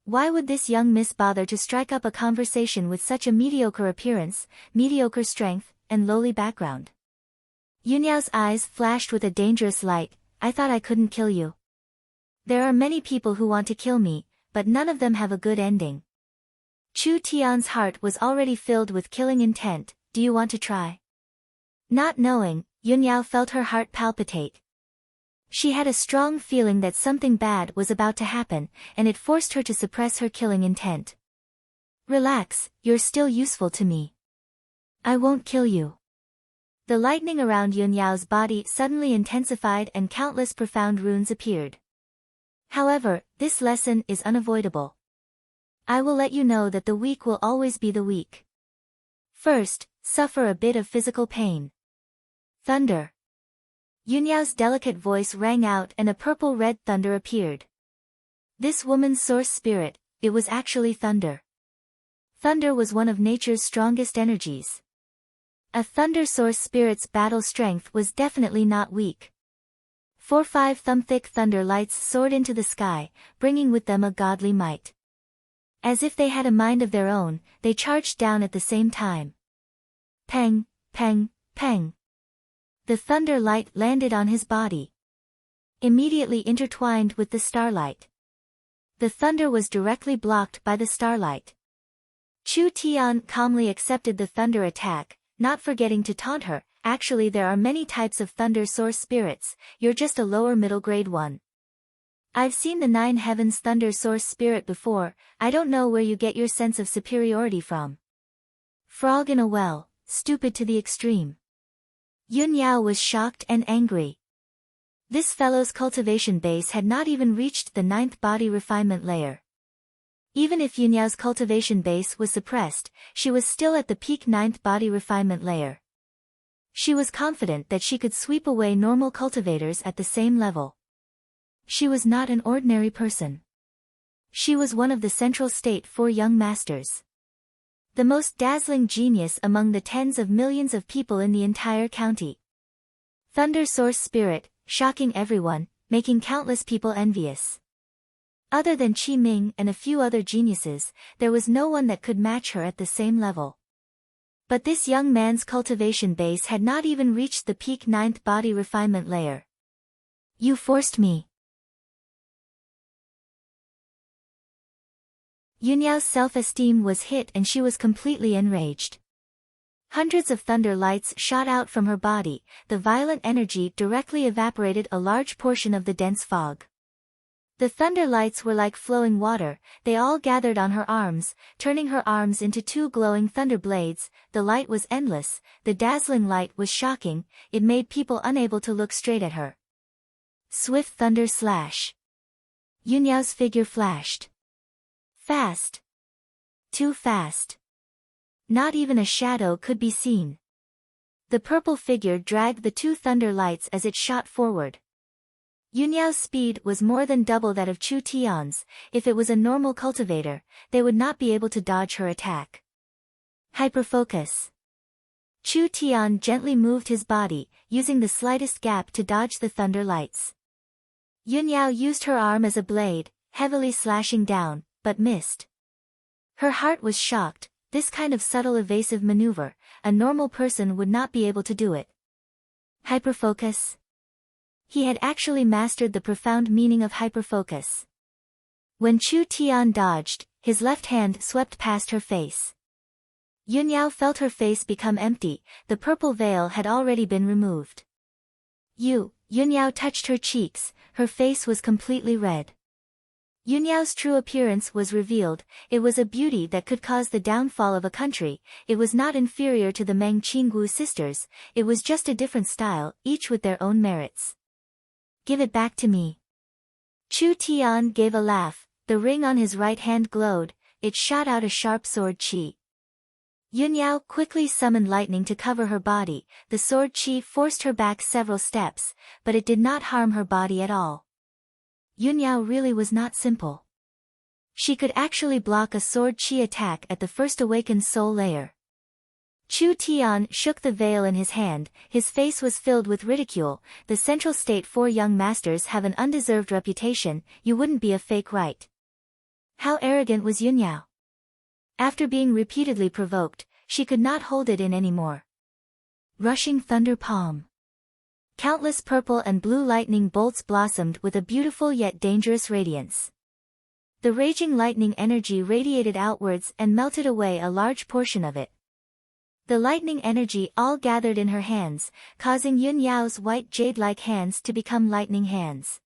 Why would this young miss bother to strike up a conversation with such a mediocre appearance, mediocre strength, and lowly background? Yun Yao's eyes flashed with a dangerous light. I thought I couldn't kill you. There are many people who want to kill me, but none of them have a good ending. Chu Tian's heart was already filled with killing intent. Do you want to try? Not knowing, Yun Yao felt her heart palpitate. She had a strong feeling that something bad was about to happen, and it forced her to suppress her killing intent. Relax, you're still useful to me. I won't kill you. The lightning around Yun Yao's body suddenly intensified and countless profound runes appeared. However, this lesson is unavoidable. I will let you know that the weak will always be the weak. First, suffer a bit of physical pain. Thunder. Yun Yao's delicate voice rang out and a purple-red thunder appeared. This woman's source spirit, it was actually thunder. Thunder was one of nature's strongest energies. A thunder source spirit's battle strength was definitely not weak. 4-5 thumb-thick thunder lights soared into the sky, bringing with them a godly might. As if they had a mind of their own, they charged down at the same time. Peng, peng, peng. The thunder light landed on his body. Immediately intertwined with the starlight. The thunder was directly blocked by the starlight. Chu Tian calmly accepted the thunder attack, not forgetting to taunt her. Actually, there are many types of thunder source spirits, you're just a lower middle grade one. I've seen the 9 heavens thunder source spirit before, I don't know where you get your sense of superiority from. Frog in a well, stupid to the extreme. Yun Yao was shocked and angry. This fellow's cultivation base had not even reached the 9th body refinement layer. Even if Yun Yao's cultivation base was suppressed, she was still at the peak 9th body refinement layer. She was confident that she could sweep away normal cultivators at the same level. She was not an ordinary person. She was one of the Central State 4 young masters. The most dazzling genius among the tens of millions of people in the entire county. Thunder Source Spirit, shocking everyone, making countless people envious. Other than Qi Ming and a few other geniuses, there was no one that could match her at the same level. But this young man's cultivation base had not even reached the peak 9th body refinement layer. You forced me. Yunyao's self-esteem was hit and she was completely enraged. Hundreds of thunder lights shot out from her body, the violent energy directly evaporated a large portion of the dense fog. The thunder lights were like flowing water, they all gathered on her arms, turning her arms into two glowing thunder blades. The light was endless, the dazzling light was shocking, it made people unable to look straight at her. Swift thunder slash. Yunyao's figure flashed. Fast. Too fast. Not even a shadow could be seen. The purple figure dragged the two thunder lights as it shot forward. Yunyao's speed was more than double that of Chu Tian's. If it was a normal cultivator, they would not be able to dodge her attack. Hyperfocus. Chu Tian gently moved his body, using the slightest gap to dodge the thunder lights. Yunyao used her arm as a blade, heavily slashing down, but missed. Her heart was shocked. This kind of subtle evasive maneuver, a normal person would not be able to do it. Hyperfocus. He had actually mastered the profound meaning of hyperfocus. When Chu Tian dodged, his left hand swept past her face. Yunyao felt her face become empty, the purple veil had already been removed. Yunyao touched her cheeks, her face was completely red. Yunyao's true appearance was revealed, it was a beauty that could cause the downfall of a country, it was not inferior to the Meng Qinggu sisters, it was just a different style, each with their own merits. Give it back to me. Chu Tian gave a laugh, the ring on his right hand glowed, it shot out a sharp sword qi. Yunyao quickly summoned lightning to cover her body, the sword qi forced her back several steps, but it did not harm her body at all. Yunyao really was not simple. She could actually block a sword qi attack at the first awakened soul layer. Chu Tian shook the veil in his hand, his face was filled with ridicule. The Central State 4 young masters have an undeserved reputation, you wouldn't be a fake, right? How arrogant was Yunyao? After being repeatedly provoked, she could not hold it in anymore. Rushing thunder palm. Countless purple and blue lightning bolts blossomed with a beautiful yet dangerous radiance. The raging lightning energy radiated outwards and melted away a large portion of it. The lightning energy all gathered in her hands, causing Yunyao's white jade-like hands to become lightning hands.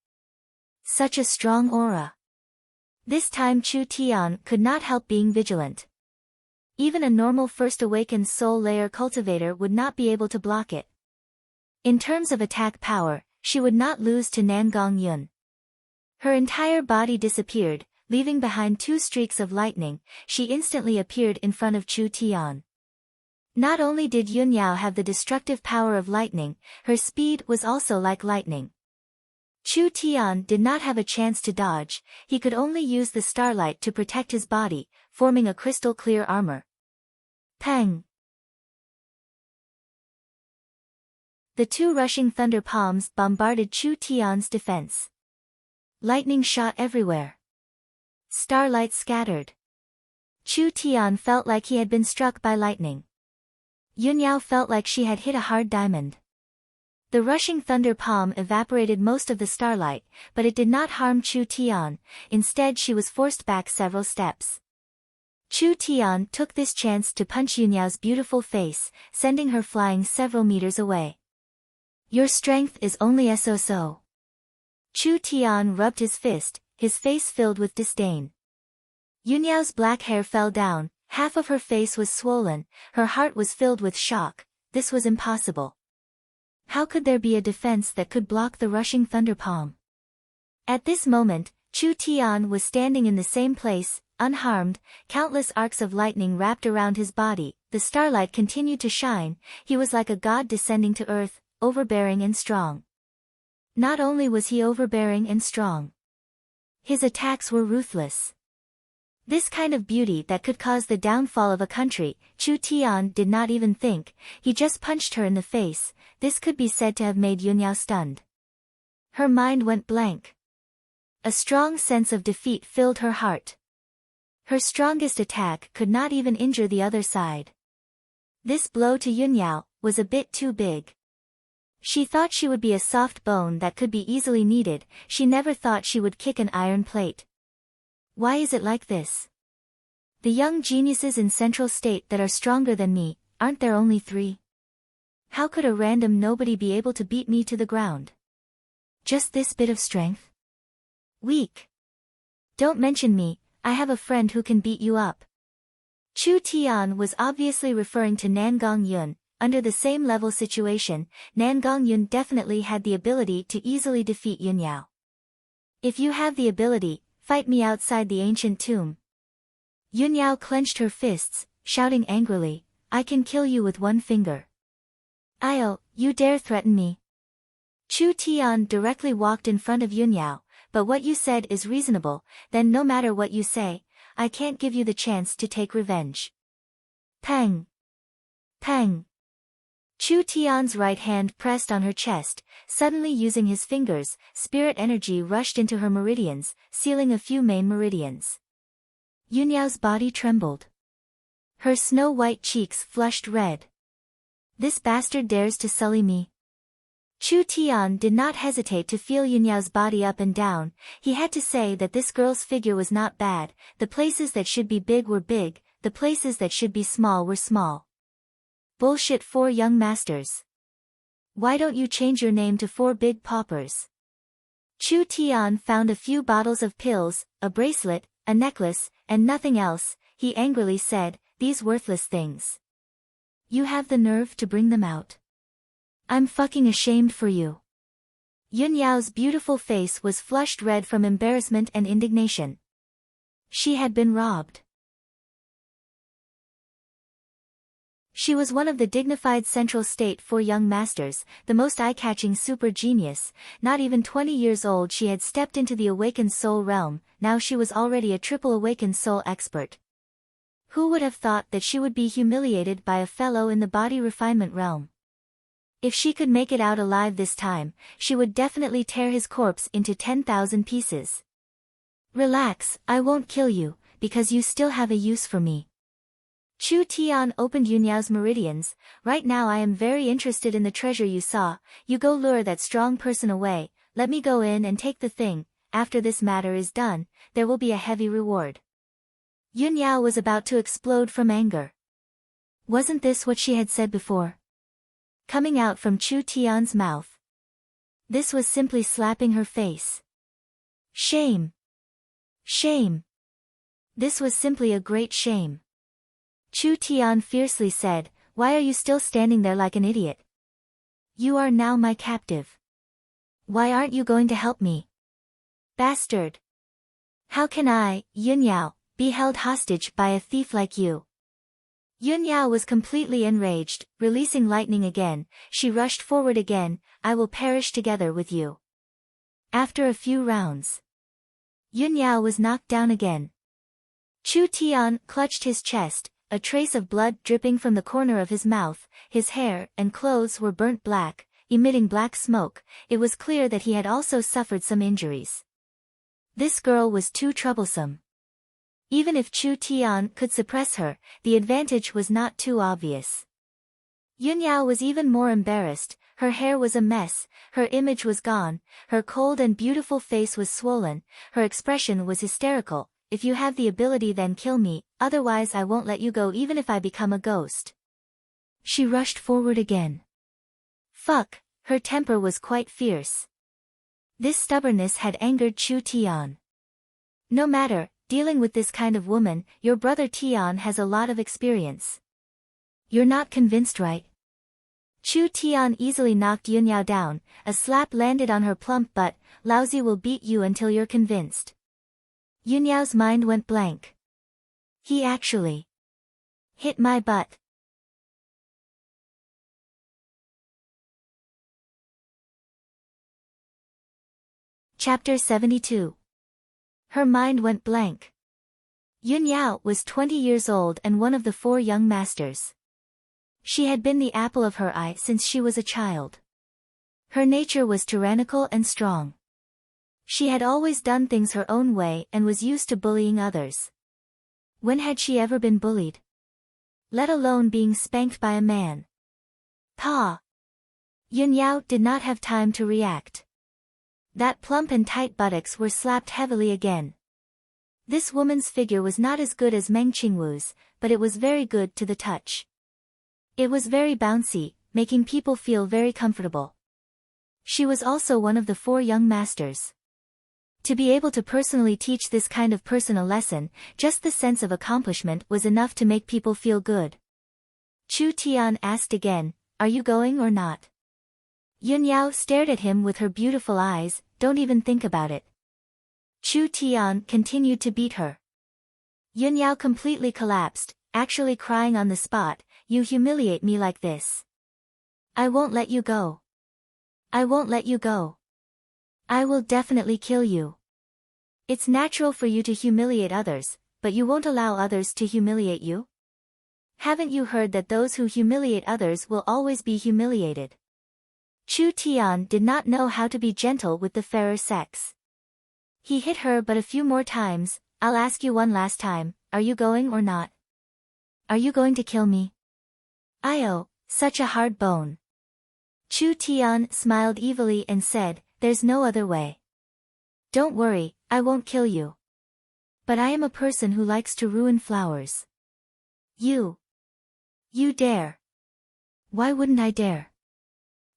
Such a strong aura. This time Chu Tian could not help being vigilant. Even a normal first awakened soul layer cultivator would not be able to block it. In terms of attack power, she would not lose to Nangong Yun. Her entire body disappeared, leaving behind two streaks of lightning, she instantly appeared in front of Chu Tian. Not only did Yunyao have the destructive power of lightning, her speed was also like lightning. Chu Tian did not have a chance to dodge, he could only use the starlight to protect his body, forming a crystal-clear armor. Peng! The two rushing thunder palms bombarded Chu Tian's defense. Lightning shot everywhere. Starlight scattered. Chu Tian felt like he had been struck by lightning. Yunyao felt like she had hit a hard diamond. The rushing thunder palm evaporated most of the starlight, but it did not harm Chu Tian, instead she was forced back several steps. Chu Tian took this chance to punch Yunyao's beautiful face, sending her flying several meters away. Your strength is only so. Chu Tian rubbed his fist, his face filled with disdain. Yunyao's black hair fell down, half of her face was swollen, her heart was filled with shock, this was impossible. How could there be a defense that could block the rushing thunder palm? At this moment, Chu Tian was standing in the same place, unharmed, countless arcs of lightning wrapped around his body, the starlight continued to shine, he was like a god descending to earth, overbearing and strong. Not only was he overbearing and strong. His attacks were ruthless. This kind of beauty that could cause the downfall of a country, Chu Tian did not even think, he just punched her in the face. This could be said to have made Yunyao stunned. Her mind went blank. A strong sense of defeat filled her heart. Her strongest attack could not even injure the other side. This blow to Yunyao was a bit too big. She thought she would be a soft bone that could be easily kneaded, she never thought she would kick an iron plate. Why is it like this? The young geniuses in Central State that are stronger than me, aren't there only 3? How could a random nobody be able to beat me to the ground? Just this bit of strength? Weak. Don't mention me, I have a friend who can beat you up. Chu Tian was obviously referring to Nangong Yun. Under the same level situation, Nangong Yun definitely had the ability to easily defeat Yunyao. If you have the ability, fight me outside the ancient tomb. Yunyao clenched her fists, shouting angrily, I can kill you with one finger. I'll, you dare threaten me? Chu Tian directly walked in front of Yunyao, but what you said is reasonable, then no matter what you say, I can't give you the chance to take revenge. Pang! Pang! Chu Tian's right hand pressed on her chest, suddenly using his fingers, spirit energy rushed into her meridians, sealing a few main meridians. Yunyao's body trembled. Her snow-white cheeks flushed red. This bastard dares to sully me. Chu Tian did not hesitate to feel Yunyao's body up and down. He had to say that this girl's figure was not bad, the places that should be big were big, the places that should be small were small. Bullshit 4 young masters. Why don't you change your name to 4 big paupers? Chu Tian found a few bottles of pills, a bracelet, a necklace, and nothing else. He angrily said, these worthless things. You have the nerve to bring them out. I'm fucking ashamed for you. Yunyao's beautiful face was flushed red from embarrassment and indignation. She had been robbed. She was one of the dignified Central State 4 young masters, the most eye-catching super genius. Not even 20 years old she had stepped into the awakened soul realm, now she was already a triple awakened soul expert. Who would have thought that she would be humiliated by a fellow in the body refinement realm? If she could make it out alive this time, she would definitely tear his corpse into 10,000 pieces. Relax, I won't kill you, because you still have a use for me. Chu Tian opened Yunyao's meridians. Right now I am very interested in the treasure you saw. You go lure that strong person away, let me go in and take the thing. After this matter is done, there will be a heavy reward. Yunyao was about to explode from anger. Wasn't this what she had said before? Coming out from Chu Tian's mouth. This was simply slapping her face. Shame! Shame! This was simply a great shame. Chu Tian fiercely said, why are you still standing there like an idiot? You are now my captive. Why aren't you going to help me? Bastard! How can I, Yunyao, be held hostage by a thief like you? Yunyao was completely enraged, releasing lightning again. She rushed forward again, I will perish together with you. After a few rounds, Yunyao was knocked down again. Chu Tian clutched his chest, a trace of blood dripping from the corner of his mouth. His hair and clothes were burnt black, emitting black smoke. It was clear that he had also suffered some injuries. This girl was too troublesome. Even if Chu Tian could suppress her, the advantage was not too obvious. Yunyao was even more embarrassed. Her hair was a mess, her image was gone, her cold and beautiful face was swollen, her expression was hysterical. If you have the ability then kill me, otherwise I won't let you go even if I become a ghost. She rushed forward again. Fuck, her temper was quite fierce. This stubbornness had angered Chu Tian. No matter, dealing with this kind of woman, your brother Tian has a lot of experience. You're not convinced, right? Chu Tian easily knocked Yunyao down, a slap landed on her plump butt. Lousy will beat you until you're convinced. Yunyao's mind went blank. He actually hit my butt. Chapter 72. Her mind went blank. Yun Yao was 20 years old and one of the 4 young masters. She had been the apple of her eye since she was a child. Her nature was tyrannical and strong. She had always done things her own way and was used to bullying others. When had she ever been bullied? Let alone being spanked by a man. Pa! Yun Yao did not have time to react. That plump and tight buttocks were slapped heavily again. This woman's figure was not as good as Meng Qingwu's, but it was very good to the touch. It was very bouncy, making people feel very comfortable. She was also one of the 4 young masters. To be able to personally teach this kind of person a lesson, just the sense of accomplishment was enough to make people feel good. Chu Tian asked again, "Are you going or not?" Yun Yao stared at him with her beautiful eyes. "Don't even think about it." Chu Tian continued to beat her. Yun Yao completely collapsed, actually crying on the spot. "You humiliate me like this. I won't let you go. I won't let you go. I will definitely kill you. It's natural for you to humiliate others, but you won't allow others to humiliate you? Haven't you heard that those who humiliate others will always be humiliated?" Chu Tian did not know how to be gentle with the fairer sex. He hit her but a few more times. "I'll ask you one last time, are you going or not? Are you going to kill me?" "Io, such a hard bone." Chu Tian smiled evilly and said, "There's no other way. Don't worry, I won't kill you. But I am a person who likes to ruin flowers. You dare. Why wouldn't I dare?"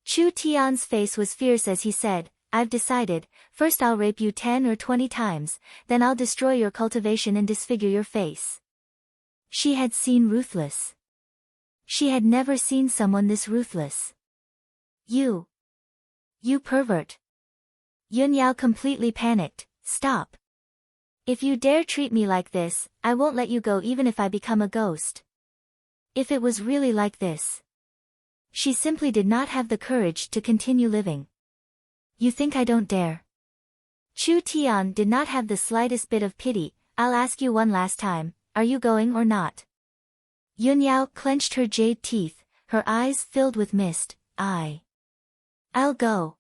Chu Tian's face was fierce as he said, "I've decided, first I'll rape you 10 or 20 times, then I'll destroy your cultivation and disfigure your face." She had seen ruthless. She had never seen someone this ruthless. You pervert." Yun Yao completely panicked. "Stop. If you dare treat me like this, I won't let you go even if I become a ghost." If it was really like this. She simply did not have the courage to continue living. "You think I don't dare?" Chu Tian did not have the slightest bit of pity. "I'll ask you one last time, are you going or not?" Yun Yao clenched her jade teeth, her eyes filled with mist. I'll go."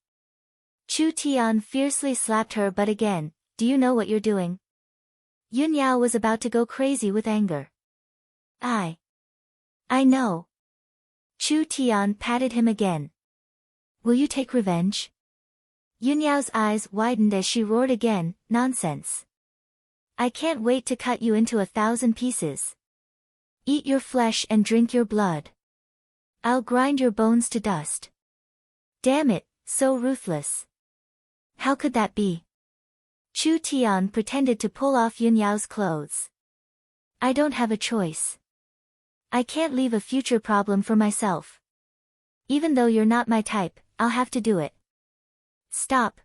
Chu Tian fiercely slapped her but again, "Do you know what you're doing?" Yun Yao was about to go crazy with anger. I know." Chu Tian patted him again. "Will you take revenge?" Yun Yao's eyes widened as she roared again, "Nonsense. I can't wait to cut you into 1,000 pieces. Eat your flesh and drink your blood. I'll grind your bones to dust." Damn it, so ruthless. How could that be? Chu Tian pretended to pull off Yun Yao's clothes. "I don't have a choice. I can't leave a future problem for myself. Even though you're not my type, I'll have to do it." Stop.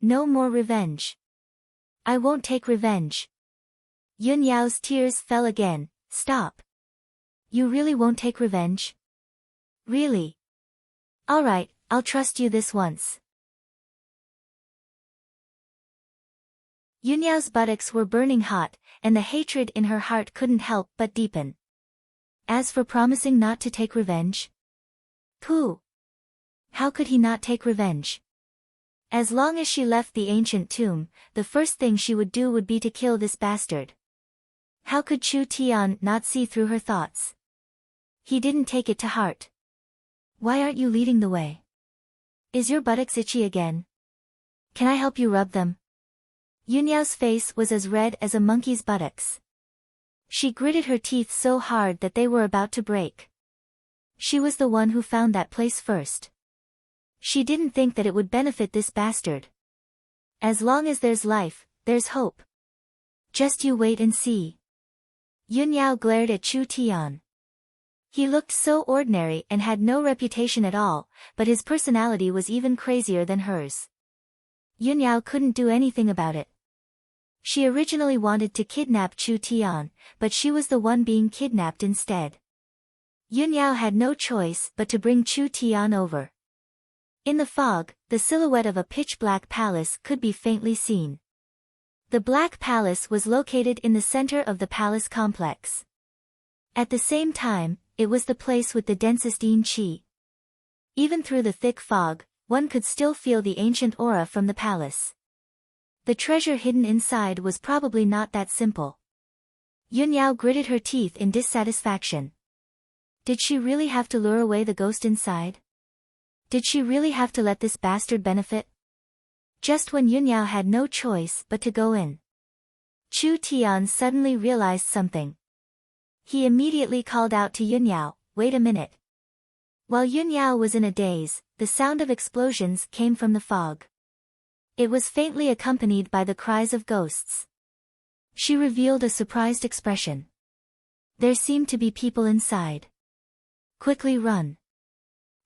No more revenge. I won't take revenge." Yun Yao's tears fell again. "Stop. You really won't take revenge? Really? Alright, I'll trust you this once." Yun Yao's buttocks were burning hot, and the hatred in her heart couldn't help but deepen. As for promising not to take revenge? Pooh! How could he not take revenge? As long as she left the ancient tomb, the first thing she would do would be to kill this bastard. How could Chu Tian not see through her thoughts? He didn't take it to heart. "Why aren't you leading the way? Is your buttocks itchy again? Can I help you rub them?" Yun Yao's face was as red as a monkey's buttocks. She gritted her teeth so hard that they were about to break. She was the one who found that place first. She didn't think that it would benefit this bastard. As long as there's life, there's hope. Just you wait and see. Yun Yao glared at Chu Tian. He looked so ordinary and had no reputation at all, but his personality was even crazier than hers. Yun Yao couldn't do anything about it. She originally wanted to kidnap Chu Tian, but she was the one being kidnapped instead. Yun Yao had no choice but to bring Chu Tian over. In the fog, the silhouette of a pitch-black palace could be faintly seen. The Black Palace was located in the center of the palace complex. At the same time, it was the place with the densest yin qi. Even through the thick fog, one could still feel the ancient aura from the palace. The treasure hidden inside was probably not that simple. Yunyao gritted her teeth in dissatisfaction. Did she really have to lure away the ghost inside? Did she really have to let this bastard benefit? Just when Yunyao had no choice but to go in, Chu Tian suddenly realized something. He immediately called out to Yunyao, "Wait a minute." While Yunyao was in a daze, the sound of explosions came from the fog. It was faintly accompanied by the cries of ghosts. She revealed a surprised expression. There seemed to be people inside. "Quickly run."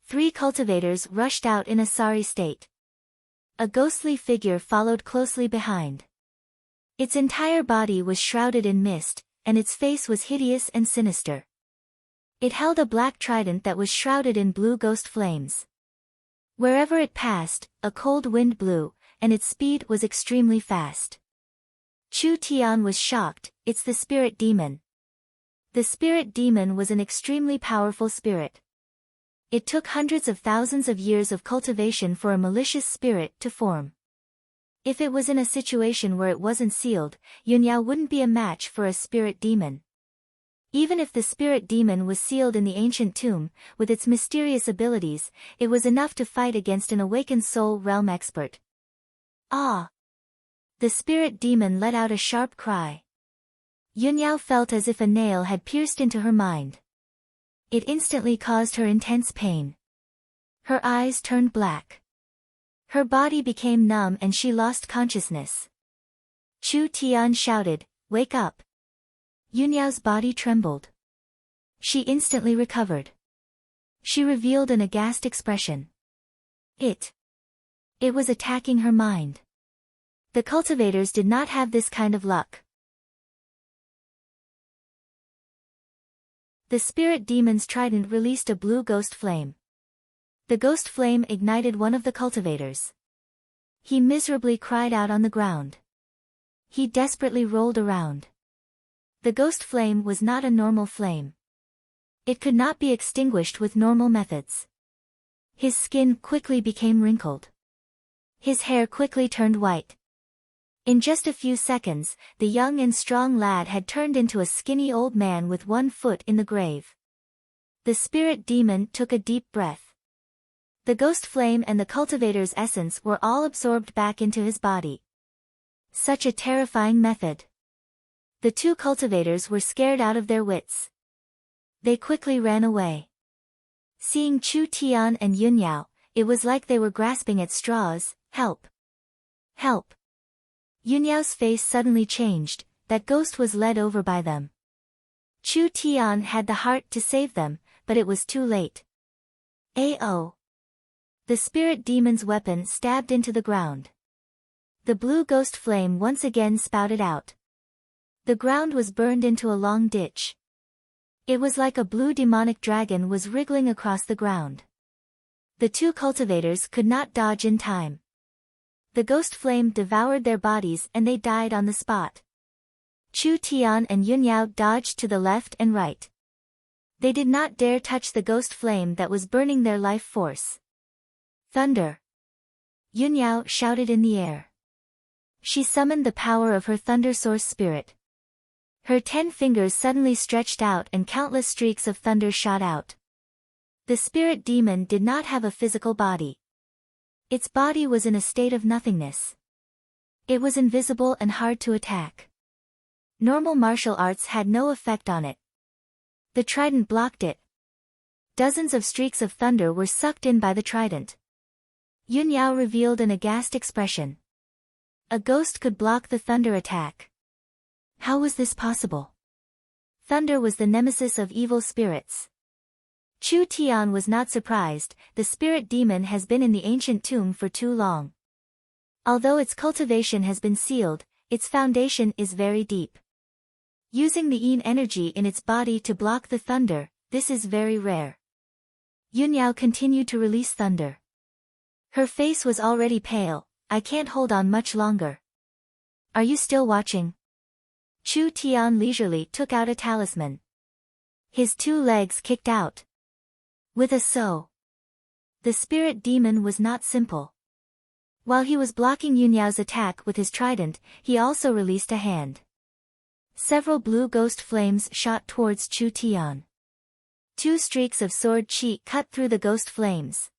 3 cultivators rushed out in a sorry state. A ghostly figure followed closely behind. Its entire body was shrouded in mist, and its face was hideous and sinister. It held a black trident that was shrouded in blue ghost flames. Wherever it passed, a cold wind blew, and its speed was extremely fast. Chu Tian was shocked. "It's the spirit demon." The spirit demon was an extremely powerful spirit. It took hundreds of thousands of years of cultivation for a malicious spirit to form. If it was in a situation where it wasn't sealed, Yunyao wouldn't be a match for a spirit demon. Even if the spirit demon was sealed in the ancient tomb, with its mysterious abilities, it was enough to fight against an awakened soul realm expert. "Ah!" The spirit demon let out a sharp cry. Yunyao felt as if a nail had pierced into her mind. It instantly caused her intense pain. Her eyes turned black. Her body became numb and she lost consciousness. Chu Tian shouted, "Wake up!" Yunyao's body trembled. She instantly recovered. She revealed an aghast expression. It was attacking her mind. The cultivators did not have this kind of luck. The spirit demon's trident released a blue ghost flame. The ghost flame ignited one of the cultivators. He miserably cried out on the ground. He desperately rolled around. The ghost flame was not a normal flame. It could not be extinguished with normal methods. His skin quickly became wrinkled. His hair quickly turned white. In just a few seconds, the young and strong lad had turned into a skinny old man with one foot in the grave. The spirit demon took a deep breath. The ghost flame and the cultivator's essence were all absorbed back into his body. Such a terrifying method. The 2 cultivators were scared out of their wits. They quickly ran away. Seeing Chu Tian and Yunyao, it was like they were grasping at straws. "Help! Help!" Yunyao's face suddenly changed. That ghost was led over by them. Chu Tian had the heart to save them, but it was too late. "Ao!" The spirit demon's weapon stabbed into the ground. The blue ghost flame once again spouted out. The ground was burned into a long ditch. It was like a blue demonic dragon was wriggling across the ground. The 2 cultivators could not dodge in time. The ghost flame devoured their bodies and they died on the spot. Chu Tian and Yunyao dodged to the left and right. They did not dare touch the ghost flame that was burning their life force. "Thunder!" Yunyao shouted in the air. She summoned the power of her thunder source spirit. Her 10 fingers suddenly stretched out and countless streaks of thunder shot out. The spirit demon did not have a physical body. Its body was in a state of nothingness. It was invisible and hard to attack. Normal martial arts had no effect on it. The trident blocked it. Dozens of streaks of thunder were sucked in by the trident. Yunyao revealed an aghast expression. A ghost could block the thunder attack. How was this possible? Thunder was the nemesis of evil spirits. Chu Tian was not surprised. The spirit demon has been in the ancient tomb for too long. Although its cultivation has been sealed, its foundation is very deep. Using the yin energy in its body to block the thunder, this is very rare. Yunyao continued to release thunder. Her face was already pale. "I can't hold on much longer." Are you still watching? Chu Tian leisurely took out a talisman. His 2 legs kicked out. With a so. The spirit demon was not simple. While he was blocking Yunyao's attack with his trident, he also released a hand. Several blue ghost flames shot towards Chu Tian. 2 streaks of sword chi cut through the ghost flames.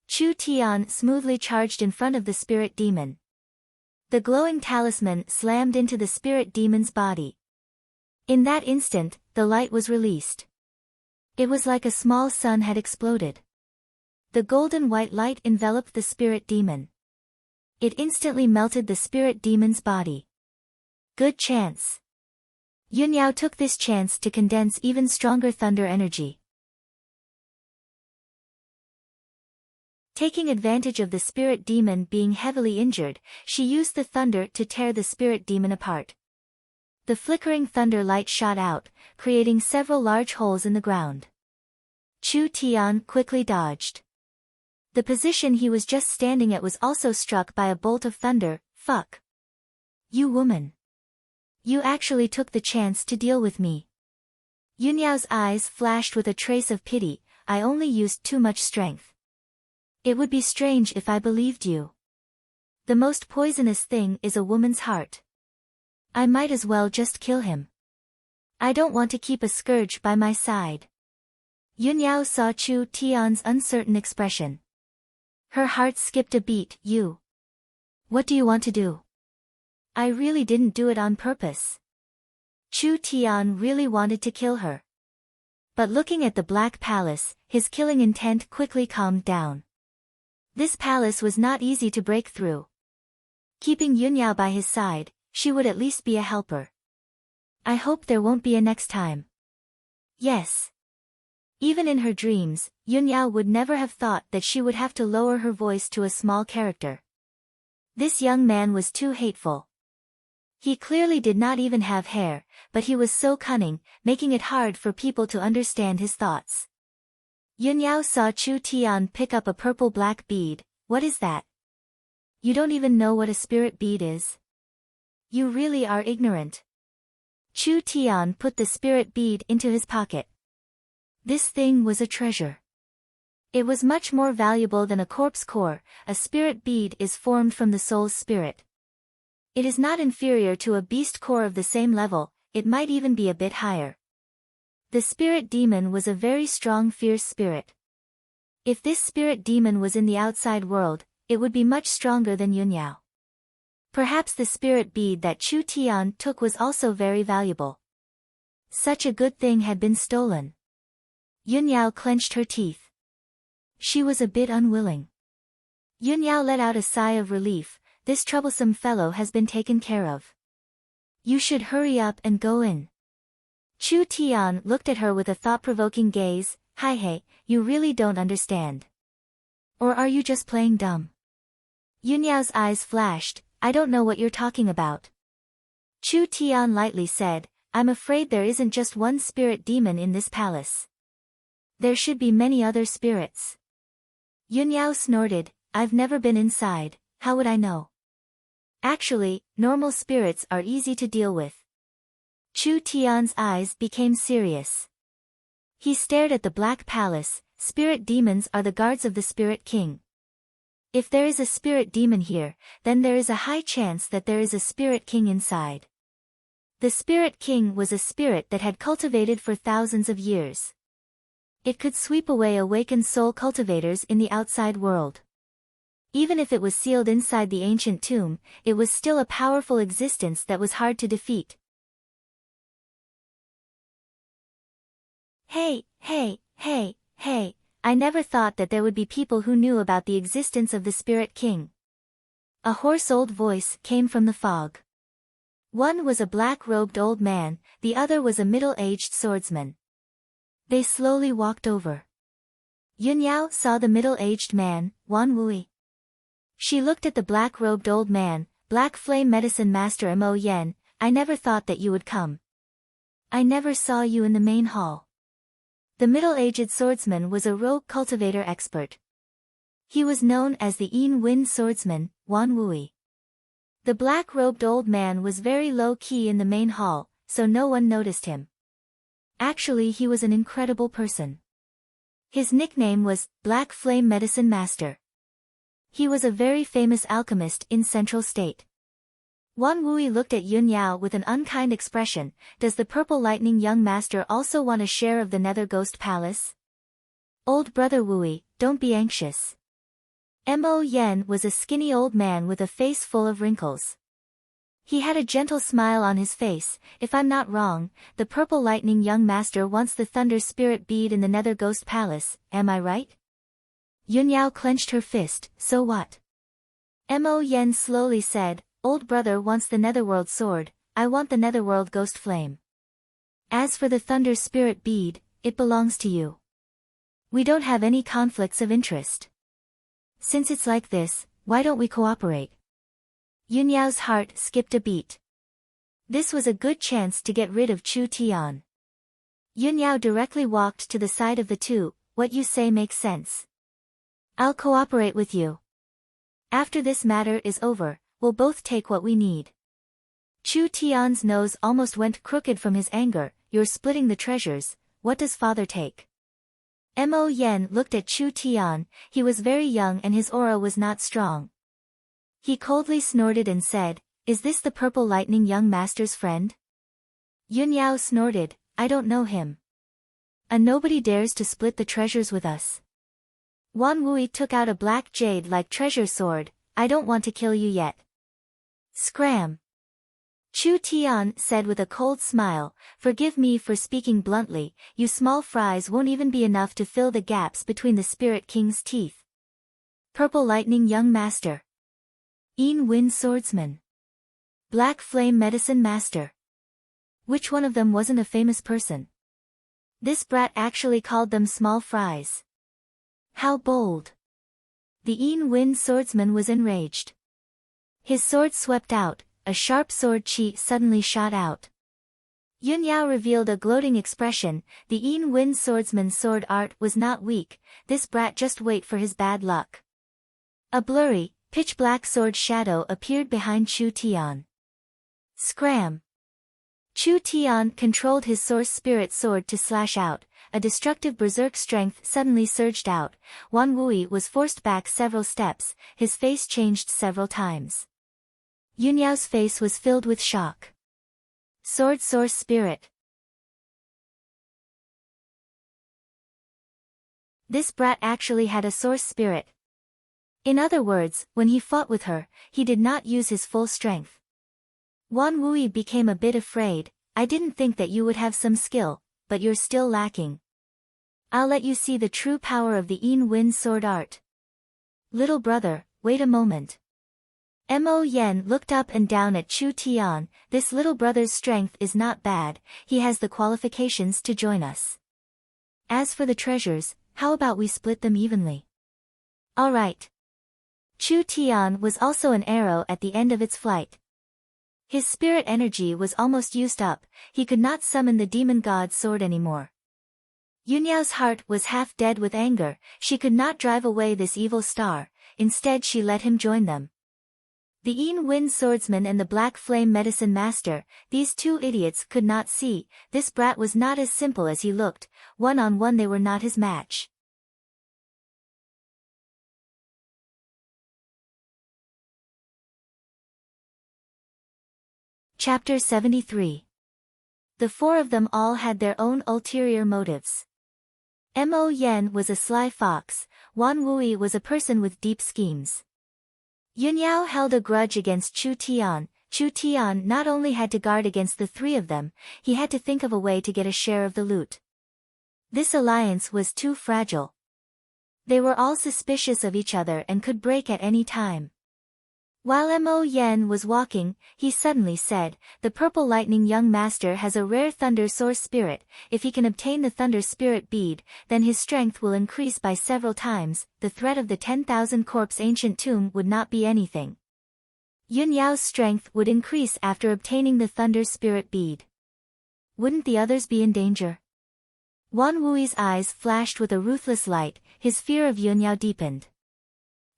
Chu Tian smoothly charged in front of the spirit demon. The glowing talisman slammed into the spirit demon's body. In that instant, the light was released. It was like a small sun had exploded. The golden white light enveloped the spirit demon. It instantly melted the spirit demon's body. Good chance. Yunyao took this chance to condense even stronger thunder energy. Taking advantage of the spirit demon being heavily injured, she used the thunder to tear the spirit demon apart. The flickering thunder light shot out, creating several large holes in the ground. Chu Tian quickly dodged. The position he was just standing at was also struck by a bolt of thunder. Fuck. You woman. You actually took the chance to deal with me. Yunyao's eyes flashed with a trace of pity. I only used too much strength. It would be strange if I believed you. The most poisonous thing is a woman's heart. I might as well just kill him. I don't want to keep a scourge by my side. Yunyao saw Chu Tian's uncertain expression. Her heart skipped a beat. You. What do you want to do? I really didn't do it on purpose. Chu Tian really wanted to kill her. But looking at the Black Palace, his killing intent quickly calmed down. This palace was not easy to break through. Keeping Yunyao by his side, she would at least be a helper. I hope there won't be a next time. Yes. Even in her dreams, Yunyao would never have thought that she would have to lower her voice to a small character. This young man was too hateful. He clearly did not even have hair, but he was so cunning, making it hard for people to understand his thoughts. Yunyao saw Chu Tian pick up a purple-black bead. What is that? You don't even know what a spirit bead is? You really are ignorant. Chu Tian put the spirit bead into his pocket. This thing was a treasure. It was much more valuable than a corpse core. A spirit bead is formed from the soul's spirit. It is not inferior to a beast core of the same level, it might even be a bit higher. The spirit demon was a very strong fierce spirit. If this spirit demon was in the outside world, it would be much stronger than Yunyao. Perhaps the spirit bead that Chu Tian took was also very valuable. Such a good thing had been stolen. Yunyao clenched her teeth. She was a bit unwilling. Yunyao let out a sigh of relief. This troublesome fellow has been taken care of. You should hurry up and go in. Chu Tian looked at her with a thought-provoking gaze. Hey, you really don't understand. Or are you just playing dumb? Yunyao's eyes flashed. I don't know what you're talking about. Chu Tian lightly said, I'm afraid there isn't just one spirit demon in this palace. There should be many other spirits. Yunyao snorted, I've never been inside, how would I know? Actually, normal spirits are easy to deal with. Chu Tian's eyes became serious. He stared at the Black Palace. Spirit demons are the guards of the Spirit King. If there is a spirit demon here, then there is a high chance that there is a Spirit King inside. The Spirit King was a spirit that had cultivated for thousands of years. It could sweep away awakened soul cultivators in the outside world. Even if it was sealed inside the ancient tomb, it was still a powerful existence that was hard to defeat. Hey, I never thought that there would be people who knew about the existence of the Spirit King. A hoarse old voice came from the fog. One was a black-robed old man, the other was a middle-aged swordsman. They slowly walked over. Yunyao saw the middle-aged man, Wan Wui. She looked at the black-robed old man, Black Flame Medicine Master Mo Yen. I never thought that you would come. I never saw you in the main hall. The middle-aged swordsman was a rogue cultivator expert. He was known as the Yin Wind Swordsman, Wan Wui. The black-robed old man was very low-key in the main hall, so no one noticed him. Actually, he was an incredible person. His nickname was Black Flame Medicine Master. He was a very famous alchemist in Central State. Wan Wui looked at Yun Yao with an unkind expression. Does the Purple Lightning young master also want a share of the Nether Ghost Palace? Old brother Wui, don't be anxious. Mo Yen was a skinny old man with a face full of wrinkles. He had a gentle smile on his face. If I'm not wrong, the Purple Lightning young master wants the Thunder Spirit bead in the Nether Ghost Palace, am I right? Yun Yao clenched her fist. So what? Mo Yen slowly said, old brother wants the Netherworld sword, I want the Netherworld Ghost Flame. As for the Thunder Spirit bead, it belongs to you. We don't have any conflicts of interest. Since it's like this, why don't we cooperate? Yun Yao's heart skipped a beat. This was a good chance to get rid of Chu Tian. Yun Yao directly walked to the side of the two. What you say makes sense. I'll cooperate with you. After this matter is over, we'll both take what we need. Chu Tian's nose almost went crooked from his anger. You're splitting the treasures, what does father take? Mo Yen looked at Chu Tian. He was very young and his aura was not strong. He coldly snorted and said, is this the Purple Lightning young master's friend? Yun Yao snorted, I don't know him. Nobody dares to split the treasures with us. Wan Wui took out a black jade-like treasure sword. I don't want to kill you yet. Scram. Chu Tian said with a cold smile, forgive me for speaking bluntly, you small fries won't even be enough to fill the gaps between the Spirit King's teeth. Purple Lightning young master. Yin Wind Swordsman. Black Flame Medicine Master. Which one of them wasn't a famous person? This brat actually called them small fries. How bold. The Yin Wind Swordsman was enraged. His sword swept out, a sharp sword chi suddenly shot out. Yun Yao revealed a gloating expression. The Yin Wind Swordsman's sword art was not weak, this brat just wait for his bad luck. A blurry, pitch-black sword shadow appeared behind Chu Tian. Scram! Chu Tian controlled his source spirit sword to slash out. A destructive berserk strength suddenly surged out. Wan Wui was forced back several steps, his face changed several times. Yun Yao's face was filled with shock. Sword source spirit. This brat actually had a source spirit. In other words, when he fought with her, he did not use his full strength. Wan Wui became a bit afraid. I didn't think that you would have some skill, but you're still lacking. I'll let you see the true power of the Yin Wind sword art. Little brother, wait a moment. Mo Yen looked up and down at Chu Tian. This little brother's strength is not bad, he has the qualifications to join us. As for the treasures, how about we split them evenly? Alright. Chu Tian was also an arrow at the end of its flight. His spirit energy was almost used up, he could not summon the demon god's sword anymore. Yun Yao's heart was half dead with anger, she could not drive away this evil star, instead she let him join them. The Yin Wind Swordsman and the Black Flame Medicine Master, these two idiots could not see, this brat was not as simple as he looked, one-on-one they were not his match. Chapter 73. The four of them all had their own ulterior motives. Mo Yen was a sly fox, Wan Wui was a person with deep schemes. Yun Yao held a grudge against Chu Tian. Chu Tian not only had to guard against the three of them, he had to think of a way to get a share of the loot. This alliance was too fragile. They were all suspicious of each other and could break at any time. While Mo Yen was walking, he suddenly said, the Purple Lightning young master has a rare thunder source spirit, if he can obtain the thunder spirit bead, then his strength will increase by several times, the threat of the 10,000 corpse ancient tomb would not be anything. Yun Yao's strength would increase after obtaining the thunder spirit bead. Wouldn't the others be in danger? Wan Wui's eyes flashed with a ruthless light, his fear of Yun Yao deepened.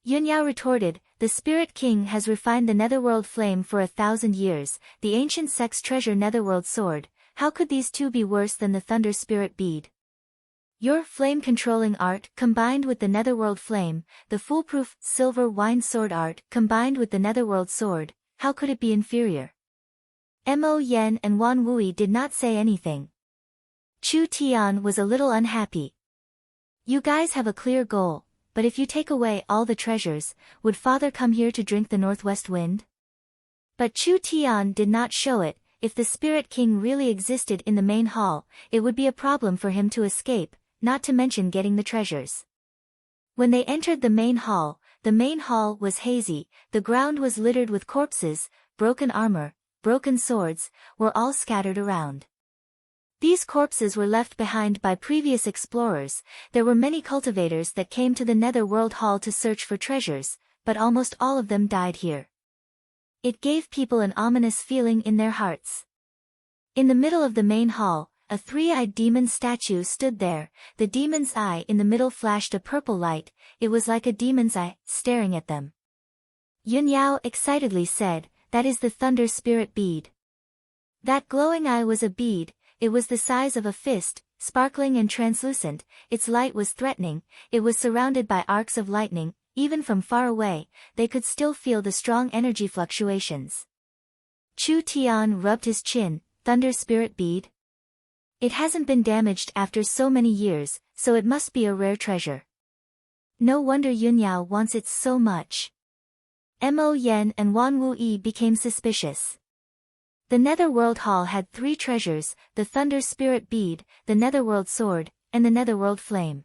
Yun Yao retorted, the Spirit King has refined the Netherworld flame for 1,000 years, the ancient sect's treasure Netherworld sword. How could these two be worse than the Thunder Spirit bead? Your flame-controlling art, combined with the Netherworld flame, the foolproof silver wine sword art, combined with the Netherworld sword, how could it be inferior? Mo Yen and Wan Wui did not say anything. Chu Tian was a little unhappy. You guys have a clear goal, but if you take away all the treasures, would Father come here to drink the northwest wind? But Chu Tian did not show it. If the Spirit King really existed in the main hall, it would be a problem for him to escape, not to mention getting the treasures. When they entered the main hall was hazy, the ground was littered with corpses, broken armor, broken swords, were all scattered around. These corpses were left behind by previous explorers. There were many cultivators that came to the Nether World Hall to search for treasures, but almost all of them died here. It gave people an ominous feeling in their hearts. In the middle of the main hall, a three-eyed demon statue stood there. The demon's eye in the middle flashed a purple light. It was like a demon's eye, staring at them. Yun Yao excitedly said, "That is the Thunder Spirit bead." That glowing eye was a bead. It was the size of a fist, sparkling and translucent. Its light was threatening. It was surrounded by arcs of lightning. Even from far away, they could still feel the strong energy fluctuations. Chu Tian rubbed his chin. Thunder Spirit bead? It hasn't been damaged after so many years, so it must be a rare treasure. No wonder Yun Yao wants it so much. Mo Yen and Wan Wui became suspicious. The Netherworld Hall had 3 treasures, the Thunder Spirit bead, the Netherworld sword, and the Netherworld flame.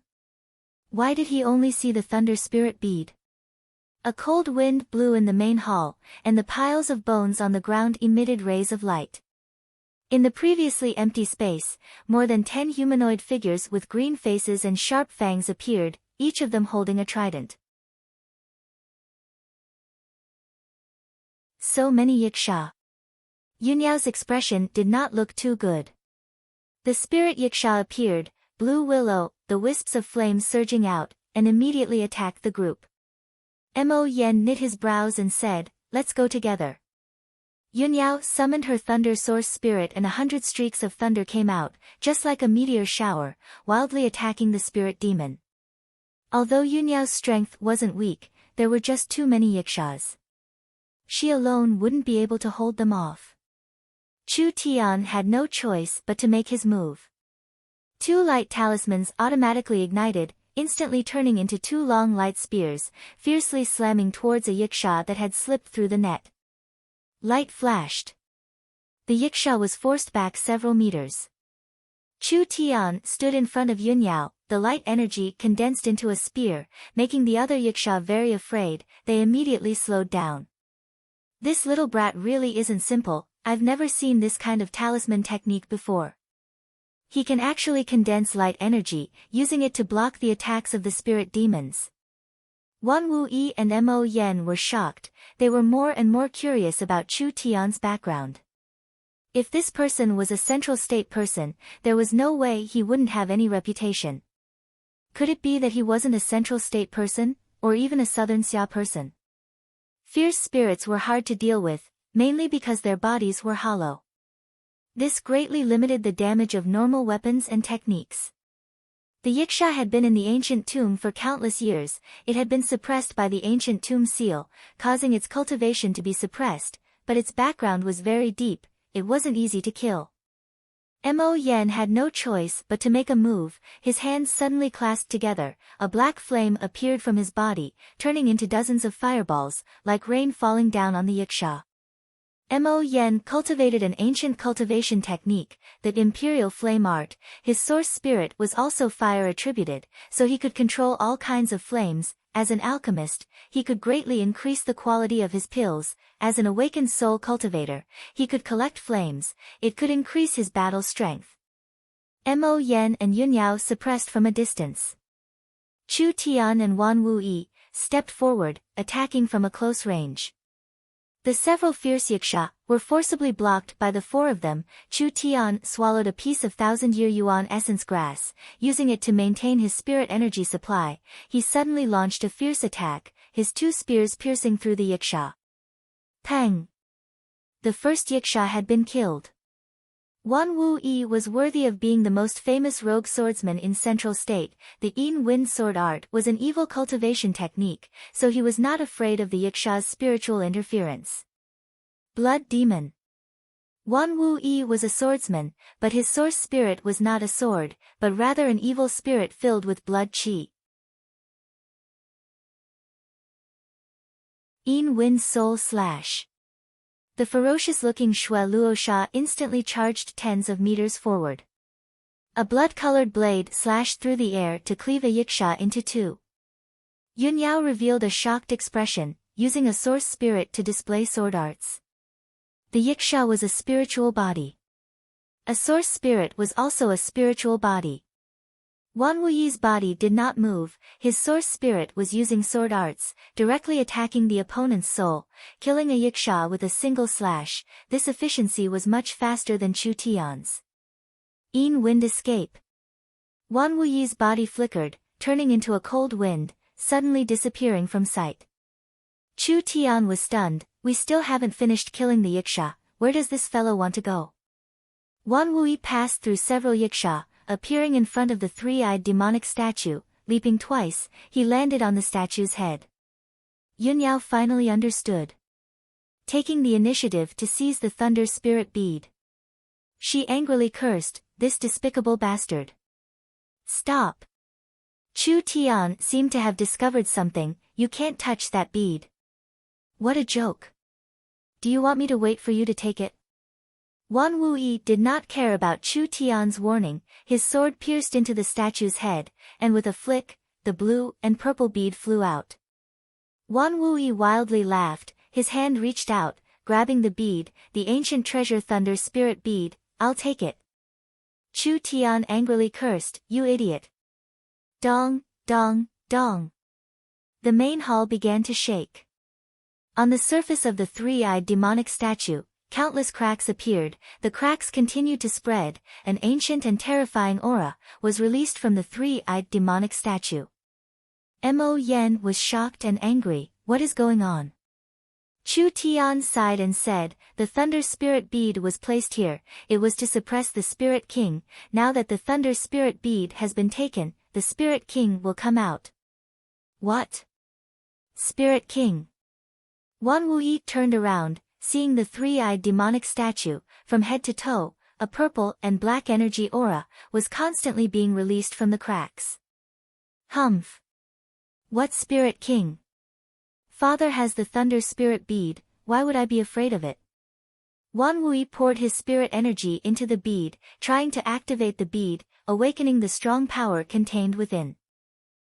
Why did he only see the Thunder Spirit bead? A cold wind blew in the main hall, and the piles of bones on the ground emitted rays of light. In the previously empty space, more than 10 humanoid figures with green faces and sharp fangs appeared, each of them holding a trident. So many Yiksha. Yun Yao's expression did not look too good. The spirit Yiksha appeared, blue willow, the wisps of flames surging out, and immediately attacked the group. Mo Yen knit his brows and said, "Let's go together." Yun Yao summoned her thunder source spirit and 100 streaks of thunder came out, just like a meteor shower, wildly attacking the spirit demon. Although Yun Yao's strength wasn't weak, there were just too many Yikshas. She alone wouldn't be able to hold them off. Chu Tian had no choice but to make his move. 2 light talismans automatically ignited, instantly turning into 2 long light spears, fiercely slamming towards a Yiksha that had slipped through the net. Light flashed. The Yiksha was forced back several meters. Chu Tian stood in front of Yun Yao, the light energy condensed into a spear, making the other Yiksha very afraid. They immediately slowed down. This little brat really isn't simple. I've never seen this kind of talisman technique before. He can actually condense light energy, using it to block the attacks of the spirit demons. Wan Wui and Mo Yen were shocked. They were more and more curious about Chu Tian's background. If this person was a Central State person, there was no way he wouldn't have any reputation. Could it be that he wasn't a Central State person, or even a Southern Xia person? Fierce spirits were hard to deal with, mainly because their bodies were hollow. This greatly limited the damage of normal weapons and techniques. The Yiksha had been in the ancient tomb for countless years. It had been suppressed by the ancient tomb seal, causing its cultivation to be suppressed, but its background was very deep. It wasn't easy to kill. Mo Yen had no choice but to make a move. His hands suddenly clasped together. A black flame appeared from his body, turning into dozens of fireballs, like rain falling down on the Yiksha. Mo Yen cultivated an ancient cultivation technique, the Imperial Flame Art. His source spirit was also fire attributed, so he could control all kinds of flames. As an alchemist, he could greatly increase the quality of his pills. As an awakened soul cultivator, he could collect flames. It could increase his battle strength. Mo Yen and Yun Yao suppressed from a distance. Chu Tian and Wan Wui stepped forward, attacking from a close range. The several fierce Yiksha were forcibly blocked by the 4 of them. Chu Tian swallowed a piece of 1,000-year yuan essence grass, using it to maintain his spirit energy supply. He suddenly launched a fierce attack. his two spears piercing through the yiksha. Pang! The first yiksha had been killed. Wan Wu-yi was worthy of being the most famous rogue swordsman in Central State. The Yin Wind sword art was an evil cultivation technique, so he was not afraid of the yiksha's spiritual interference. Blood Demon. Wan Wu-yi was a swordsman, but his source spirit was not a sword, but rather an evil spirit filled with blood qi. Yin Wind Soul Slash. The ferocious-looking Shui Luosha instantly charged tens of meters forward. A blood-colored blade slashed through the air to cleave a yiksha into two. Yun Yao revealed a shocked expression, using a source spirit to display sword arts. The yiksha was a spiritual body. A source spirit was also a spiritual body. Wan Wuyi's body did not move, his source spirit was using sword arts, directly attacking the opponent's soul, killing a yiksha with a single slash. This efficiency was much faster than Chu Tian's. Yin Wind Escape. Wan Wuyi's body flickered, turning into a cold wind, suddenly disappearing from sight. Chu Tian was stunned. We still haven't finished killing the yiksha, where does this fellow want to go? Wan Wuyi passed through several yiksha, appearing in front of the three-eyed demonic statue. Leaping twice, he landed on the statue's head. Yun Yao finally understood. Taking the initiative to seize the thunder spirit bead. She angrily cursed, "This despicable bastard. Stop!" Chu Tian seemed to have discovered something. "You can't touch that bead." "What a joke. Do you want me to wait for you to take it?" Wan Wuyi did not care about Chu Tian's warning. His sword pierced into the statue's head, and with a flick, the blue and purple bead flew out. Wan Wuyi wildly laughed, his hand reached out, grabbing the bead, the ancient treasure thunder spirit bead. "I'll take it." Chu Tian angrily cursed, "You idiot." Dong, dong, dong. The main hall began to shake. On the surface of the three-eyed demonic statue, countless cracks appeared. The cracks continued to spread. An ancient and terrifying aura was released from the three-eyed demonic statue. Mo Yen was shocked and angry. What is going on? Chu Tian sighed and said, "The thunder spirit bead was placed here. It was to suppress the spirit king. Now that the thunder spirit bead has been taken, the spirit king will come out." What? Spirit king? Wan Wuyi turned around, seeing the three-eyed demonic statue. From head to toe, a purple and black energy aura was constantly being released from the cracks. Humph! What spirit king? Father has the thunder spirit bead, why would I be afraid of it? Wan Wuyi poured his spirit energy into the bead, trying to activate the bead, awakening the strong power contained within.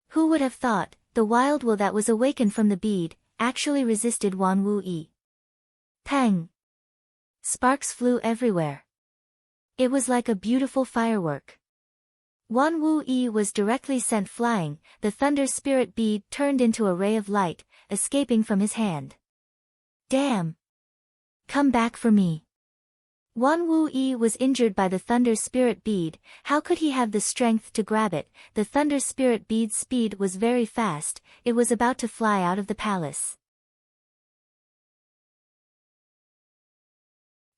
Who would have thought, the wild will that was awakened from the bead actually resisted Wan Wuyi. Pang! Sparks flew everywhere. It was like a beautiful firework. Wan Wuyi was directly sent flying. The thunder spirit bead turned into a ray of light, escaping from his hand. Damn! Come back for me. Wan Wuyi was injured by the thunder spirit bead. How could he have the strength to grab it? The thunder spirit bead's speed was very fast. It was about to fly out of the palace.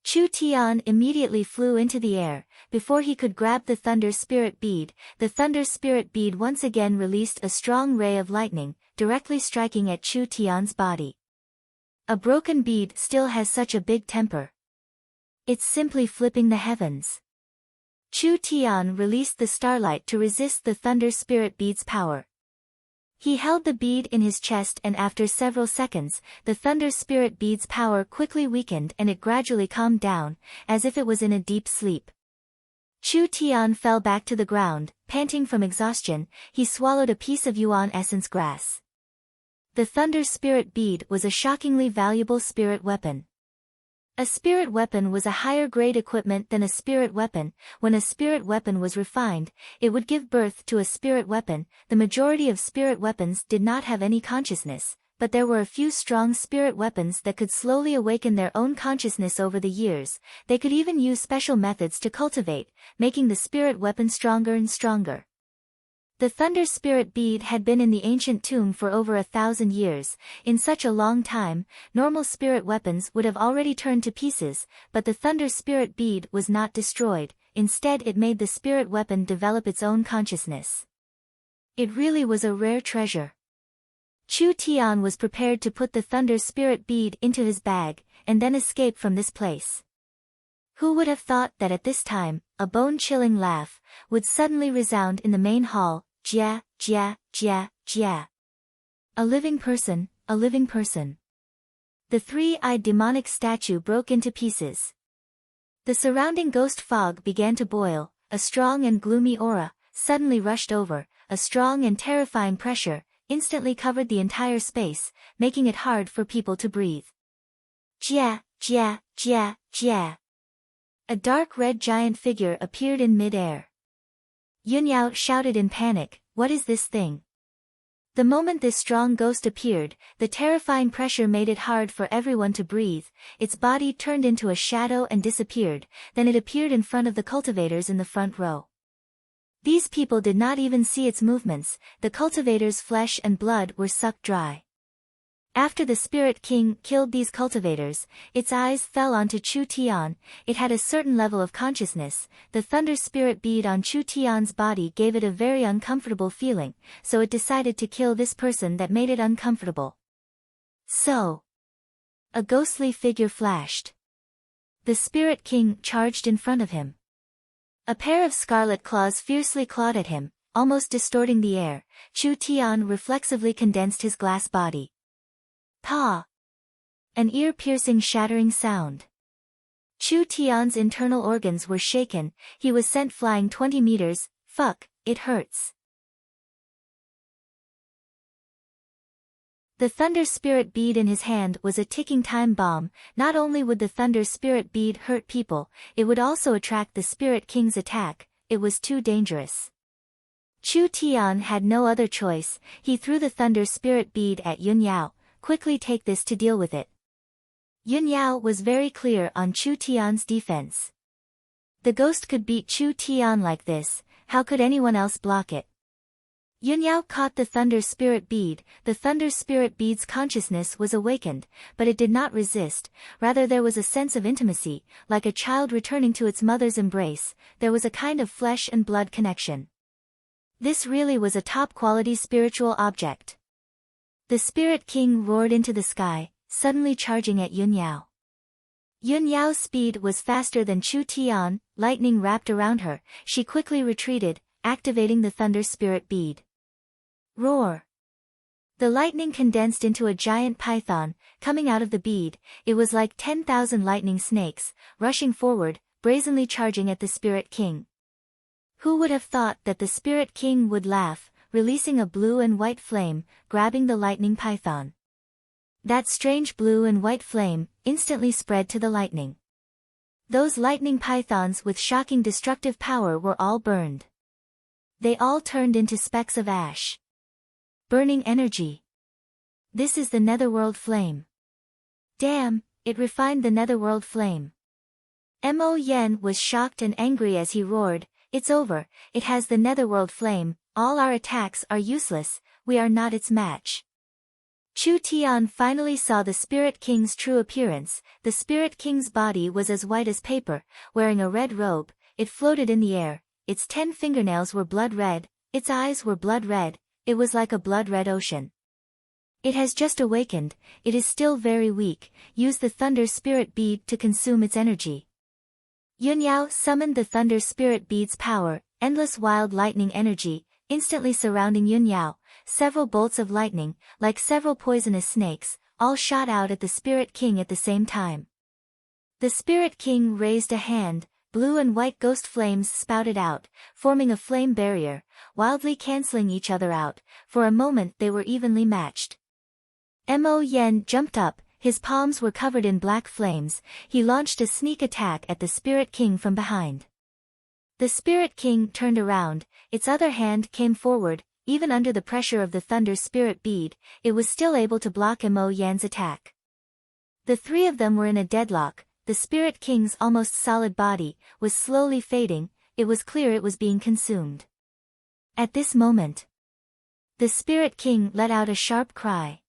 Chu Tian immediately flew into the air. Before he could grab the thunder spirit bead, the thunder spirit bead once again released a strong ray of lightning, directly striking at Chu Tian's body. A broken bead still has such a big temper. It's simply flipping the heavens. Chu Tian released the starlight to resist the thunder spirit bead's power. He held the bead in his chest, and after several seconds, the thunder spirit bead's power quickly weakened and it gradually calmed down, as if it was in a deep sleep. Chu Tian fell back to the ground, panting from exhaustion. He swallowed a piece of yuan essence grass. The thunder spirit bead was a shockingly valuable spirit weapon. A spirit weapon was a higher grade equipment than a spirit weapon. When a spirit weapon was refined, it would give birth to a spirit weapon. The majority of spirit weapons did not have any consciousness, but there were a few strong spirit weapons that could slowly awaken their own consciousness over the years. They could even use special methods to cultivate, making the spirit weapon stronger and stronger. The Thunder Spirit Bead had been in the ancient tomb for over 1,000 years. In such a long time, normal spirit weapons would have already turned to pieces, but the Thunder Spirit Bead was not destroyed. Instead, it made the spirit weapon develop its own consciousness. It really was a rare treasure. Chu Tian was prepared to put the Thunder Spirit Bead into his bag, and then escape from this place. Who would have thought that at this time, a bone-chilling laugh would suddenly resound in the main hall, jia, jia, jia, jia. A living person, a living person. The three-eyed demonic statue broke into pieces. The surrounding ghost fog began to boil, a strong and gloomy aura suddenly rushed over, a strong and terrifying pressure instantly covered the entire space, making it hard for people to breathe. Jia, jia, jia, jia. A dark red giant figure appeared in mid-air. Yunyao shouted in panic, "What is this thing?" The moment this strong ghost appeared, the terrifying pressure made it hard for everyone to breathe. Its body turned into a shadow and disappeared, then it appeared in front of the cultivators in the front row. These people did not even see its movements, the cultivators' flesh and blood were sucked dry. After the Spirit King killed these cultivators, its eyes fell onto Chu Tian. It had a certain level of consciousness. The Thunder Spirit Bead on Chu Tian's body gave it a very uncomfortable feeling, so it decided to kill this person that made it uncomfortable. So, a ghostly figure flashed. The Spirit King charged in front of him. A pair of scarlet claws fiercely clawed at him, almost distorting the air. Chu Tian reflexively condensed his glass body. Pa! An ear-piercing shattering sound. Chu Tian's internal organs were shaken, he was sent flying 20 meters, fuck, it hurts. The Thunder Spirit Bead in his hand was a ticking time bomb. Not only would the Thunder Spirit Bead hurt people, it would also attract the Spirit King's attack. It was too dangerous. Chu Tian had no other choice. He threw the Thunder Spirit Bead at Yunyao. Quickly take this to deal with it. Yunyao was very clear on Chu Tian's defense. The ghost could beat Chu Tian like this, how could anyone else block it? Yunyao caught the Thunder Spirit Bead. The Thunder Spirit Bead's consciousness was awakened, but it did not resist. Rather, there was a sense of intimacy, like a child returning to its mother's embrace. There was a kind of flesh and blood connection. This really was a top-quality spiritual object. The Spirit King roared into the sky, suddenly charging at Yunyao. Yunyao's speed was faster than Chu Tian. Lightning wrapped around her. She quickly retreated, activating the Thunder Spirit Bead. Roar! The lightning condensed into a giant python, coming out of the bead. It was like 10,000 lightning snakes, rushing forward, brazenly charging at the Spirit King. Who would have thought that the Spirit King would laugh, releasing a blue and white flame, grabbing the lightning python. That strange blue and white flame instantly spread to the lightning. Those lightning pythons with shocking destructive power were all burned. They all turned into specks of ash. Burning energy. This is the Netherworld Flame. Damn, it refined the Netherworld Flame. Mo Yen was shocked and angry as he roared, "It's over, it has the Netherworld Flame, all our attacks are useless, we are not its match." Chu Tian finally saw the Spirit King's true appearance. The Spirit King's body was as white as paper, wearing a red robe. It floated in the air, its 10 fingernails were blood red, its eyes were blood red, it was like a blood red ocean. It has just awakened, it is still very weak, use the Thunder Spirit Bead to consume its energy. Yunyao summoned the Thunder Spirit Bead's power, endless wild lightning energy, instantly surrounding Yunyao. Several bolts of lightning, like several poisonous snakes, all shot out at the Spirit King at the same time. The Spirit King raised a hand, blue and white ghost flames spouted out, forming a flame barrier, wildly canceling each other out. For a moment they were evenly matched. Mo Yen jumped up, his palms were covered in black flames. He launched a sneak attack at the Spirit King from behind. The Spirit King turned around, its other hand came forward. Even under the pressure of the Thunder Spirit Bead, it was still able to block Mo Yan's attack. The three of them were in a deadlock. The Spirit King's almost solid body was slowly fading, it was clear it was being consumed. At this moment, the Spirit King let out a sharp cry.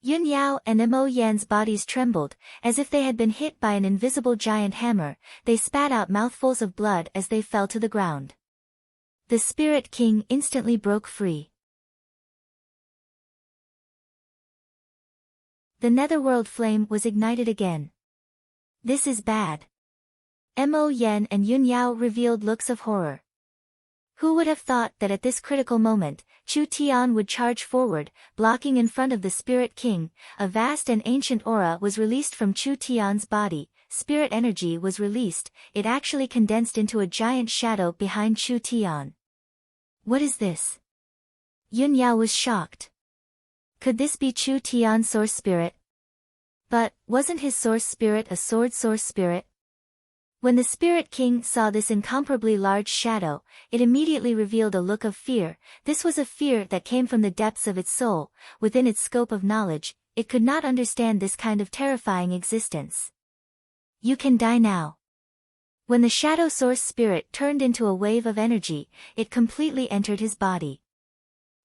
Yun Yao and Mo Yan's bodies trembled, as if they had been hit by an invisible giant hammer. They spat out mouthfuls of blood as they fell to the ground. The Spirit King instantly broke free. The netherworld flame was ignited again. This is bad. Mo Yan and Yun Yao revealed looks of horror. Who would have thought that at this critical moment, Chu Tian would charge forward, blocking in front of the Spirit King. A vast and ancient aura was released from Chu Tian's body. Spirit energy was released. It actually condensed into a giant shadow behind Chu Tian. What is this? Yun Yao was shocked. Could this be Chu Tian's source spirit? But, wasn't his source spirit a sword source spirit? When the Spirit King saw this incomparably large shadow, it immediately revealed a look of fear. This was a fear that came from the depths of its soul. Within its scope of knowledge, it could not understand this kind of terrifying existence. You can die now. When the shadow source spirit turned into a wave of energy, it completely entered his body.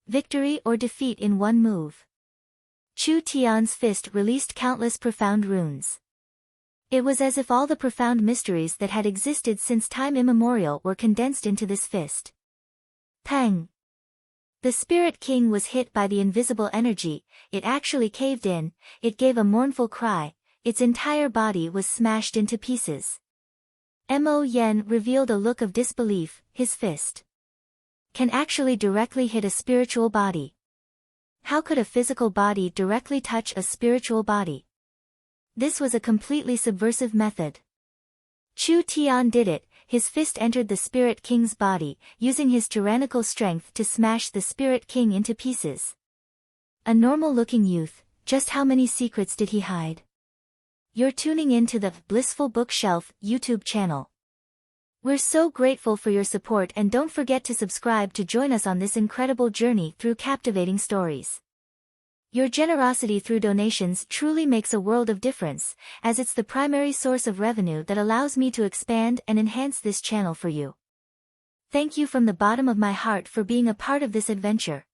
Victory or defeat in one move. Chu Tian's fist released countless profound runes. It was as if all the profound mysteries that had existed since time immemorial were condensed into this fist. Pang! The Spirit King was hit by the invisible energy. It actually caved in. It gave a mournful cry. Its entire body was smashed into pieces. Mo Yan revealed a look of disbelief. His fist can actually directly hit a spiritual body. How could a physical body directly touch a spiritual body? This was a completely subversive method. Chu Tian did it. His fist entered the Spirit King's body, using his tyrannical strength to smash the Spirit King into pieces. A normal-looking youth, just how many secrets did he hide? You're tuning in to the Blissful Bookshelf YouTube channel. We're so grateful for your support, and don't forget to subscribe to join us on this incredible journey through captivating stories. Your generosity through donations truly makes a world of difference, as it's the primary source of revenue that allows me to expand and enhance this channel for you. Thank you from the bottom of my heart for being a part of this adventure.